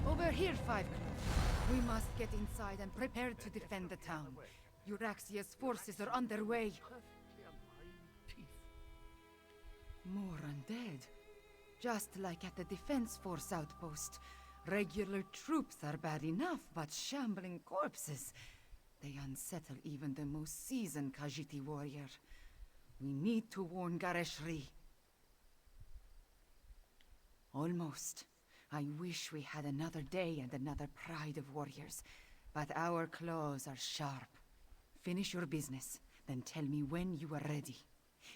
Speaker 3: Over here, Five Claw. We must get inside and prepare to defend the town. Euraxia's forces are underway. More undead. Just like at the Defense Force outpost. Regular troops are bad enough, but shambling corpses. They unsettle even the most seasoned Khajiit warrior. We need to warn Gareshri. Almost. I wish we had another day and another pride of warriors, but our claws are sharp. Finish your business, then tell me when you are ready.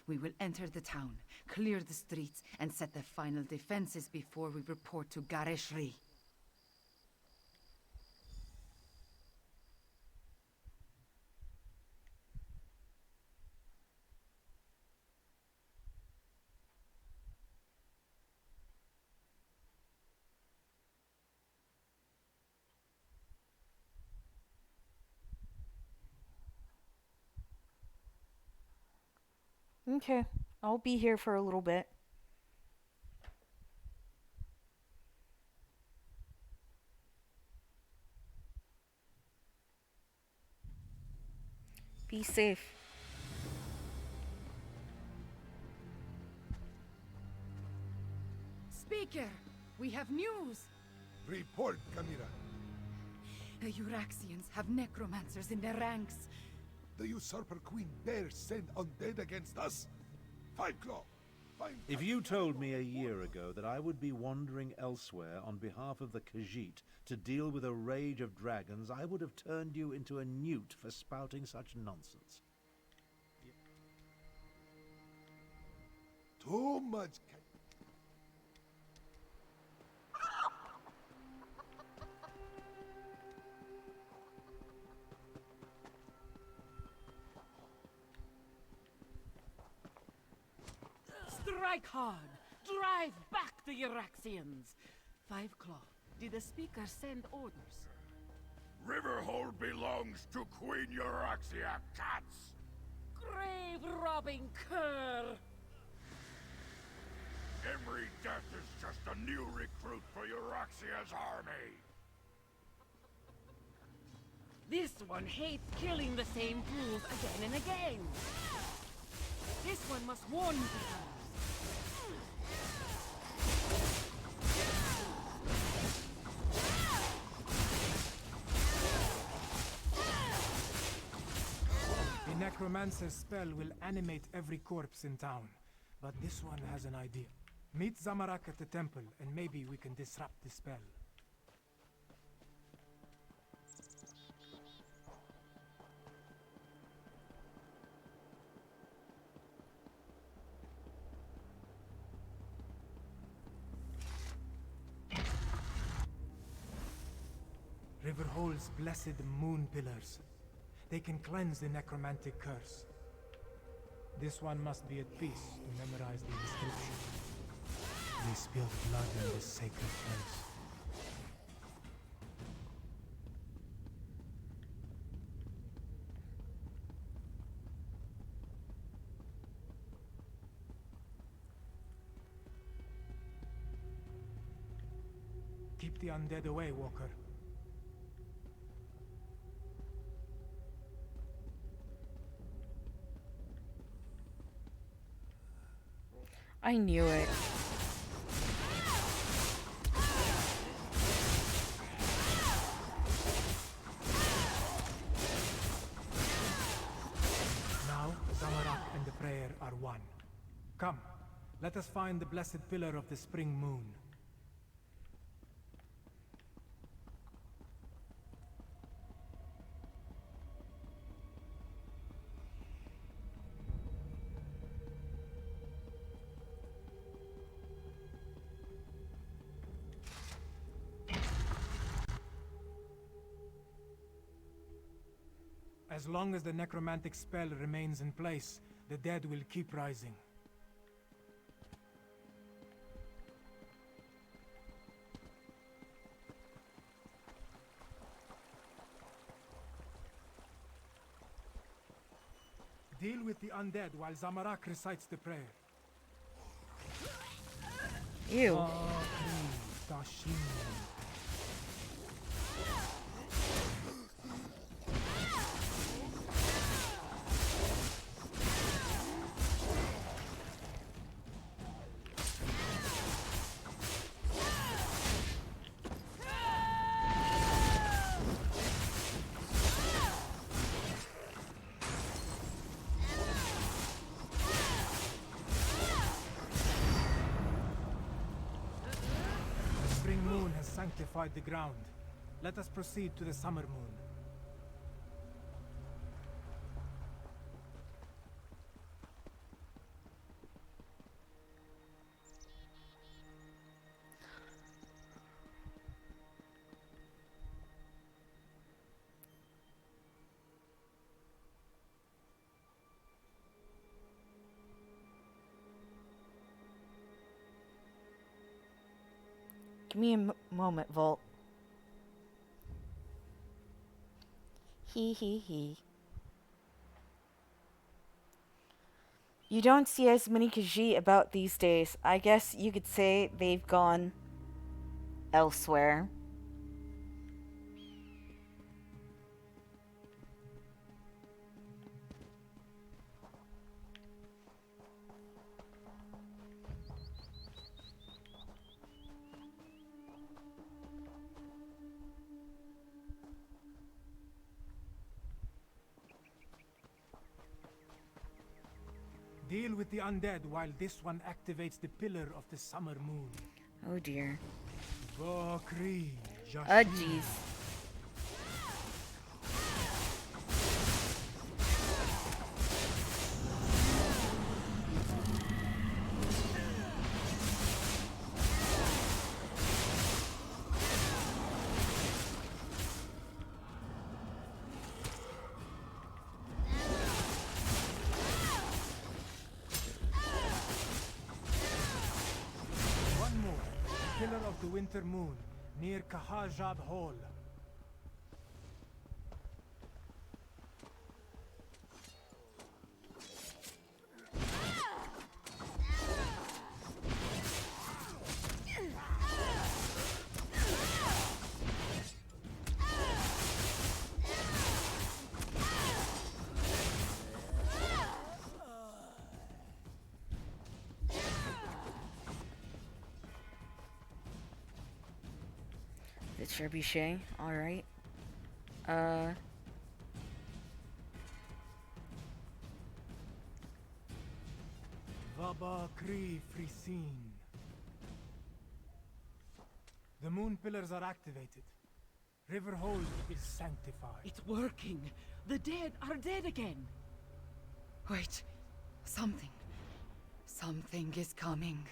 Speaker 3: We will enter the town, clear the streets, and set the final defenses before we report to Gareshri.
Speaker 1: Okay, I'll be here for a little bit. Be safe.
Speaker 3: Speaker, we have news!
Speaker 7: Report, Camira.
Speaker 3: The Euraxians have necromancers in their ranks.
Speaker 7: The usurper queen dares send undead against us? Five Claw,
Speaker 8: If you told me a year ago that I would be wandering elsewhere on behalf of the Khajiit to deal with a rage of dragons, I would have turned you into a newt for spouting such nonsense.
Speaker 7: Too much.
Speaker 13: Strike hard! Drive back the Euraxians! Five Claw, did the speaker send orders?
Speaker 15: Riverhold belongs to Queen Euraxia, cats!
Speaker 13: Grave-robbing cur!
Speaker 15: Every death is just a new recruit for Euraxia's army!
Speaker 13: This one hates killing the same fools again and again. This one must warn the others.
Speaker 17: The necromancer's spell will animate every corpse in town, but this one has an idea. Meet Zamarak at the temple, and maybe we can disrupt the spell. Riverhole's blessed moon pillars. They can cleanse the necromantic curse. This one must be at peace to memorize the inscription. They spilled blood in this sacred place. Keep the undead away, Walker.
Speaker 1: I knew it.
Speaker 17: Now, Zamarak and the prayer are one. Come, let us find the blessed pillar of the spring moon. As long as the necromantic spell remains in place, the dead will keep rising. Deal with the undead while Zamarak recites the prayer.
Speaker 1: Ew.
Speaker 17: Sanctified the ground. Let us proceed to the summer moon.
Speaker 1: Give me a moment, Volt. He. You don't see as many Khajiit about these days. I guess you could say they've gone elsewhere.
Speaker 17: Deal with the undead while this one activates the pillar of the summer moon.
Speaker 1: Oh dear.
Speaker 17: Bakri,
Speaker 1: jeez.
Speaker 17: The winter moon, near Kahajab Hall.
Speaker 1: The trebuchet, alright. Uh...
Speaker 17: Vaba Kri Frisin. The moon pillars are activated. Riverhold is sanctified.
Speaker 13: It's working. The dead are dead again.
Speaker 3: Wait. Something is coming.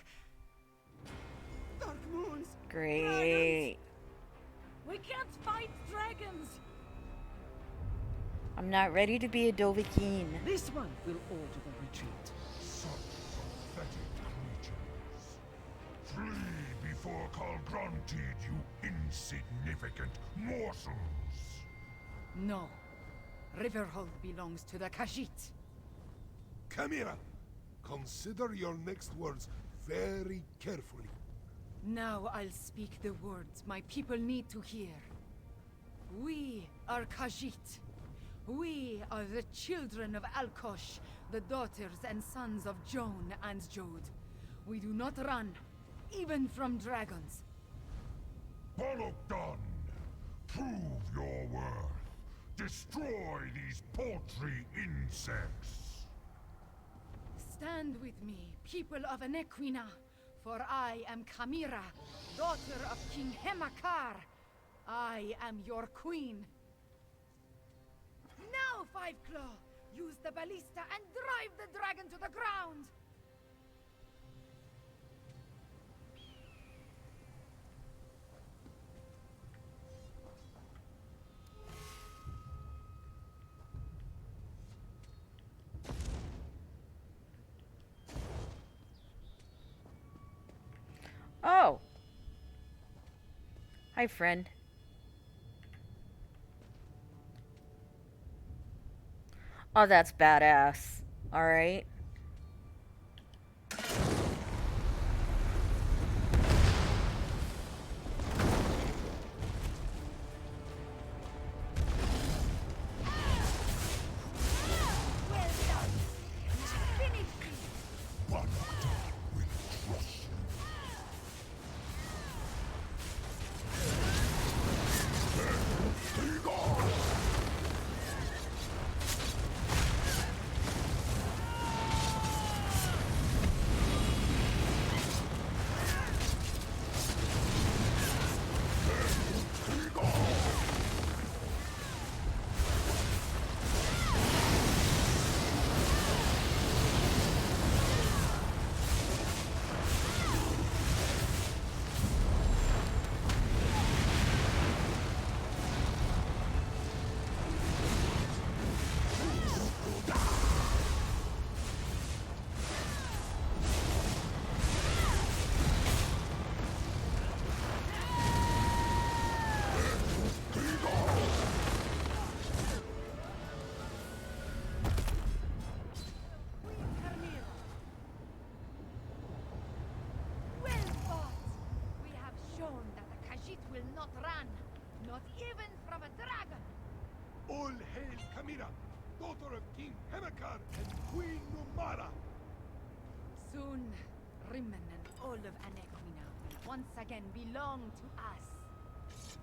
Speaker 13: Dark moons.
Speaker 1: Great.
Speaker 13: Dragons. We can't fight dragons.
Speaker 1: I'm not ready to be a Dovahkiin.
Speaker 13: This one will order the retreat.
Speaker 14: Such pathetic creatures. Flee before Kalgranted, you insignificant morsels.
Speaker 3: No. Riverhold belongs to the Khajiit.
Speaker 7: Chimera, consider your next words very carefully.
Speaker 3: Now I'll speak the words my people need to hear. We are Khajiit. We are the children of Alkosh, the daughters and sons of Joan and Jode. We do not run, even from dragons.
Speaker 14: Bologdan, prove your worth. Destroy these paltry insects.
Speaker 3: Stand with me, people of Anequina, for I am Chimera, daughter of King Hemakar. I am your queen. Now, Five Claw! Use the ballista and drive the dragon to the ground!
Speaker 1: Oh! Hi, friend. Oh, that's badass. Alright.
Speaker 7: All hail Chimera, daughter of King Hemakar and Queen Numara.
Speaker 3: Soon, Rimmen and all of Anequina will once again belong to us.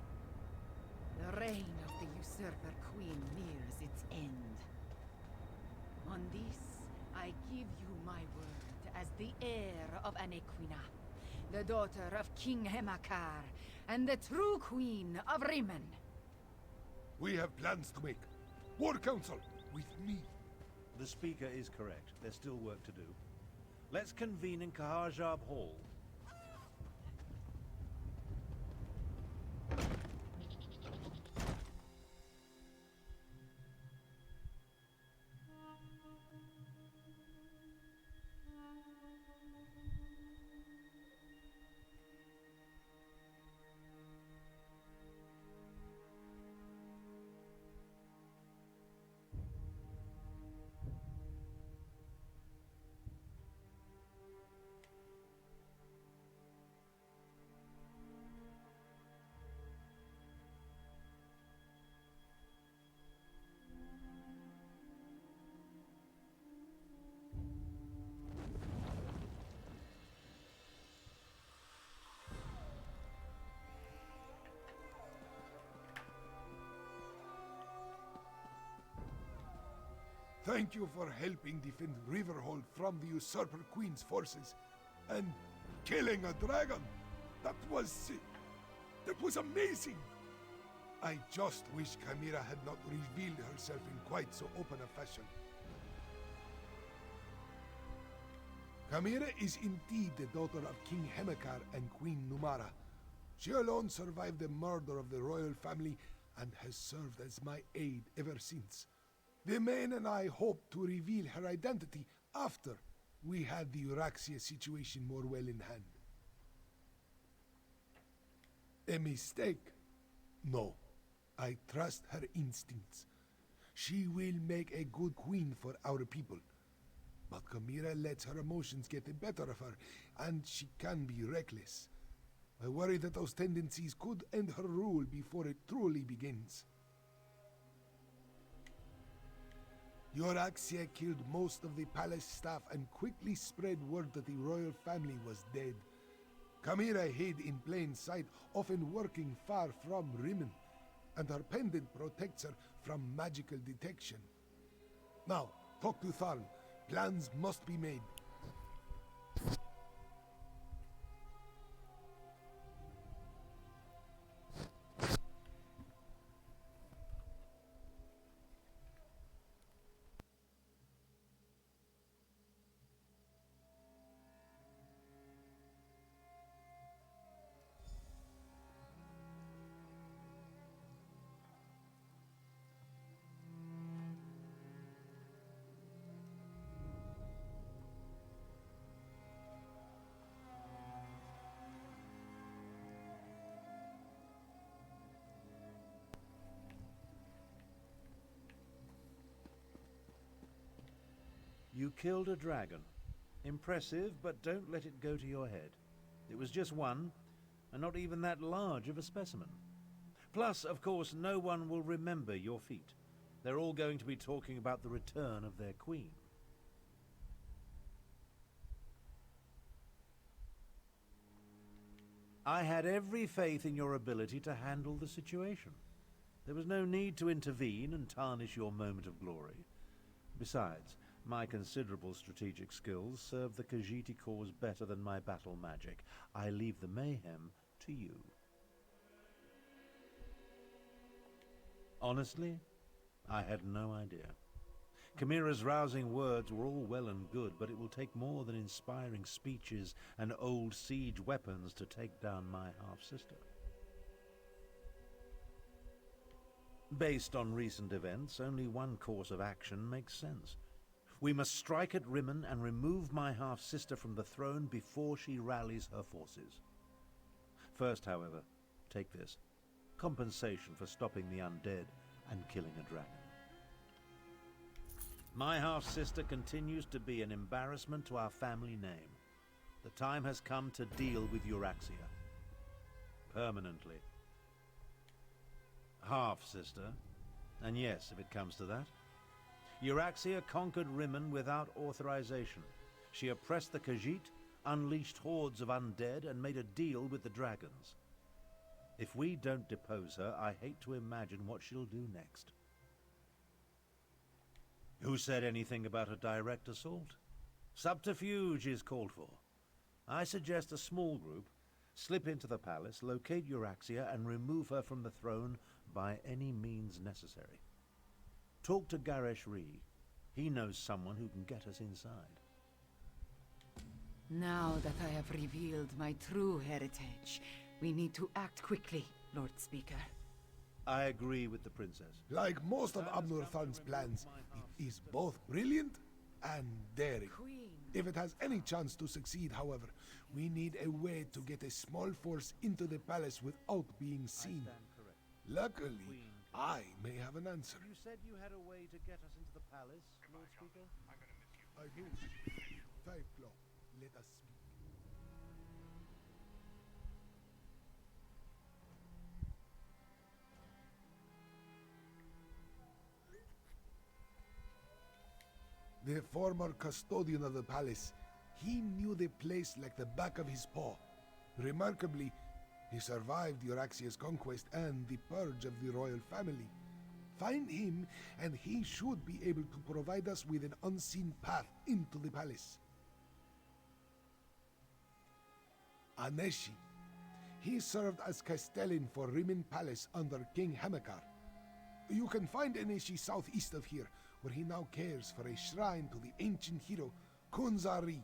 Speaker 3: The reign of the usurper queen nears its end. On this, I give you my word as the heir of Anequina, the daughter of King Hemakar, and the true queen of Rimmen.
Speaker 7: We have plans to make. War Council, with me.
Speaker 8: The speaker is correct. There's still work to do. Let's convene in Kahajab Hall.
Speaker 7: Thank you for helping defend Riverhold from the Usurper Queen's forces. And killing a dragon. That was amazing. I just wish Chimera had not revealed herself in quite so open a fashion. Chimera is indeed the daughter of King Hemekar and Queen Numara. She alone survived the murder of the royal family and has served as my aide ever since. The men and I hope to reveal her identity after we had the Euraxia situation more well in hand. A mistake? No. I trust her instincts. She will make a good queen for our people. But Chimera lets her emotions get the better of her, and she can be reckless. I worry that those tendencies could end her rule before it truly begins. Euraxia killed most of the palace staff and quickly spread word that the royal family was dead. Chimera hid in plain sight, often working far from Rimmon, and her pendant protects her from magical detection. Now, talk to Tharn. Plans must be made.
Speaker 8: You killed a dragon. Impressive, but don't let it go to your head. It was just one, and not even that large of a specimen. Plus, of course, no one will remember your feat. They're all going to be talking about the return of their queen. I had every faith in your ability to handle the situation. There was no need to intervene and tarnish your moment of glory. Besides, my considerable strategic skills serve the Khajiit cause better than my battle magic. I leave the mayhem to you. Honestly, I had no idea. Chimera's rousing words were all well and good, but it will take more than inspiring speeches and old siege weapons to take down my half-sister. Based on recent events, only one course of action makes sense. We must strike at Rimmon and remove my half-sister from the throne before she rallies her forces. First, however, take this. Compensation for stopping the undead and killing a dragon. My half-sister continues to be an embarrassment to our family name. The time has come to deal with Euraxia. Permanently. Half-sister, and yes, if it comes to that. Euraxia conquered Rimmon without authorization. She oppressed the Khajiit, unleashed hordes of undead, and made a deal with the dragons. If we don't depose her, I hate to imagine what she'll do next. Who said anything about a direct assault? Subterfuge is called for. I suggest a small group slip into the palace, locate Euraxia, and remove her from the throne by any means necessary. Talk to Garesh Ree. He knows someone who can get us inside.
Speaker 3: Now that I have revealed my true heritage, we need to act quickly, Lord Speaker.
Speaker 8: I agree with the princess.
Speaker 7: Like most of Abnur Tharn's plans, it is both brilliant and daring. If it has any chance to succeed, however, we need a way to get a small force into the palace without being seen. Luckily, I may have an answer.
Speaker 8: You said you had a way to get us into the palace, Lord Speaker?
Speaker 7: I do. 5 o'clock. Let us speak. The former custodian of the palace, he knew the place like the back of his paw. Remarkably, he survived Euraxia's conquest and the purge of the royal family. Find him, and he should be able to provide us with an unseen path into the palace. Aneshi. He served as castellan for Rimin Palace under King Hamekar. You can find Aneshi southeast of here, where he now cares for a shrine to the ancient hero Kunzari.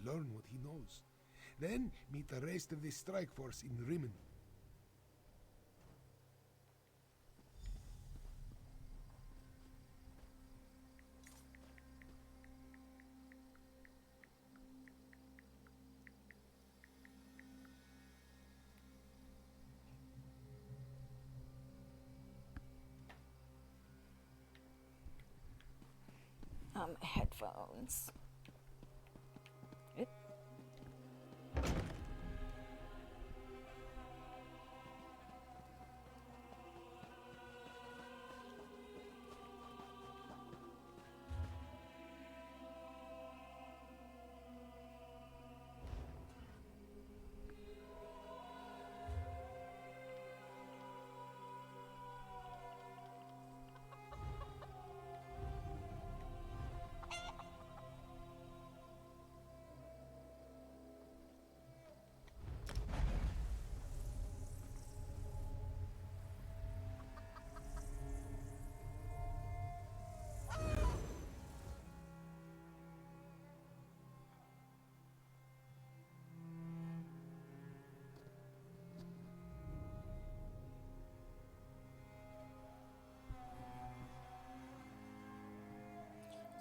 Speaker 7: Learn what he knows. Then meet the rest of the strike force in Rimin.
Speaker 1: Headphones. Oop.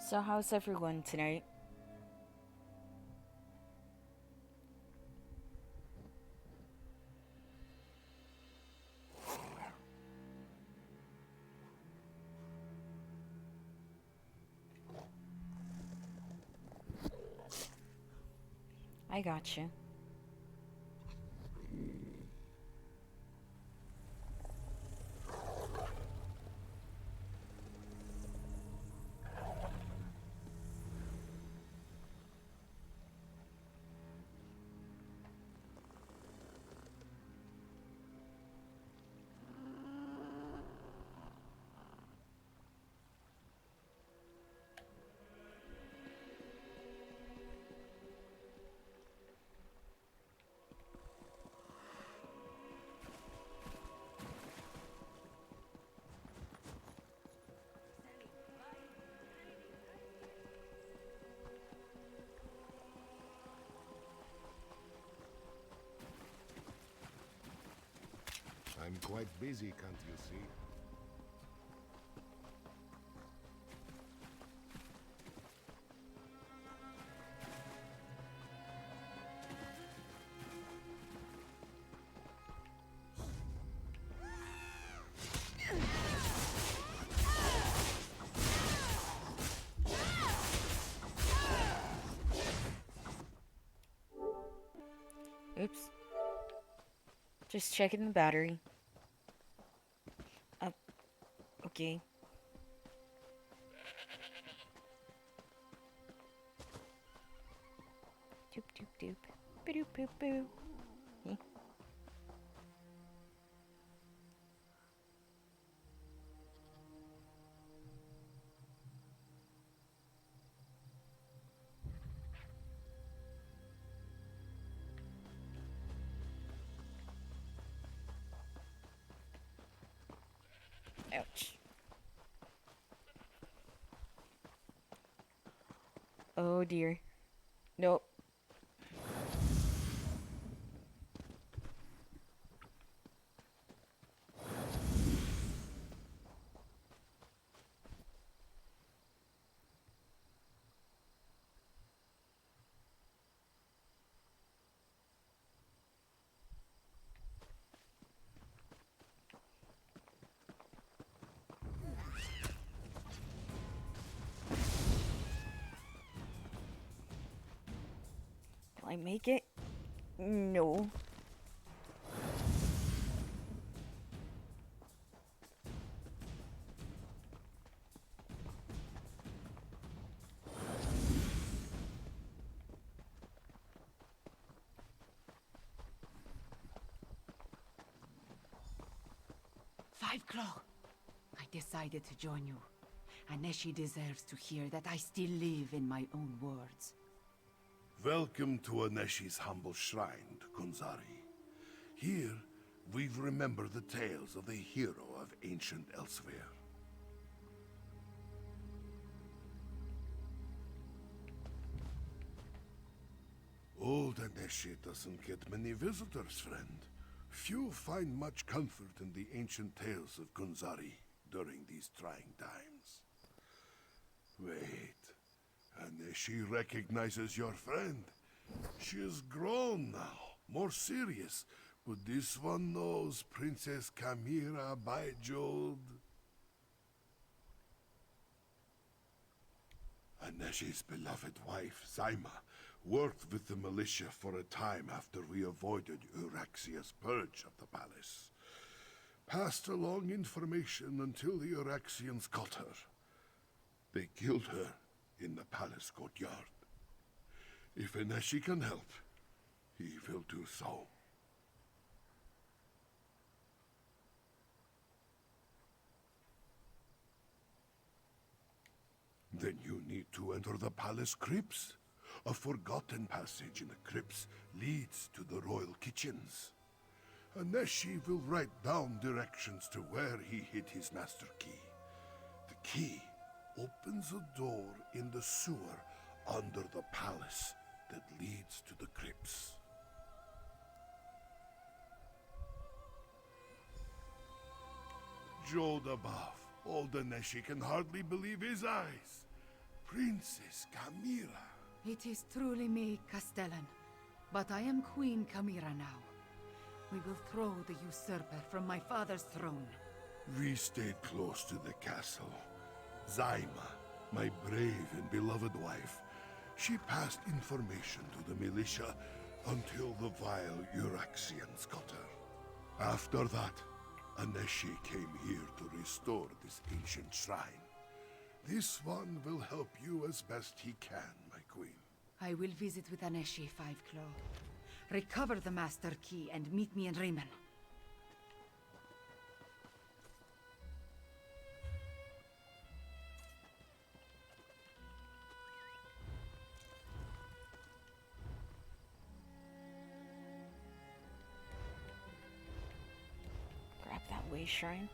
Speaker 1: So how's everyone tonight? I got you.
Speaker 7: I'm quite busy, can't you see?
Speaker 1: Oops. Just checking the battery. Okay. Doop doop doop. Ba-doop boop boo. Eh. Ouch. Oh dear. Nope. Do I make it? No.
Speaker 13: Five Claw. I
Speaker 3: decided to join you. Aneshi deserves to hear that I still live in my own words.
Speaker 12: Welcome to Aneshi's humble shrine, Kunzari. Here, we remember the tales of the hero of ancient Elsweyr. Old Aneshi doesn't get many visitors, friend. Few find much comfort in the ancient tales of Kunzari during these trying times. Wait, Aneshi recognizes your friend. She is grown now, more serious, but this one knows Princess Kamira Baijod. Aneshi's beloved wife, Zaima, worked with the militia for a time after we avoided Euraxia's purge of the palace. Passed along information until the Euraxians caught her. They killed her in the palace courtyard. If Aneshi can help, he will do so. Then you need to enter the palace crypts. A forgotten passage in the crypts leads to the royal kitchens. Aneshi will write down directions to where he hid his master key. The key opens a door in the sewer under the palace that leads to the crypts. Jode above, old Aneshi can hardly believe his eyes. Princess Kamira.
Speaker 3: It is truly me, Castellan. But I am Queen Kamira now. We will throw the usurper from my father's throne.
Speaker 12: We stayed close to the castle. Zaima, my brave and beloved wife, she passed information to the militia until the vile Euraxians got her. After that, Aneshi came here to restore this ancient shrine. This one will help you as best he can, my queen.
Speaker 3: I will visit with Aneshi, Five-Claw. Recover the Master Key and meet me in Riemann.
Speaker 1: Grab that way shrine.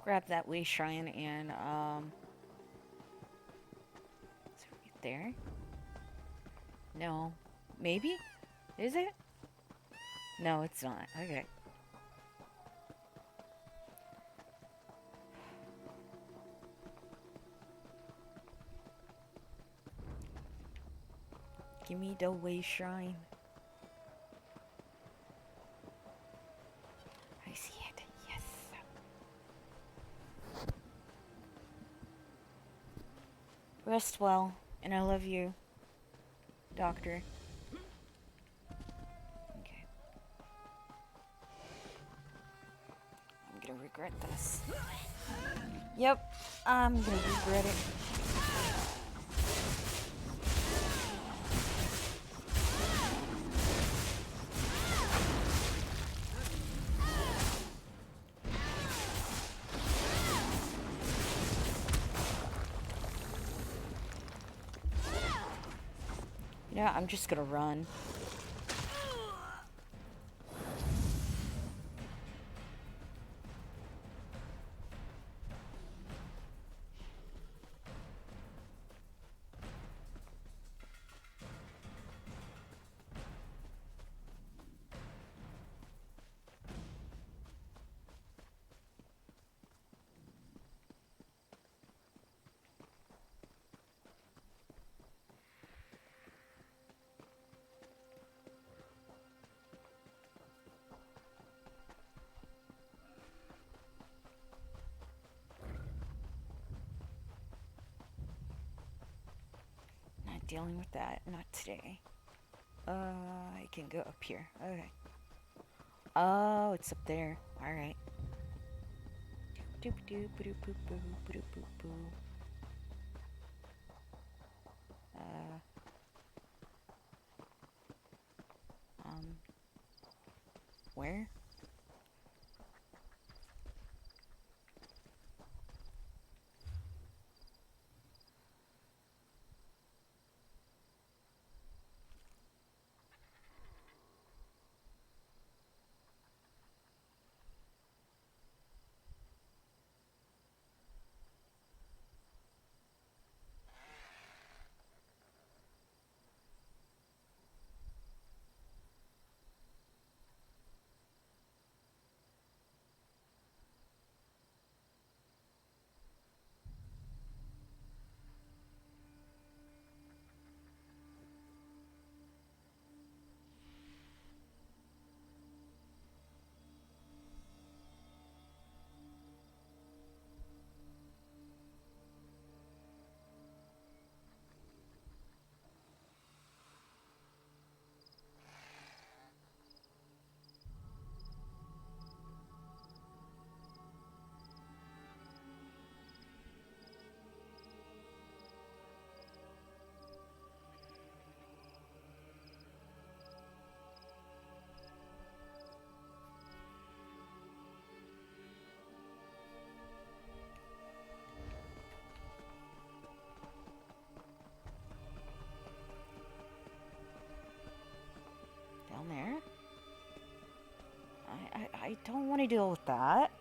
Speaker 1: Grab that way shrine and it's right there. No. Maybe? Is it? No, it's not. Okay. Give me the way shrine. I see it. Yes. Rest well, and I love you, Doctor. Okay. I'm gonna regret this. Yep, I'm gonna regret it. Yeah, I'm just gonna run. dealing with that. Not today. I can go up here. Okay. Oh, it's up there. Alright. Doop doop doop boop boop boop boop boop. Where? Down there? I don't want to deal with that.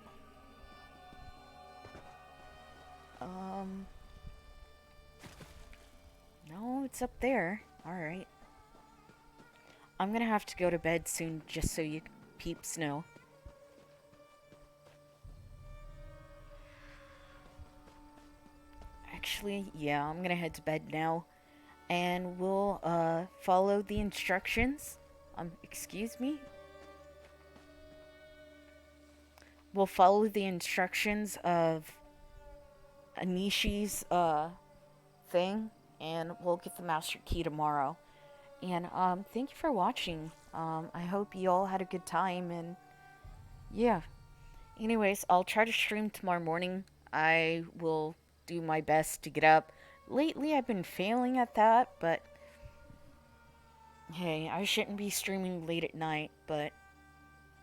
Speaker 1: No, it's up there. Alright. I'm gonna have to go to bed soon, just so you peeps know. Actually, yeah, I'm gonna head to bed now. And we'll, follow the instructions. Excuse me? We'll follow the instructions of Anishi's, thing. And we'll get the master key tomorrow. And, thank you for watching. I hope you all had a good time, and yeah. Anyways, I'll try to stream tomorrow morning. I will do my best to get up. Lately, I've been failing at that, but hey, I shouldn't be streaming late at night, but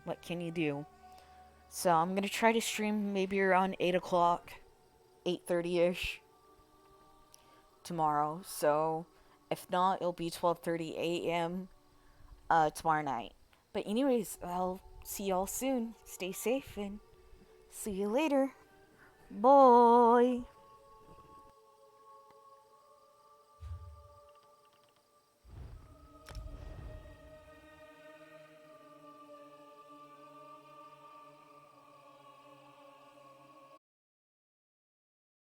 Speaker 1: what can you do? So I'm gonna try to stream maybe around 8 o'clock, 8:30ish tomorrow. So if not, it'll be 12:30 a.m. Tomorrow night. But anyways, I'll see y'all soon. Stay safe and see you later. Bye.